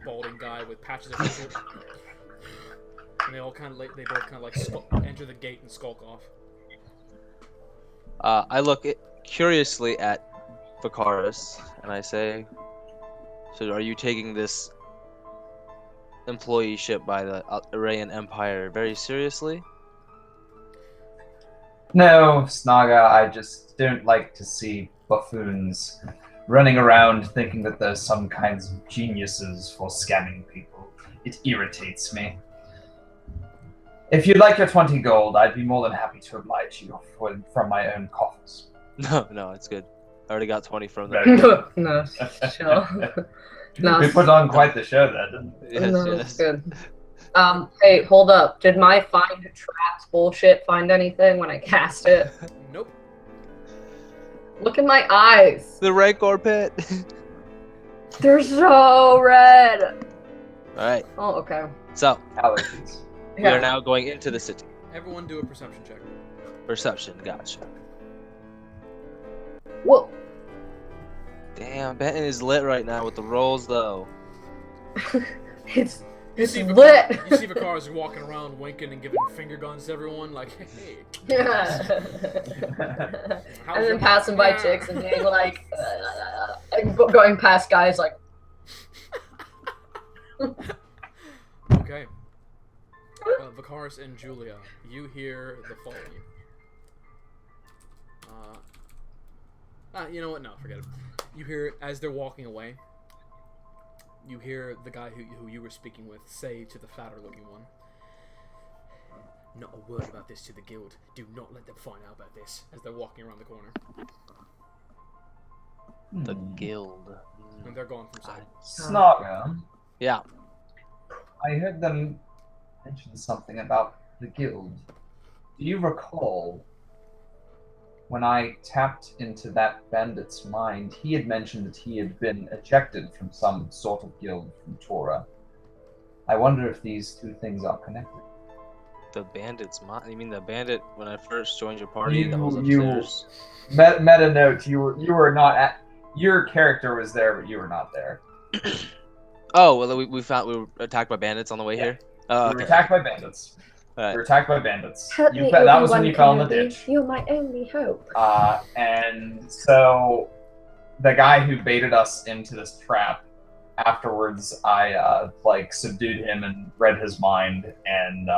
balding guy with patches of hair. And they both kind of like enter the gate and skulk off. I look curiously at Vicaris and I say, "So, are you taking this employeeship by the Arayan Empire very seriously?" No, Snaga, I just don't like to see buffoons running around thinking that there's some kinds of geniuses for scamming people. It irritates me. If you'd like your 20 gold, I'd be more than happy to oblige you from my own coffers. No, it's good. I already got 20 from them. No, chill. No, We put on quite the show there, didn't we? Yes, no, yes. it's good. Hey, hold up. Did my find traps bullshit find anything when I cast it? Nope. Look at my eyes. The Rancor pit. They're so red. Alright, Oh, okay. so Allergies. we are now going into the city. Everyone do a perception check. Perception, gotcha. Whoa. Damn, Benton is lit right now with the rolls, though. It's You see lit. You see Vakars walking around winking and giving finger guns to everyone, like, hey. Yeah. how's And your then passing by mom? chicks and being like, and going past guys like, Okay. Vakaris and Julia, you hear the following. You know what? No, forget it. You hear it as they're walking away. You hear the guy who you were speaking with say to the fatter-looking one, "Not a word about this to the guild. Do not let them find out about this." As they're walking around the corner, The guild. and they're gone from sight. Snaga, Yeah. I heard them mention something about the guild. Do you recall when I tapped into that bandit's mind, he had mentioned that he had been ejected from some sort of guild from Torah. I wonder if these two things are connected. The bandit's you mean the bandit when I first joined your party that was You- upstairs? Meta note: you were not at. Your character was there, but you were not there. Oh, well, we were attacked by bandits on the way Yeah. here? Oh, You were okay. attacked by bandits. Alright. You were attacked by bandits. help You me, that was when Obi-Wan you fell in the Kenobi. ditch. You're my only hope. And so the guy who baited us into this trap, afterwards I subdued him and read his mind, and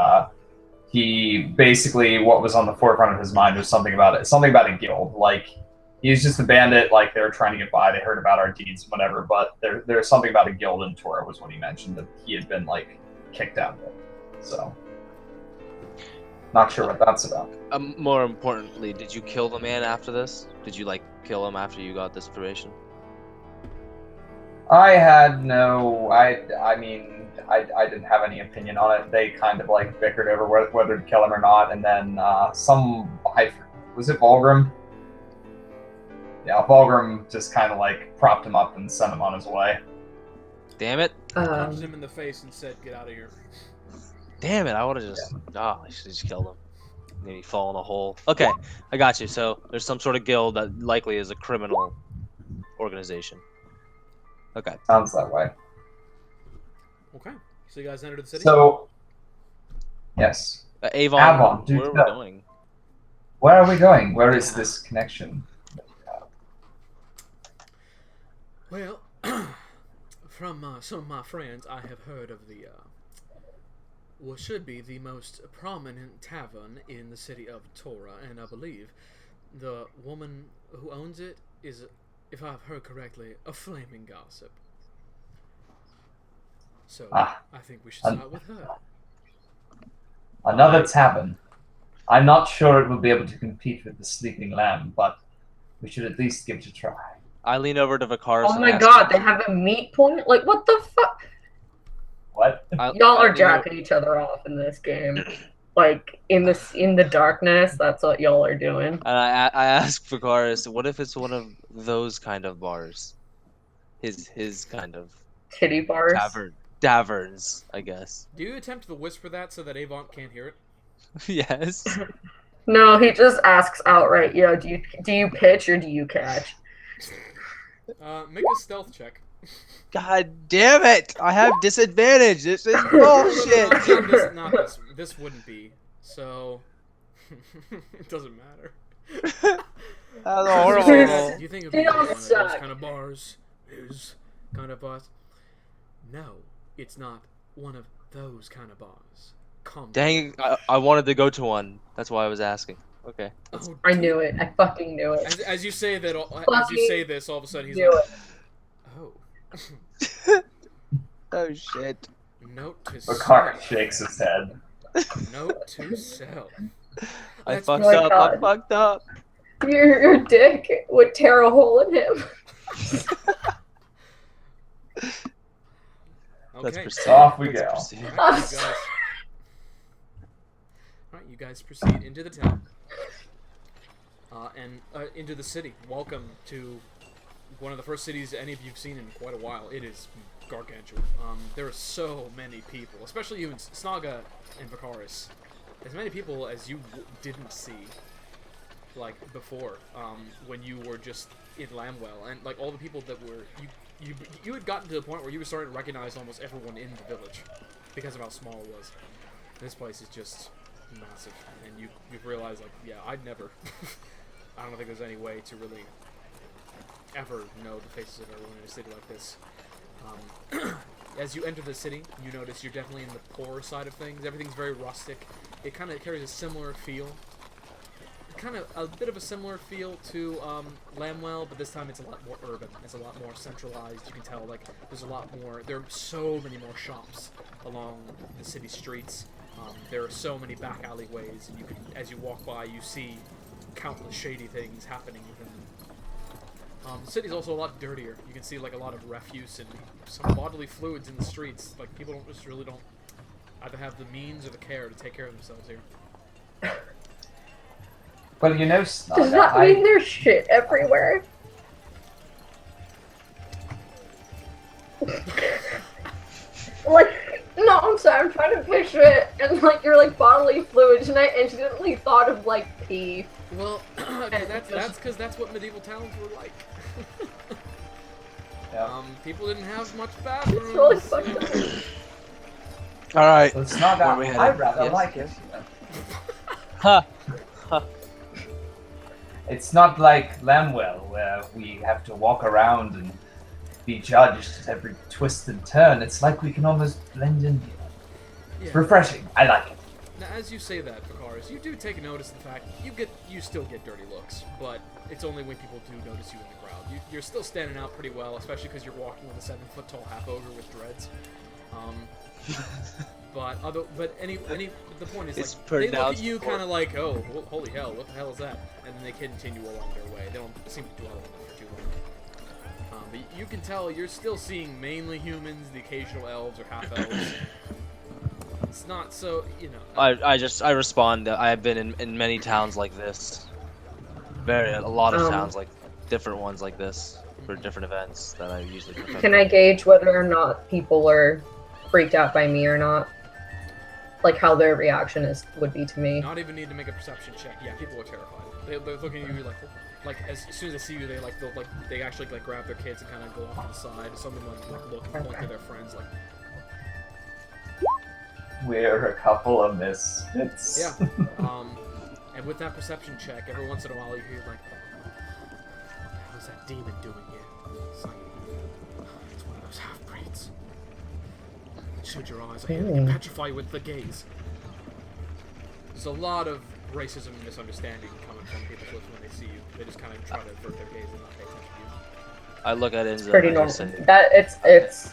he basically, what was on the forefront of his mind was something about a guild. Like, he's just a bandit, like they were trying to get by, they heard about our deeds, whatever, but there's something about a guild in Torah was what he mentioned, that he had been like kicked out of it. So not sure what that's about. More importantly, did you kill the man after this? Did you kill him after you got this information? I had no. I mean, I didn't have any opinion on it. They kind of bickered over whether to kill him or not, and then was it Volgrim? Yeah, Volgrim just kind of propped him up and sent him on his way. Damn it! Punched him in the face and said, "Get out of here." Damn it! I would have just. Oh, I should have just killed him. Maybe fall in a hole. Okay, I got you. So there's some sort of guild that likely is a criminal organization. Okay. Sounds that way. Okay, so you guys entered the city. So, yes. Avon, dude, where are we no. going? Where are we going? Where is this connection? Well, from some of my friends, I have heard of the what should be the most prominent tavern in the city of Torah, and I believe the woman who owns it is, if I've heard correctly, a flaming gossip. So Ah. I think we should start with her. Another tavern. I'm not sure it will be able to compete with the Sleeping Lamb, but we should at least give it a try. I lean over to Vakaris. Oh and my ask god, him- they have a meat point? Like, what the fuck? What? Y'all are lean jacking each other off in this game. Like, in the darkness, that's what y'all are doing. And I asked Vakaris, what if it's one of those kind of bars? His kind of Titty bars. taverns, I guess. Do you attempt to whisper that so that Avon can't hear it? Yes. No, he just asks outright, yo, do you pitch or do you catch? Make a stealth check. God damn it! I have disadvantage. This is No, bullshit. not this. This wouldn't be. So it doesn't matter. That's a Do horrible you roll. think- do you think it'd be They all one of those suck. kind of bars? Is kind of bars? No, it's not one of those kind of bars. Come. Dang, I wanted to go to one. That's why I was asking. Okay. Oh, I knew it. I fucking knew it. As you say that, as you Fucking say this, all of a sudden he's Knew like, it. "Oh, Oh shit. note to Vakar self. shakes his head. Note to self." I That's fucked my up. I God. fucked up. Your dick would tear a hole in him. Okay. Let's Okay. proceed. Off we Let's go. proceed. Alright, you guys proceed into the town. And into the city. Welcome to one of the first cities any of you've seen in quite a while. It is gargantuan. There are so many people, especially you in Snaga and Vicaris. As many people as you didn't see, like, before, when you were just in Lamwell. And, like, all the people that were... You had gotten to the point where you were starting to recognize almost everyone in the village because of how small it was. This place is just massive, and you've realized, like, yeah, I'd never... I don't think there's any way to really ever know the faces of everyone in a city like this. As you enter the city, you notice you're definitely in the poorer side of things. Everything's very rustic. It kind of carries a similar feel. Kind of a bit of a similar feel to Lamwell, but this time it's a lot more urban. It's a lot more centralized. You can tell, like, there's a lot more... There are so many more shops along the city streets. There are so many back alleyways, and you can, as you walk by, you see countless shady things happening within them. The city's also a lot dirtier. You can see, like, a lot of refuse and some bodily fluids in the streets. Like, people don't either have the means or the care to take care of themselves here. Well, you know, Does that mean there's shit everywhere? Like, no, I'm sorry, I'm trying to picture it, and like you're like bodily fluids, and I instantly thought of like pee. Well, that's because that's what medieval towns were like. Yeah. People didn't have much It's bathrooms. really fucked up. All right. So it's not Where that we headed? I rather Yes, like yes. it. Ha. It's not like Lamwell, where we have to walk around and be judged at every twist and turn. It's like we can almost blend in here. It's Yeah. refreshing. I like it. Now, as you say that, Vicaris, you do take notice of the fact you still get dirty looks, but it's only when people do notice you in the crowd. You're still standing out pretty well, especially because you're walking with a 7-foot-tall half-ogre with dreads. The point is, It's like, they look at pronounced you for- kind of like, oh, holy hell, what the hell is that? And then they continue along their way. They don't seem to dwell on it for too long. But you can tell you're still seeing mainly humans, the occasional elves or half-elves. It's not so, you know... I respond that I have been in many towns like this. A lot of towns like different ones like this for different events that I usually. Can I gauge whether or not people are freaked out by me or not? Like how their reaction would be to me. Not even need to make a perception check. Yeah, people are terrified. They're looking at you like as soon as they see you, they actually like grab their kids and kind of go off to the side. Some of them like look and point to their friends like. We're a couple of misfits. Yeah. And with that perception check, every once in a while you hear like, what the hell is that demon doing here? It's like, it's one of those half-breeds. Shoot your eyes, I can petrify you with the gaze. There's a lot of racism and misunderstanding coming from people's lips when they see you. They just kind of try to avert their gaze and not pay attention to you. I look at Inza. Pretty and I normal. just say, That it's.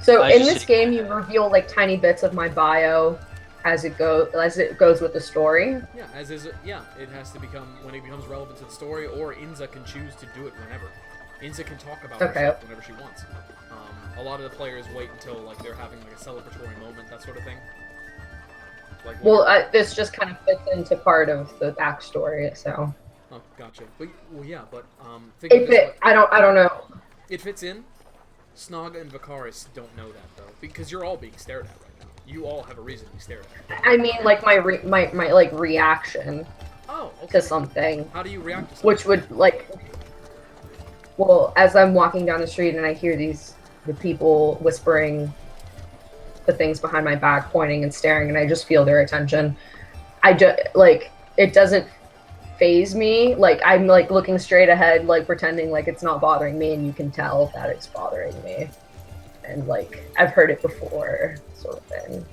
So I in just- this game, you reveal like tiny bits of my bio as it goes with the story. Yeah, it has to become when it becomes relevant to the story, or Inza can choose to do it whenever. Inza can talk about Okay. herself whenever she wants. A lot of the players wait until like they're having like a celebratory moment, that sort of thing. Like, Well, this just kind of fits into part of the backstory, so oh, gotcha. But think of if this it, way. I don't know. It fits in. Snaga and Vicaris don't know that though, because you're all being stared at right now. You all have a reason to be stared at. I mean, like my like reaction Oh, okay. to something, How do you react to something? which would like, well, as I'm walking down the street and I hear the people whispering the things behind my back, pointing and staring, and I just feel their attention. I just like it doesn't phase me. Like I'm like looking straight ahead, like pretending like it's not bothering me, and you can tell that it's bothering me. And like I've heard it before, sort of thing.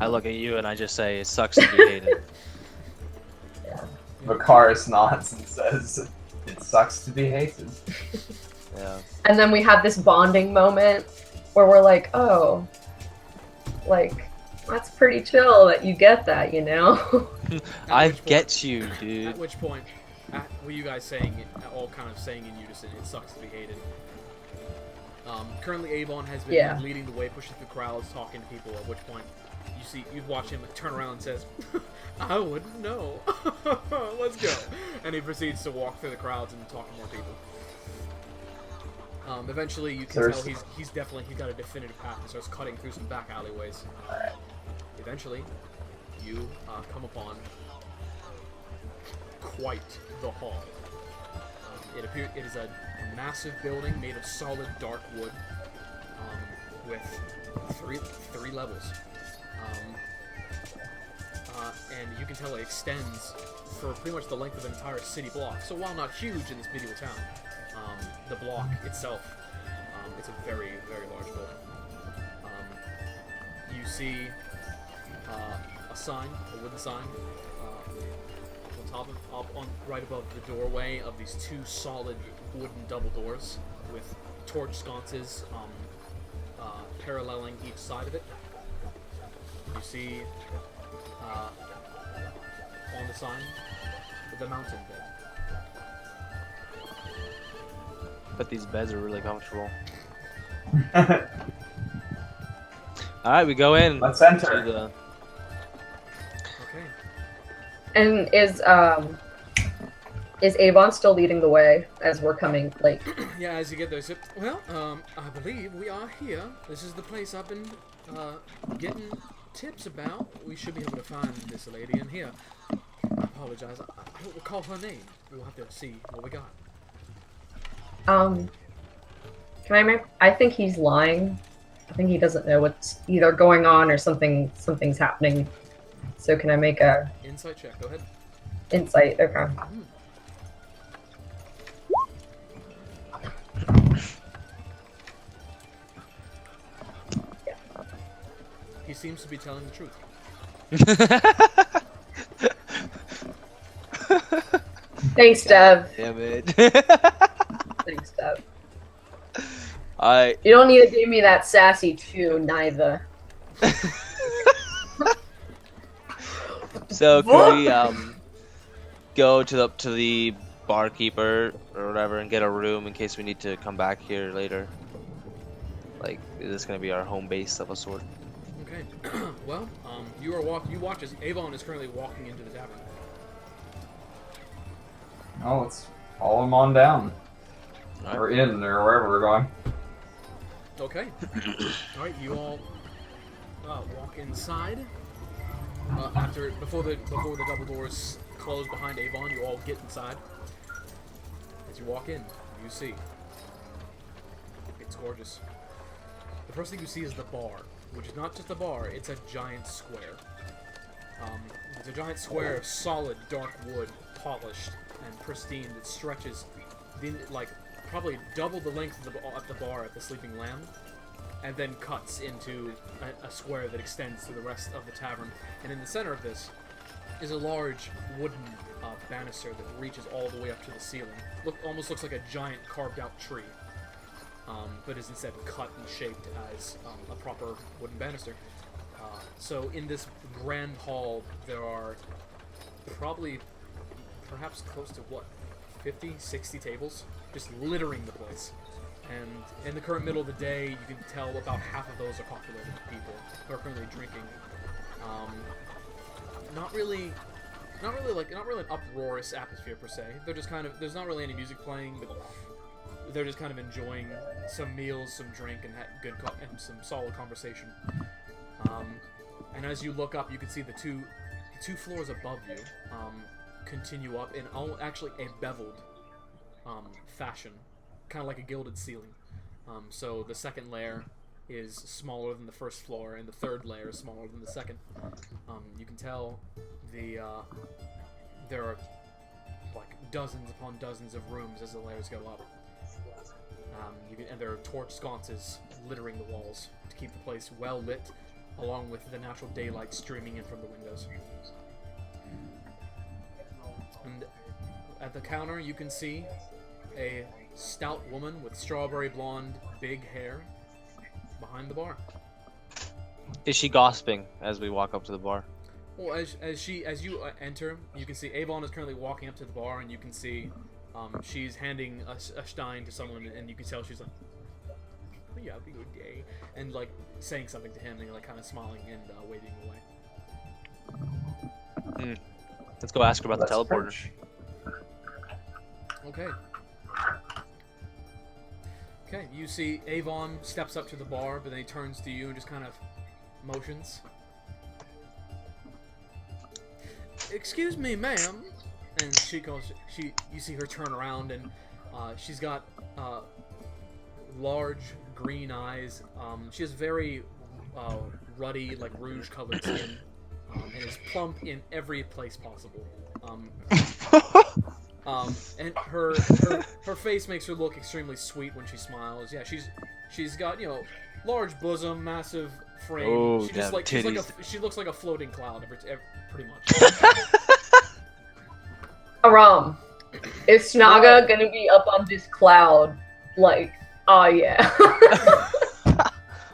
I look at you and I just say, it sucks to be hated. Vicaris nods and says, "It sucks to be hated." Yeah. And then we have this bonding moment where we're like, oh, like that's pretty chill that you get that, you know? I which point- get you, At dude. which point, were you guys saying it, all kind of saying in unison, it sucks to be hated? Currently, Avon has been Yeah. leading the way, pushing through crowds, talking to people. At which point, you watch him turn around and says, "I wouldn't know. Let's go." And he proceeds to walk through the crowds and talk to more people. Eventually, you can tell he's got a definitive path and starts cutting through some back alleyways. Alright. Eventually, you come upon quite the hall. It is a massive building made of solid dark wood, with three levels, and you can tell it extends for pretty much the length of an entire city block. So while not huge in this medieval town, the block itself, it's a very, very large building. You see a sign, a wooden sign, right above the doorway of these two solid wooden double doors with torch sconces paralleling each side of it. You see on the sign the mountain bed. But these beds are really comfortable. Alright, we go in. Let's enter. to the- And is Avon still leading the way as we're coming? Like, Yeah, as you get there, so, well, I believe we are here. This is the place I've been getting tips about. We should be able to find this lady in here. I apologize. I don't recall her name. We'll have to see what we got. I think he's lying. I think he doesn't know what's either going on or something's happening. So can I make a Insight check. Go ahead. insight? Okay. He seems to be telling the truth. Thanks, Dev. Damn it. Thanks, Dev. Alright. You don't need to give me that sassy tune, neither. So can we go to the barkeeper or whatever and get a room in case we need to come back here later? Like, is this gonna be our home base of a sort? Okay. Well, you watch as Avon is currently walking into the tavern. Oh, let's follow him on down. Alright. Or in, or wherever we're going. Okay. Alright, you all walk inside. Before the double doors close behind Avon, you all get inside. As you walk in, you see it's gorgeous. The first thing you see is the bar, which is not just a bar; it's a giant square. It's a giant square of solid dark wood, polished and pristine, that stretches probably double the length of the bar at the Sleeping Lamb, and then cuts into a square that extends to the rest of the tavern. And in the center of this is a large wooden banister that reaches all the way up to the ceiling. Almost looks like a giant carved out tree, but is instead cut and shaped as a proper wooden banister. So in this grand hall, there are perhaps close to 50, 60 tables, just littering the place. And in the current middle of the day, you can tell about half of those are populated with people who are currently drinking. Not really an uproarious atmosphere per se. They're just kind of, there's not really any music playing, but they're just kind of enjoying some meals, some drink, and and some solid conversation. And as you look up, you can see the two floors above you continue up in actually a beveled fashion, kind of like a gilded ceiling. So the second layer is smaller than the first floor, and the third layer is smaller than the second. You can tell there are like dozens upon dozens of rooms as the layers go up. And there are torch sconces littering the walls to keep the place well lit, along with the natural daylight streaming in from the windows. And at the counter, you can see a stout woman with strawberry blonde, big hair behind the bar. Is she gossiping as we walk up to the bar? Well, as you enter, you can see Avon is currently walking up to the bar, and you can see she's handing a stein to someone, and you can tell she's like, you have a good day, and like saying something to him, and like kind of smiling and waving away. Let's go ask her about the Let's teleporter. approach. Okay. Okay, you see Avon steps up to the bar, but then he turns to you and just kind of motions. Excuse me, ma'am. And she goes. You see her turn around, and she's got large green eyes. She has very ruddy, like rouge-colored skin, and is plump in every place possible. And her face makes her look extremely sweet when she smiles. Yeah, she's got, you know, large bosom, massive frame. Oh, She just damn like she's like titties. she looks like a floating cloud, pretty much. Aram, is Snaga gonna be up on this cloud? Like, oh yeah.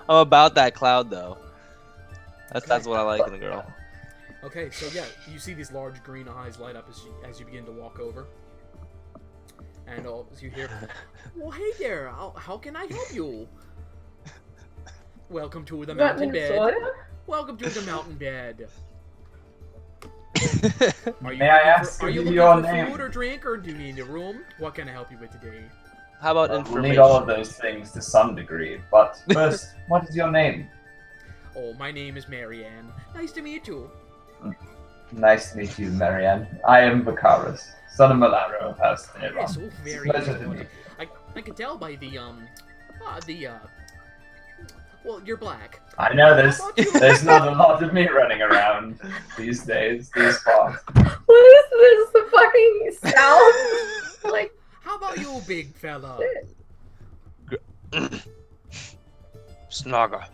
I'm about that cloud though. That's what I like in a girl. Okay, so yeah, you see these large green eyes light up as you begin to walk over, and as you hear, "Well, hey there, how can I help you?" Welcome to the That mountain bed. Minnesota? Welcome to the mountain bed. Are you May I looking ask for, are you you looking your for name? food or drink, or do you need a room? What can I help you with today? How about We'll information? need all of those things to some degree, but first, what is your name? Oh, my name is Marianne. Nice to meet you. Nice to meet you, Marianne. I am Vicaris, son of Malaro of House Yes, Neron. oh, It's a very pleasure to good. meet I can tell by well, you're black. I know How about you? there's not a lot of me running around these days, these parts. What is this? The fucking sound? Like, How about you, big fella? shit. Snaga.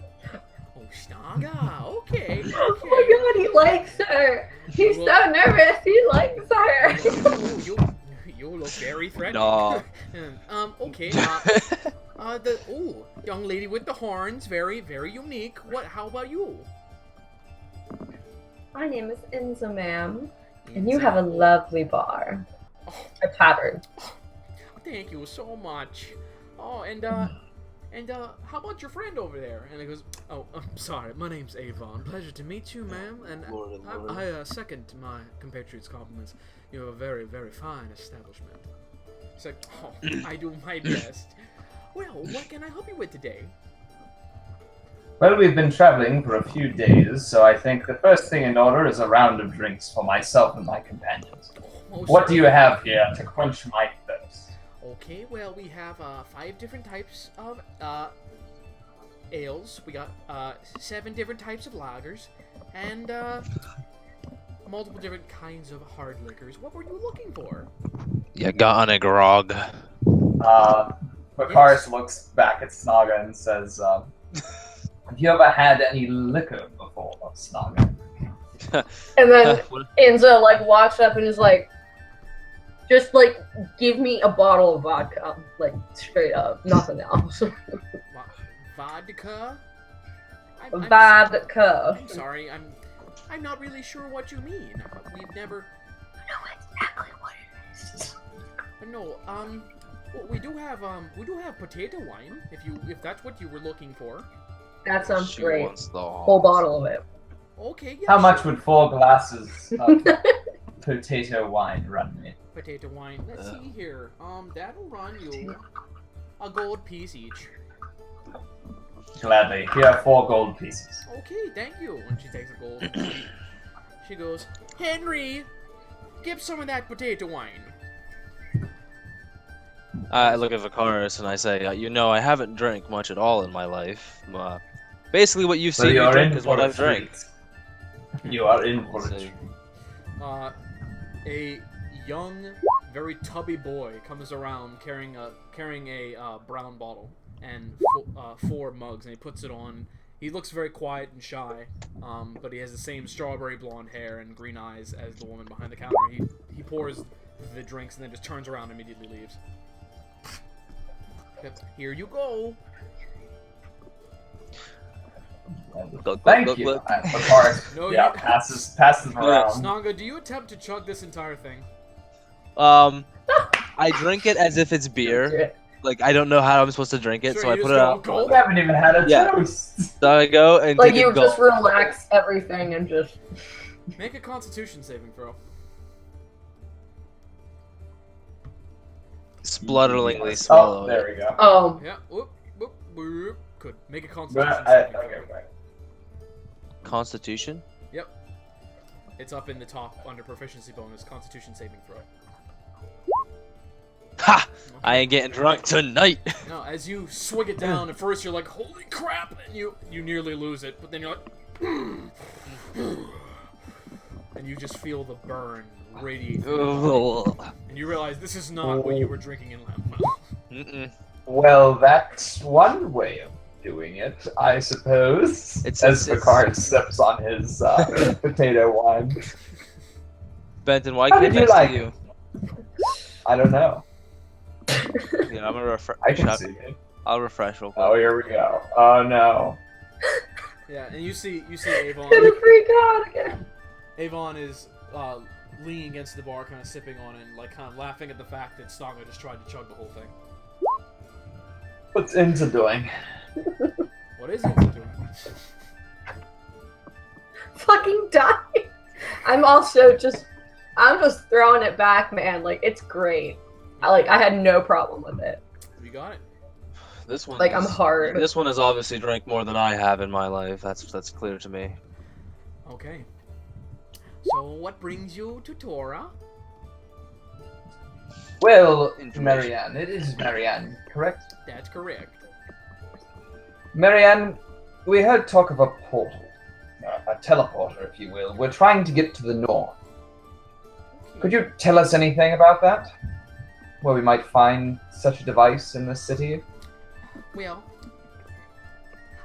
Oh, Snaga. Okay. Oh my god, he likes her. He's so nervous. He likes her. You look very threatening. No. Okay. Young lady with the horns, very, very unique. How about you? My name is Enzo, ma'am, and you have a lovely bar. Oh, A tavern. thank you so much. Oh, and how about your friend over there? And he goes, oh, I'm sorry, my name's Avon. Pleasure to meet you, ma'am. And Lord, Lord. I second my compatriots' compliments. You have a very, very fine establishment. He's like, oh, I do my best. Well, what can I help you with today? Well, we've been traveling for a few days, so I think the first thing in order is a round of drinks for myself and my companions. Oh, most What do you have here to quench my thirst? Okay, well, we have 5 different types of ales. We got 7 different types of lagers, and multiple different kinds of hard liquors. What were you looking for? You got on a grog. Vicaris looks back at Snaga and says, have you ever had any liquor before, Snaga? And then Enzo like walks up and is like, just like give me a bottle of vodka, like straight up, nothing else. Vodka? Vodka. I'm sorry, I'm not really sure what you mean. We've never. know exactly what it is. No, well, we do have potato wine. If that's what you were looking for. That sounds She great. wants the Whole bottle of it. Okay, yeah. How much sure. would 4 glasses of potato wine run me? Potato wine? Let's see here. That'll run you a gold piece each. Gladly. Here are 4 gold pieces. Okay, thank you. And she takes a gold. She goes, Henry, give some of that potato wine. I look at Vicaris and I say, you know, I haven't drank much at all in my life. Basically, what you've So seen me you're drink in is for what a I've drank. treat. You are in for a So- treat. A young, very tubby boy comes around carrying a brown bottle and 4 mugs, and he puts it on. He looks very quiet and shy, but he has the same strawberry blonde hair and green eyes as the woman behind the counter. He pours the drinks and then just turns around and immediately leaves. Yep, here you go. Thank you. Vicaris, No, yeah, you- passes around. Snaga, do you attempt to chug this entire thing? I drink it as if it's beer. like I don't know how I'm supposed to drink it, Sure, so I you put just it go, out. "Gulp." You haven't even had a Yeah. toast. So I go and Like take you a gulp. just relax everything and just. Make a Constitution saving throw. Splutteringly Yes. swallow Oh, it. there we go. Yeah. Whoop, whoop, whoop. Good. Make a But Constitution I, saving throw. okay, right. Constitution. Yep. It's up in the top under proficiency bonus. Constitution saving throw. Ha! I ain't getting drunk tonight. No, as you swig it down, at first you're like, "Holy crap!" and you nearly lose it, but then you're like, and you just feel the burn radiate through your body, Ugh. and you realize this is not what you were drinking in Lamp. Mm-mm. Well, that's one way of doing it, I suppose. It's- Picard sips on his potato wine. Benton, why How can't did you I like see you? I don't know. Yeah, I'm gonna refresh. I can see it. I'll refresh real quick. Oh, here we go. Oh no. Yeah, and you see Avon. Gonna freak out again. Avon is leaning against the bar, kind of sipping on it, and like kind of laughing at the fact that Stongo just tried to chug the whole thing. What's Inza doing? What is it doing? Fucking die. I'm just throwing it back, man. Like it's great. I had no problem with it. You got it. This one. Like I'm hard. This one has obviously drank more than I have in my life. That's clear to me. Okay. So what brings you to Tora? Well, Information. Marianne. It is Marianne, correct? That's correct. Marianne, we heard talk of a portal. A teleporter, if you will. We're trying to get to the north. Could you tell us anything about that? Where we might find such a device in this city? Well,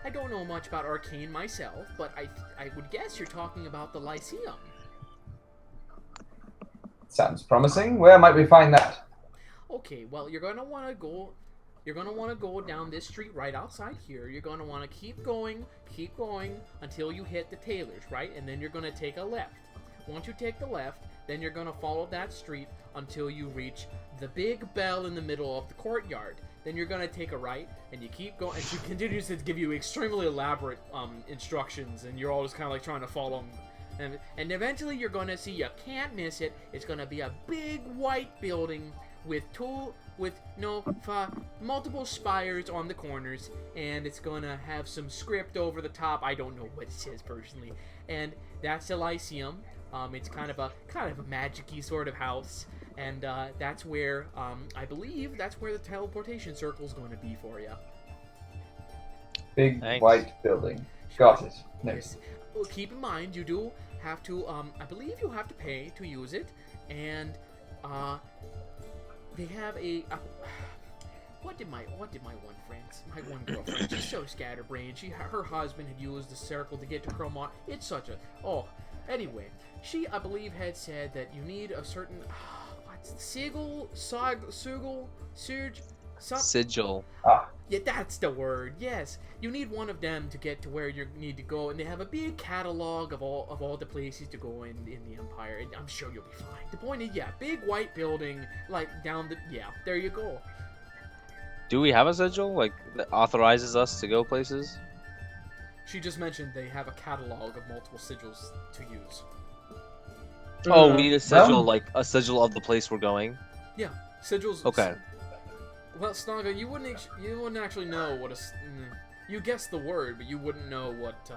I don't know much about Arcane myself, but I would guess you're talking about the Lyceum. Sounds promising. Where might we find that? Okay, well, you're gonna want to go down this street right outside here. You're gonna want to keep going until you hit the Taylors, right? And then you're gonna take a left. Once you take the left, then you're gonna follow that street until you reach the big bell in the middle of the courtyard. Then you're gonna take a right, and you keep going. And she continues to give you extremely elaborate instructions, and you're all just kind of like trying to follow them. And eventually you're gonna see, you can't miss it, it's gonna be a big white building with multiple spires on the corners, and it's gonna have some script over the top. I don't know what it says personally. And that's the Lyceum. It's kind of a magic-y sort of house, and that's where I believe that's where the teleportation circle is going to be for you. Big Thanks. white building. Got it. Nice. Yes. Well, keep in mind you do have to. I believe you have to pay to use it, and they have a. What did my one girlfriend? She's so scatterbrained. Her husband had used the circle to get to Chromont. It's such a Anyway, she I believe had said that you need a certain sigil, surge, Sigil. Yeah, that's the word. Yes, you need one of them to get to where you need to go, and they have a big catalog of all the places to go in the Empire. And I'm sure you'll be fine. The point is, yeah, big white building, like down the there you go. Do we have a sigil like that authorizes us to go places? She just mentioned they have a catalog of multiple sigils to use. Oh, we need a sigil, No. like a sigil of the place we're going. Yeah, sigils. Okay. Well, Snaga, you wouldn't actually know what you guessed the word, but you wouldn't know what.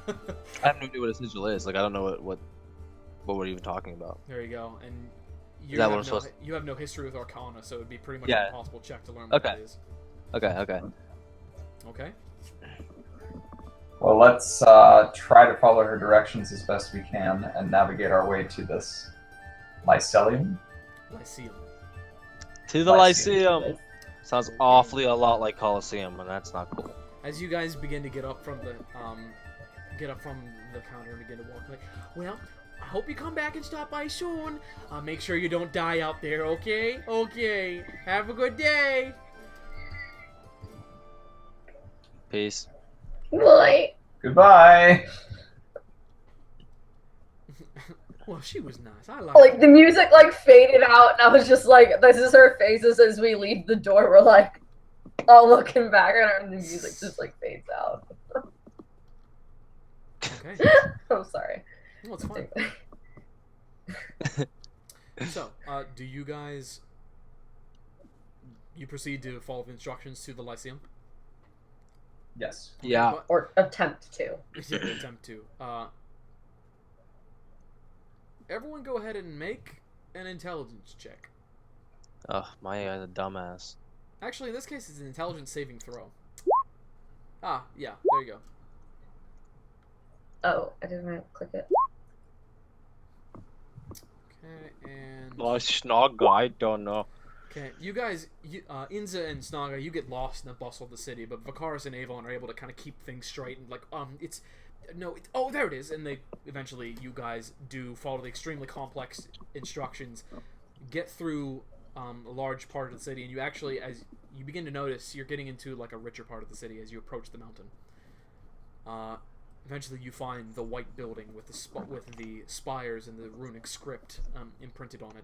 I have no idea what a sigil is. Like I don't know what we're even talking about. There you go, and you that what I'm have supposed you have no history with Arcana, so it'd be pretty much Yeah. an impossible check to learn what Okay. it is. Okay. Okay. Well, let's try to follow her directions as best we can and navigate our way to this mycelium. Lyceum. To the Lyceum. Lyceum. Sounds awfully a lot like Colosseum, and that's not cool. As you guys begin to get up from the counter and begin to walk, like, well, I hope you come back and stop by soon. Make sure you don't die out there, okay? Okay. Have a good day. Peace. Boy. Goodbye. Well, she was nice. I like Like the music like faded out, and I was just like, "This is her faces as we leave the door." We're like, all looking back at her, and the music just like fades out. Okay. I'm sorry. Well, it's fine. So, do you guys... You proceed to follow the instructions to the Lyceum? Yes. Yeah. But- Or attempt to. Yeah, attempt to. Everyone go ahead and make an intelligence check. Oh, my guy's a dumbass. Actually, in this case, it's an intelligence saving throw. Ah, yeah, there you go. Oh, I didn't click it. Okay, and... Snaga, I don't know. Okay, you guys, Inza and Snaga, you get lost in the bustle of the city, but Vakaris and Avon are able to kind of keep things straight and oh, there it is, and they eventually, you guys do follow the extremely complex instructions, get through a large part of the city, and you actually, as you begin to notice, you're getting into like a richer part of the city as you approach the mountain. Eventually, you find the white building with the spires and the runic script imprinted on it.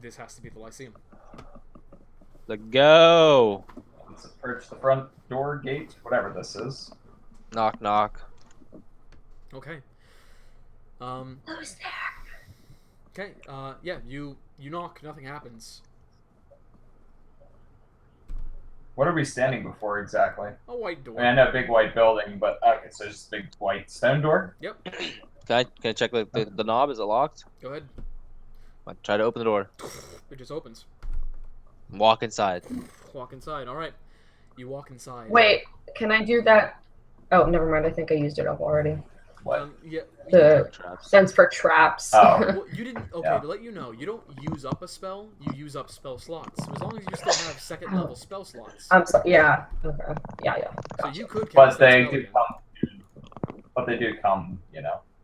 This has to be the Lyceum. Let's go. Let's approach the front door gate, whatever this is. Knock, knock. Okay. Who's there? Okay. Yeah. You knock. Nothing happens. What are we standing before exactly? A white door. I mean, I know a big white building, but okay, so just a big white stone door. Yep. Can I check the knob? Is it locked? Go ahead. I try to open the door. It just opens. Walk inside. Walk inside. All right. You walk inside. Wait, can I do that? Oh, never mind. I think I used it up already. What? Yeah. The Traps. sense for traps. Oh. Well, you didn't. Okay, Yeah. to let you know, you don't use up a spell. You use up spell slots. So as long as you still have second level spell slots, I'm sorry. Yeah. Okay. Yeah. so you could cast But that they spell do again. come. But they do come,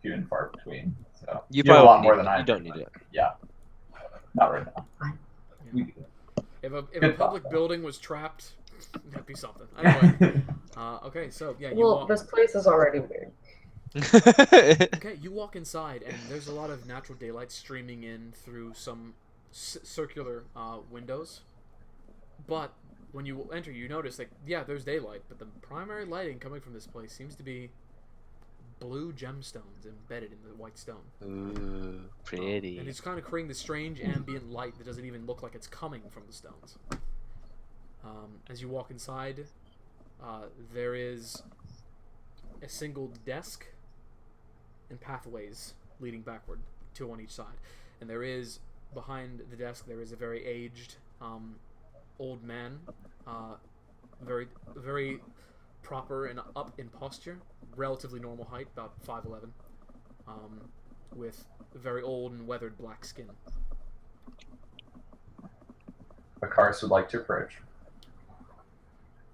few and far between. So You have a probably lot don't more need than it. I. You don't need it. Yeah. Not right now. Yeah. We do. If a Good public thought. building was trapped, that'd be something. Anyway, okay, so yeah, you Well, walk. this place is already weird. Okay, you walk inside, and there's a lot of natural daylight streaming in through some circular windows. But when you enter, you notice that yeah, there's daylight, but the primary lighting coming from this place seems to be blue gemstones embedded in the white stone. Ooh, pretty. And it's kind of creating this strange ambient light that doesn't even look like it's coming from the stones. As you walk inside, there is a single desk and pathways leading backward, two on each side. And there is, behind the desk, there is a very aged, old man, very, very proper and up in posture, relatively normal height, about 5'11", with very old and weathered black skin. Vakaris would like to approach.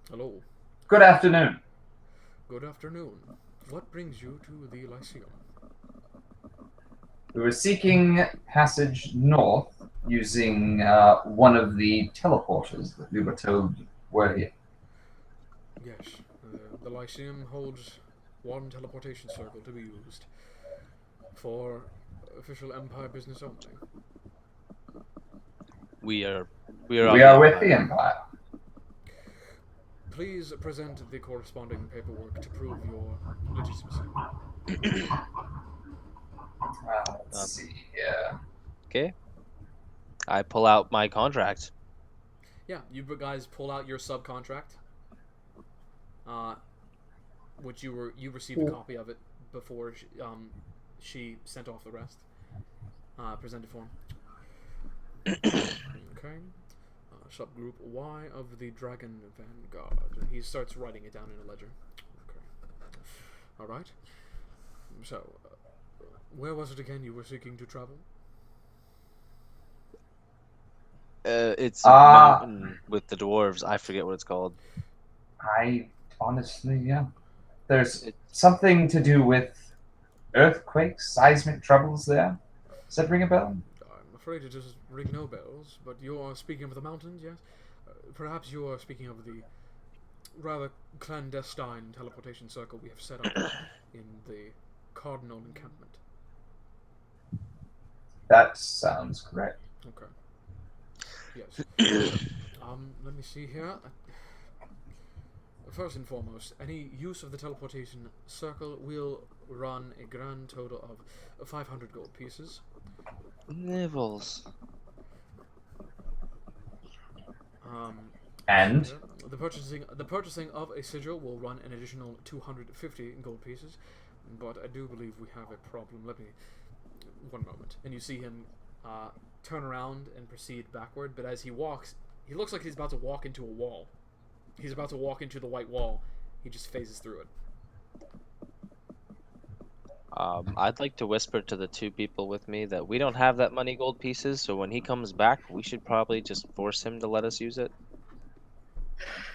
Hello. Good afternoon. Good afternoon. What brings you to the Lyceum? We were seeking passage north using one of the teleporters that we were told were here. Yes, the Lyceum holds one teleportation circle to be used for official Empire business only. We are We are with the Empire. Please present the corresponding paperwork to prove your legitimacy. Let's see here. Okay. I pull out my contract. Yeah, you guys pull out your subcontract, which you received a copy of it before she sent off the rest. Presented form. Okay. Subgroup Y of the Dragon Vanguard. He starts writing it down in a ledger. Okay. All right. So, where was it again you were seeking to travel? It's a mountain with the dwarves. I forget what it's called. I honestly, yeah. There's something to do with earthquakes, seismic troubles there. Does that ring a bell? I'm afraid it does ring no bells, but you are speaking of the mountains, yes? Perhaps you are speaking of the rather clandestine teleportation circle we have set up in the Cardinal encampment. That sounds correct. Okay. Yes. Let me see here. First and foremost, any use of the teleportation circle will run a grand total of 500 gold pieces. Nibbles. And The purchasing of a sigil will run an additional 250 gold pieces, but I do believe we have a problem. Let me... One moment. And you see him turn around and proceed backward, but as he walks, he looks like he's about to walk into a wall. He's about to walk into the white wall. He just phases through it. I'd like to whisper to the two people with me that we don't have that many gold pieces, so when he comes back, we should probably just force him to let us use it.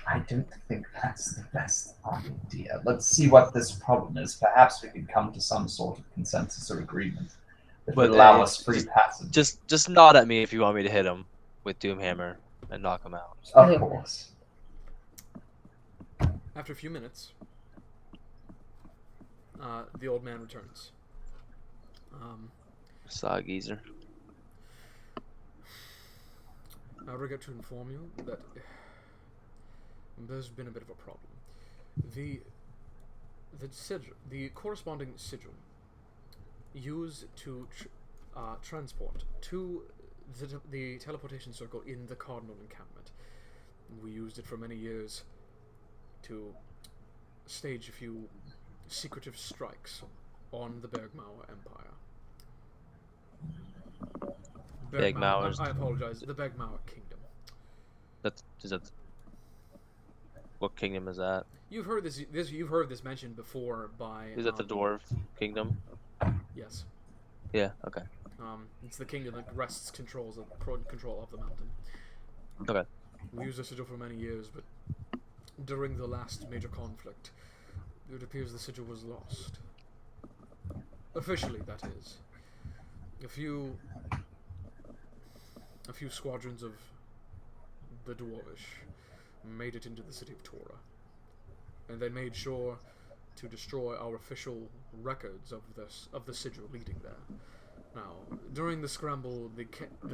I don't think that's the best idea. Let's see what this problem is. Perhaps we could come to some sort of consensus or agreement that would allow us free passage. Just nod at me if you want me to hit him with Doomhammer and knock him out. Of course. After a few minutes, the old man returns. Saw geezer. I regret to inform you that there's been a bit of a problem. The corresponding sigil used to transport to the teleportation circle in the Cardinal encampment. We used it for many years to stage a few secretive strikes on the Bergmauer Empire. Bergmauer's... I apologize. The Bergmauer Kingdom. Is that... What kingdom is that? You've heard this. You've heard this mentioned before by. Is it the Dwarf Kingdom? Yes. Yeah. Okay. It's the kingdom that wrests control of the mountain. Okay. We used the sigil for many years, but during the last major conflict, it appears the sigil was lost. Officially, that is. A few squadrons of the Dwarvish made it into the city of Tora, and they made sure to destroy our official records of the sigil leading there. Now, during the scramble, the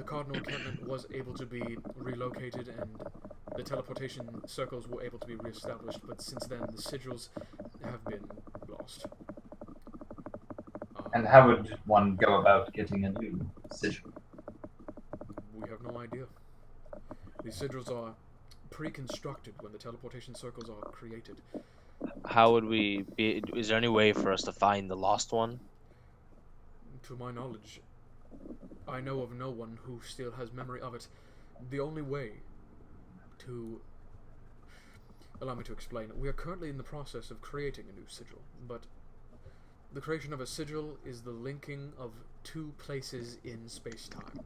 Cardinal encampment was able to be relocated, and the teleportation circles were able to be reestablished. But since then, the sigils have been lost. And how would one go about getting a new sigil? We have no idea. These sigils are pre-constructed when the teleportation circles are created. How would we be... Is there any way for us to find the lost one? To my knowledge, I know of no one who still has memory of it. The only way to... Allow me to explain. We are currently in the process of creating a new sigil, but the creation of a sigil is the linking of two places in space-time.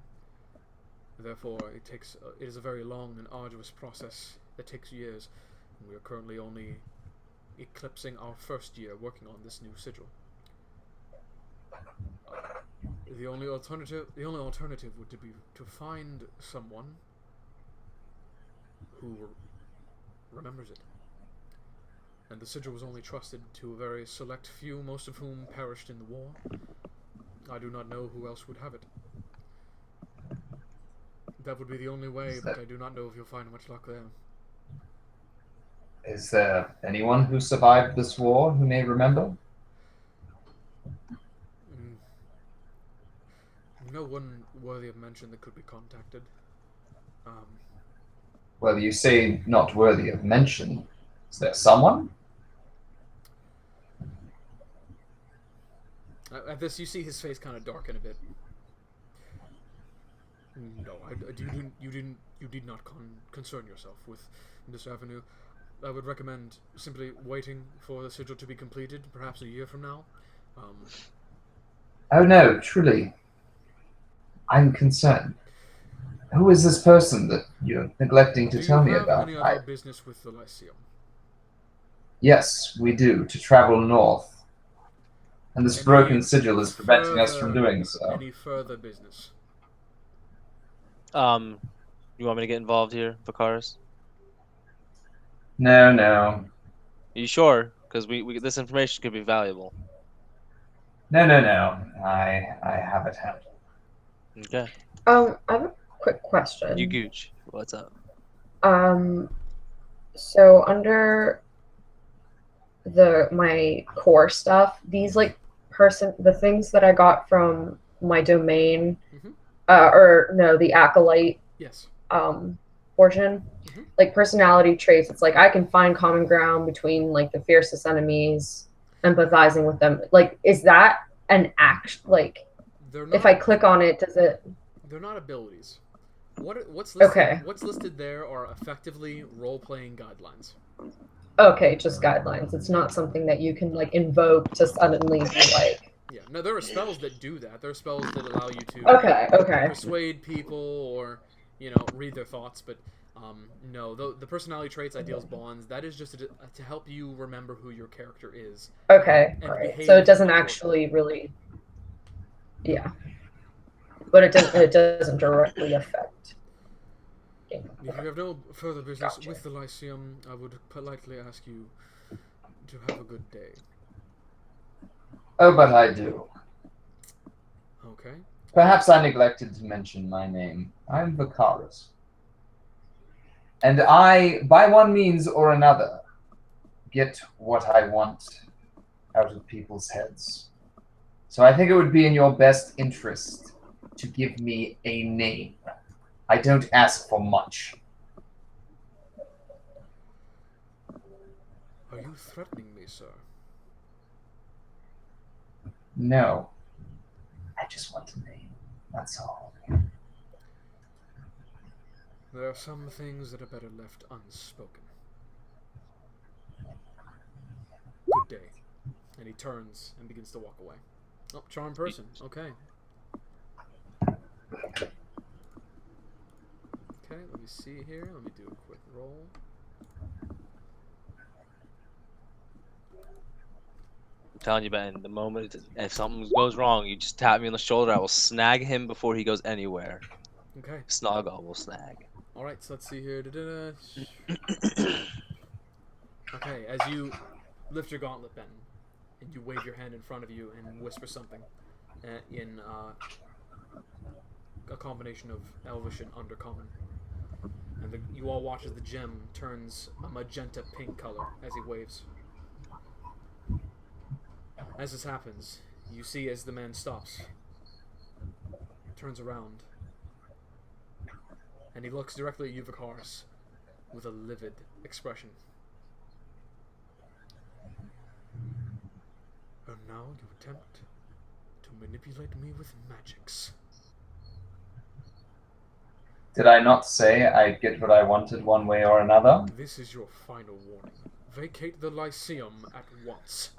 Therefore, it is a very long and arduous process that takes years, and we are currently only eclipsing our first year working on this new sigil. The only alternative would be to find someone who remembers it. And the sigil was only trusted to a very select few, most of whom perished in the war. I do not know who else would have it. That would be the only way, but I do not know if you'll find much luck there. Is there anyone who survived this war who may remember? No one worthy of mention that could be contacted. Well, you say not worthy of mention. Is there someone? At this, you see his face kind of darken a bit. No, you did not concern yourself with this avenue. I would recommend simply waiting for the sigil to be completed, perhaps a year from now. Oh no, truly. I'm concerned. Who is this person that you're neglecting to tell me about? Do you have any other business with the Lyceum? Yes, we do, to travel north. And this broken sigil is preventing us from doing so. Any further business? You want me to get involved here, Vakaris? No. Are you sure? Because we this information could be valuable. No. I have it handled. Okay. I have a quick question. You gooch. What's up? So under my core stuff, these like the things that I got from my domain, Mhm. or no, the acolyte Yes. portion, Mhm. like personality traits. It's like I can find common ground between like the fiercest enemies, empathizing with them. Like, is that an act? Like, They're if not. I click on it, does it? They're not abilities. What's listed? Okay. What's listed there are effectively role-playing guidelines. Okay, just guidelines. It's not something that you can like invoke to suddenly be like. Yeah. No, there are spells that do that. There are spells that allow you to Okay. persuade people or read their thoughts. But no, the personality traits, ideals, bonds. That is just to help you remember who your character is. Okay, And all right. behave So it doesn't accordingly. actually really. Yeah. But it doesn't directly affect. If you have no further business Gotcha. with the Lyceum, I would politely ask you to have a good day. Oh, but I do. Okay. Perhaps I neglected to mention my name. I'm Vicaris. And I, by one means or another, get what I want out of people's heads. So I think it would be in your best interest to give me a name. I don't ask for much. Are you threatening me, sir? No. I just want a name. That's all. There are some things that are better left unspoken. Good day. And he turns and begins to walk away. Oh, charm person. Okay. Okay, let me see here. Let me do a quick roll. I'm telling you, Ben, the moment if something goes wrong, you just tap me on the shoulder. I will snag him before he goes anywhere. Okay. Snoggle will snag. Alright, so let's see here. Okay, as you lift your gauntlet, Ben, and you wave your hand in front of you and whisper something in a combination of Elvish and Undercommon. And you all watch as the gem turns a magenta pink color as he waves. As this happens, you see as the man stops, turns around, and he looks directly at you, Vicaris, with a livid expression. And now you attempt to manipulate me with magics. Did I not say I'd get what I wanted one way or another? This is your final warning. Vacate the Lyceum at once.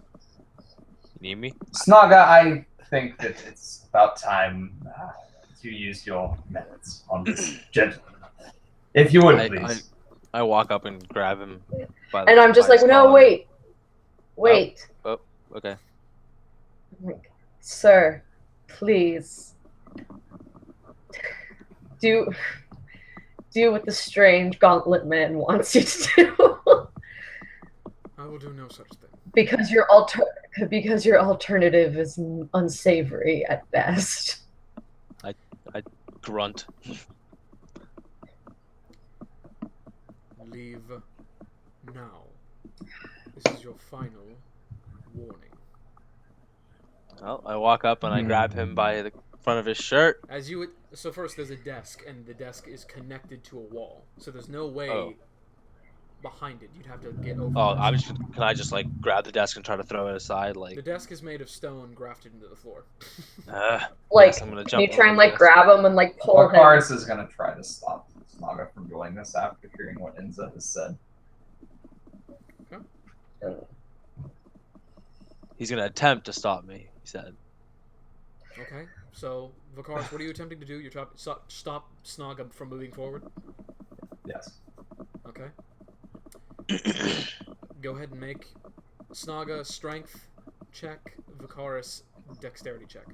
You need me? Snaga, I think that it's about time to use your methods on this gentleman. If you would, please. I walk up and grab him. By the, And I'm just by like, his no, collar. wait. Oh, okay. I'm like, sir, please do what the strange gauntlet man wants you to do. I will do no such thing. because your alternative is unsavory at best. I grunt. Leave now. This is your final warning. Well, I walk up and I grab him by the front of his shirt. So first there's a desk, and the desk is connected to a wall. So there's no way behind it. You'd have to get over. Oh, can I just like grab the desk and try to throw it aside? Like the desk is made of stone grafted into the floor. Like, I'm gonna can you jump try and over like this. grab him and like pull him? Vicaris is going to try to stop Snaga from doing this after hearing what Inza has said. He's gonna attempt to stop me. He said. Okay. So Vicaris, what are you attempting to do? You're trying to stop Snaga from moving forward. Yes. Okay. Go ahead and make Snaga strength check, Vicaris dexterity check.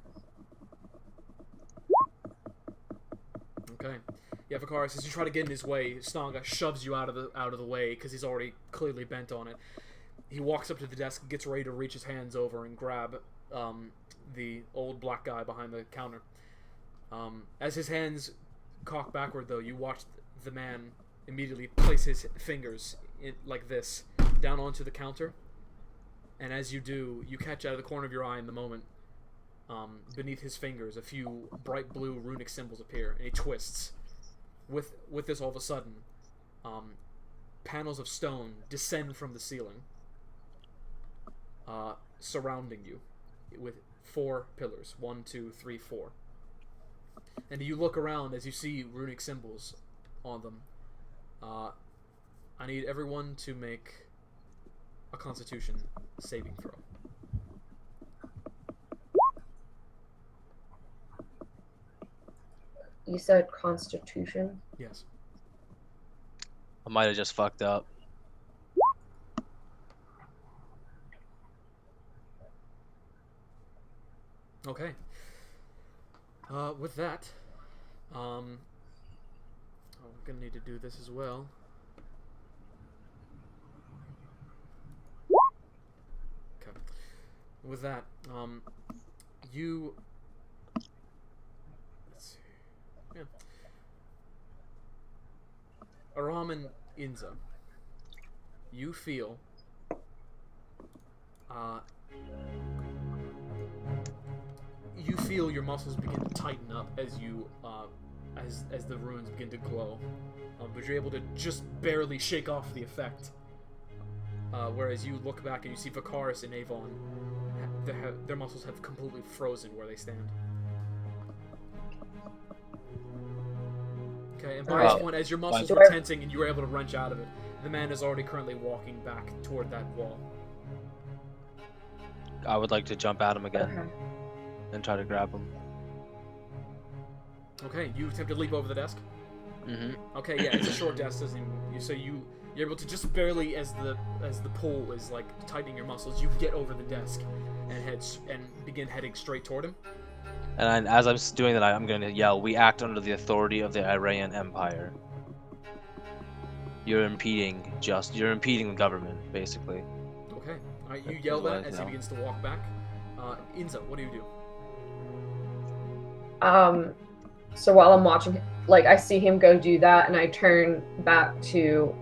Okay. Yeah, Vicaris, as you try to get in his way, Snaga shoves you out of the way because he's already clearly bent on it. He walks up to the desk, gets ready to reach his hands over and grab the old black guy behind the counter. As his hands cock backward, though, you watch the man immediately place his fingers like this down onto the counter, and as you do, you catch out of the corner of your eye in the moment, beneath his fingers, a few bright blue runic symbols appear, and he twists. With this, all of a sudden, panels of stone descend from the ceiling, surrounding you, with 4 pillars. 1, 2, 3, 4. And you look around as you see runic symbols on them. I need everyone to make a Constitution saving throw. You said Constitution? Yes. I might have just fucked up. Okay. With that, I'm gonna need to do this as well. Okay. With that, you. Let's see. Yeah. Aram and Inza, you feel. You feel your muscles begin to tighten up as you, as the runes begin to glow, but you're able to just barely shake off the effect. Whereas you look back and you see Vakaris and Avon, their muscles have completely frozen where they stand. Okay, and by this point, as your muscles were tensing and you were able to wrench out of it, the man is already currently walking back toward that wall. I would like to jump at him again. Okay. And try to grab him. Okay, you attempt to leap over the desk? Mm-hmm. Okay, yeah, it's a short desk, so you're able to just barely, as the pull is like tightening your muscles, you get over the desk and begin heading straight toward him. And as I'm doing that, I'm going to yell, "We act under the authority of the Iranian Empire. You're impeding the government, basically." Okay, alright, you yell that as he begins to walk back. Inza, what do you do? So while I'm watching, like, I see him go do that, and I turn back to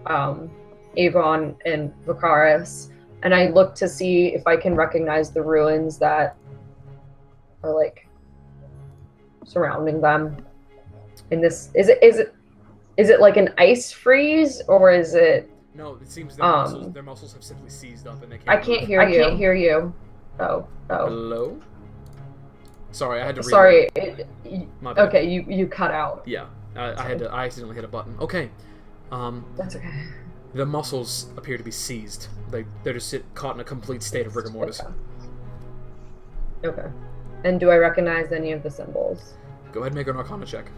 Avon and Vakaris, and I look to see if I can recognize the ruins that are like surrounding them. In this, is it like an ice freeze, or is it? No, it seems their muscles have simply seized up, and they can't. I can't hear you. Oh. Hello? Sorry, I had to read. Sorry. My bad. Okay, you cut out. Yeah, I accidentally hit a button. Okay. That's okay. The muscles appear to be seized. They're just caught in a complete state of rigor mortis. Okay. And do I recognize any of the symbols? Go ahead and make an Arcana check.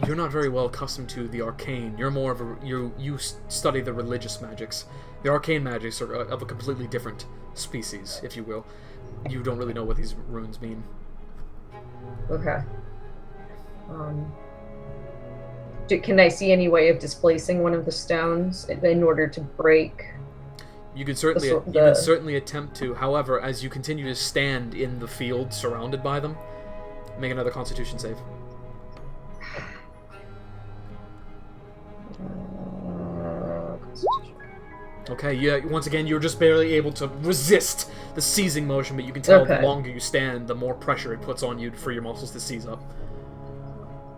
You're not very well accustomed to the arcane. You're more of you study the religious magics. The arcane magics are of a completely different species, if you will. You don't really know what these runes mean. Okay. Can I see any way of displacing one of the stones in order to break? You could certainly attempt to. However, as you continue to stand in the field surrounded by them, make another Constitution save. Okay, yeah, once again, you're just barely able to resist the seizing motion, but you can tell the longer you stand, the more pressure it puts on you for your muscles to seize up.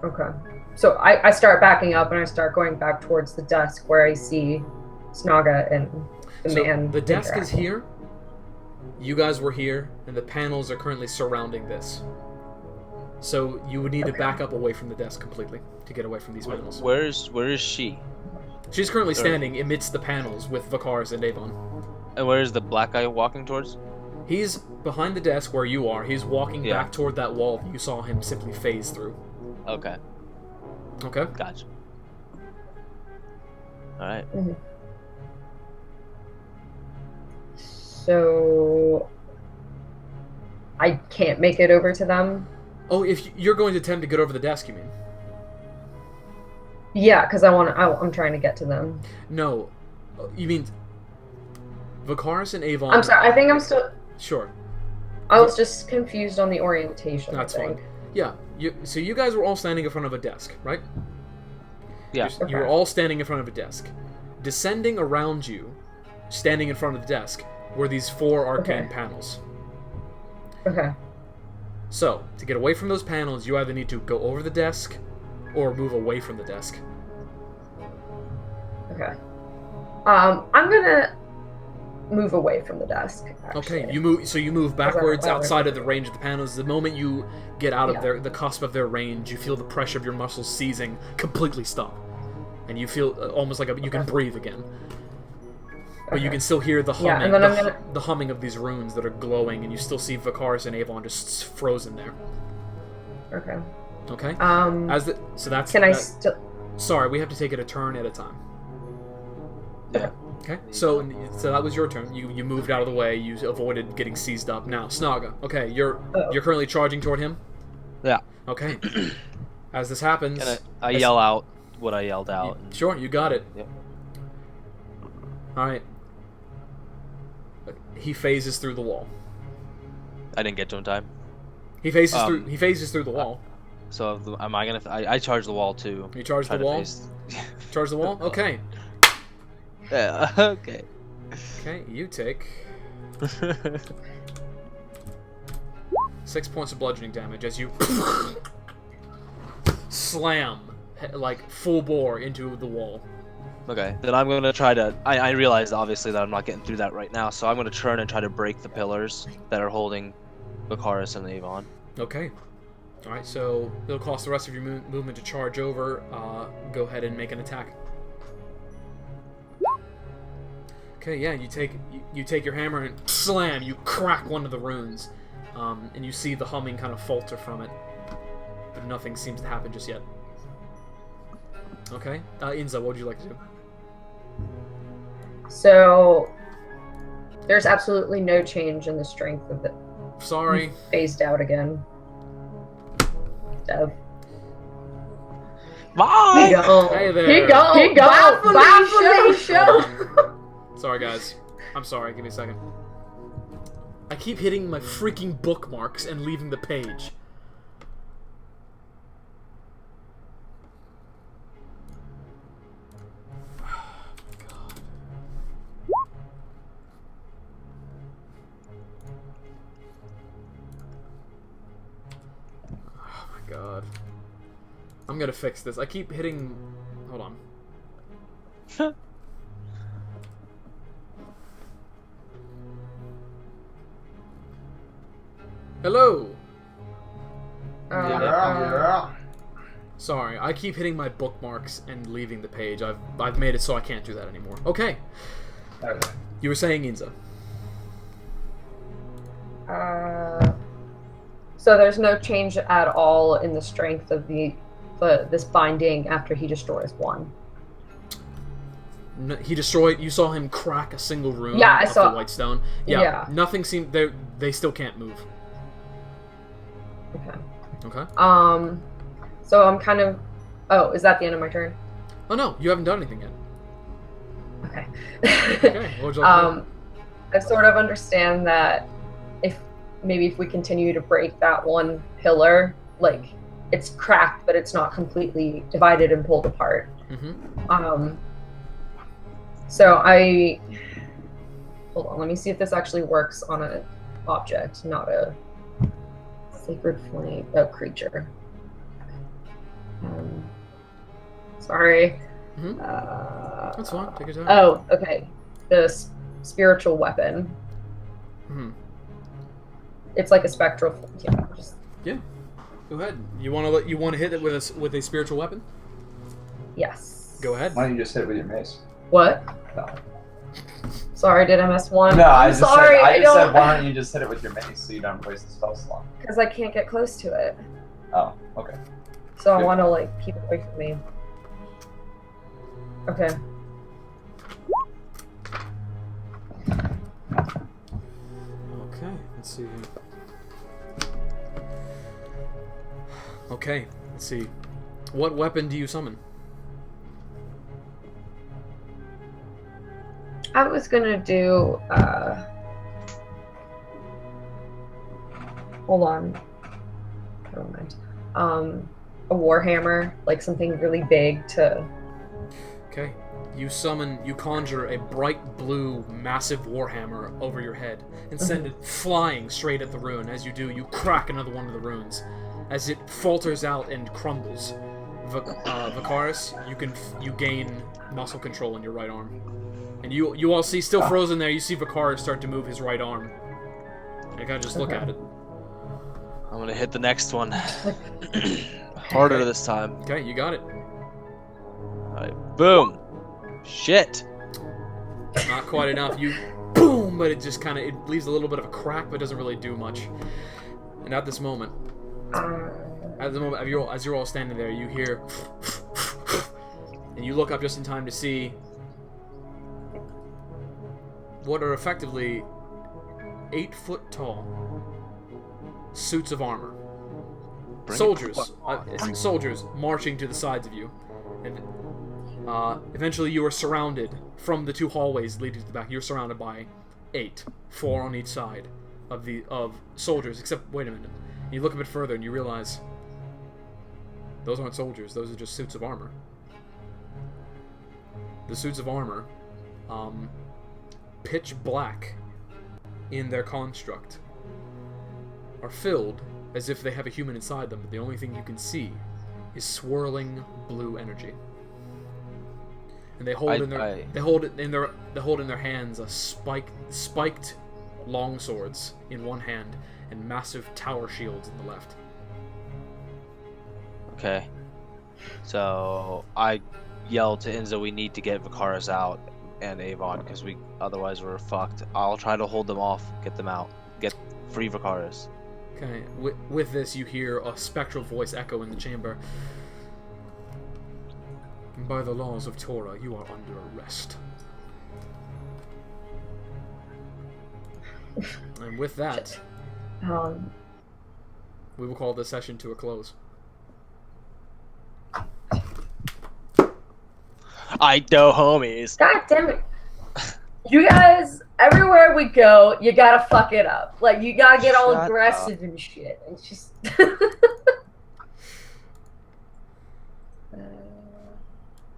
Okay. So I start backing up, and I start going back towards the desk where I see Snaga and the man. The desk is here, you guys were here, and the panels are currently surrounding this. So you would need to back up away from the desk completely to get away from these panels. Where is she? She's currently standing amidst the panels with Vakaris and Avon. And where is the black guy walking towards? He's behind the desk where you are. He's walking back toward that wall that you saw him simply phase through. Okay. Okay. Gotcha. Alright. Mm-hmm. So I can't make it over to them? Oh, if you're going to attempt to get over the desk, you mean? Yeah, because I'm trying to get to them. No. You mean Vakaris and Avon... I'm sorry, I think I'm still... Sure. I was just confused on the orientation. That's I think. fine. Yeah. So you guys were all standing in front of a desk, right? Yeah. You were all standing in front of a desk. Descending around you, standing in front of the desk, were these 4 arcane panels. Okay. So, to get away from those panels, you either need to go over the desk or move away from the desk. Okay. I'm gonna move away from the desk. Okay, Actually. you move backwards Wow. outside of the range of the panels. The moment you get out of Yeah. the cusp of their range, you feel the pressure of your muscles seizing completely stop. And you feel almost like you can breathe again. But you Okay. can still hear the humming, Yeah, and then I'm gonna- the humming of these runes that are glowing, and you still see Vakaris and Avon just frozen there. Okay. Okay? So that's... Can I that- still? Sorry, we have to take it a turn at a time. Yeah. Okay, so that was your turn. You moved out of the way. You avoided getting seized up. Now, Snaga. Okay, you're currently charging toward him. Yeah. Okay. As this happens, And I yell out what I yelled out. Sure, you got it. Yep. All right. He phases through the wall. I didn't get to him in time. He phases through. He phases through the wall. So am I gonna? I charge the wall too. You charge Try the to wall. phase- Charge the wall. Okay. Yeah. Okay. Okay. You take 6 points of bludgeoning damage as you slam like full bore into the wall. Okay. Then I'm gonna try to. I realize obviously that I'm not getting through that right now, so I'm gonna turn and try to break the pillars that are holding Vakaris and Avon. Okay. All right. So it'll cost the rest of your movement to charge over. Go ahead and make an attack. Okay. Yeah. You take your hammer and slam. You crack one of the runes, and you see the humming kind of falter from it, but nothing seems to happen just yet. Okay. Inza, what would you like to do? So there's absolutely no change in the strength of it. Sorry. Phased out again. Dev. Bye. He go. Hey there. He go. He go. Bye, Felicia. Sorry, guys. I'm sorry. Give me a second. I keep hitting my freaking bookmarks and leaving the page. Oh my god. I'm gonna fix this. I keep hitting... Hold on. Hello! Sorry, I keep hitting my bookmarks and leaving the page. I've made it so I can't do that anymore. Okay. Okay. You were saying, Inza. So there's no change at all in the strength of this binding after he destroys one. No, he destroyed... You saw him crack a single rune Yeah, I off saw- the white stone. Yeah, Yeah. nothing seemed... They still can't move. Okay. Okay? So I'm kind of... Oh, is that the end of my turn? Oh no, you haven't done anything yet. Okay. Okay, what would you like to do? I sort of understand that if we continue to break that one pillar, like, it's cracked, but it's not completely divided and pulled apart. Mm-hmm. So I... Hold on, let me see if this actually works on an object, not a sacred flame creature. Sorry. Mm-hmm. That's fine, take your time. Oh, okay. The spiritual weapon. Mm-hmm. It's like a spectral... Yeah, just... Yeah. Go ahead. You want to hit it with a spiritual weapon? Yes. Go ahead. Why don't you just hit it with your mace? What? No. Sorry, did I miss one? No, I I'm just sorry, said. I just said, don't... why don't you just hit it with your mace so you don't waste the spell slot? Because I can't get close to it. Oh, okay. So I Good. want to, like, keep it away from me. Okay. Okay, let's see here. Okay, let's see. What weapon do you summon? I was gonna do, hold on. Never mind. A warhammer, like something really big to. Okay. You conjure a bright blue, massive warhammer over your head and send it flying straight at the rune. As you do, you crack another one of the runes. As it falters out and crumbles, Vicaris, you gain muscle control in your right arm. And you all see, still frozen there, you see Vicaris start to move his right arm. And you kind of just look at it. I'm gonna hit the next one. Harder this time. Okay, you got it. Alright, boom. Shit. Not quite enough. You boom, but it just kind of, it leaves a little bit of a crack, but doesn't really do much. And at this moment, as you're all standing there, you hear, and you look up just in time to see what are effectively 8-foot tall suits of armor. Soldiers marching to the sides of you, and eventually you are surrounded from the 2 hallways leading to the back. You're surrounded by 8, 4 on each side of soldiers. Except, wait a minute. You look a bit further and you realize those aren't soldiers. Those are just suits of armor. The suits of armor, pitch black in their construct, are filled as if they have a human inside them, but the only thing you can see is swirling blue energy. And they hold in their hands a spiked long swords in one hand and massive tower shields in the left. Okay. So I yell to Enzo, we need to get Vicaris out and Avon because otherwise we're fucked. I'll try to hold them off, get them out, get free Vicaris. Okay. With this, you hear a spectral voice echo in the chamber. By the laws of Torah, you are under arrest. And with that, we will call this session to a close. I know, homies. God damn it. You guys, everywhere we go, you gotta fuck it up. Like, you gotta get all Shut aggressive and shit. It's just...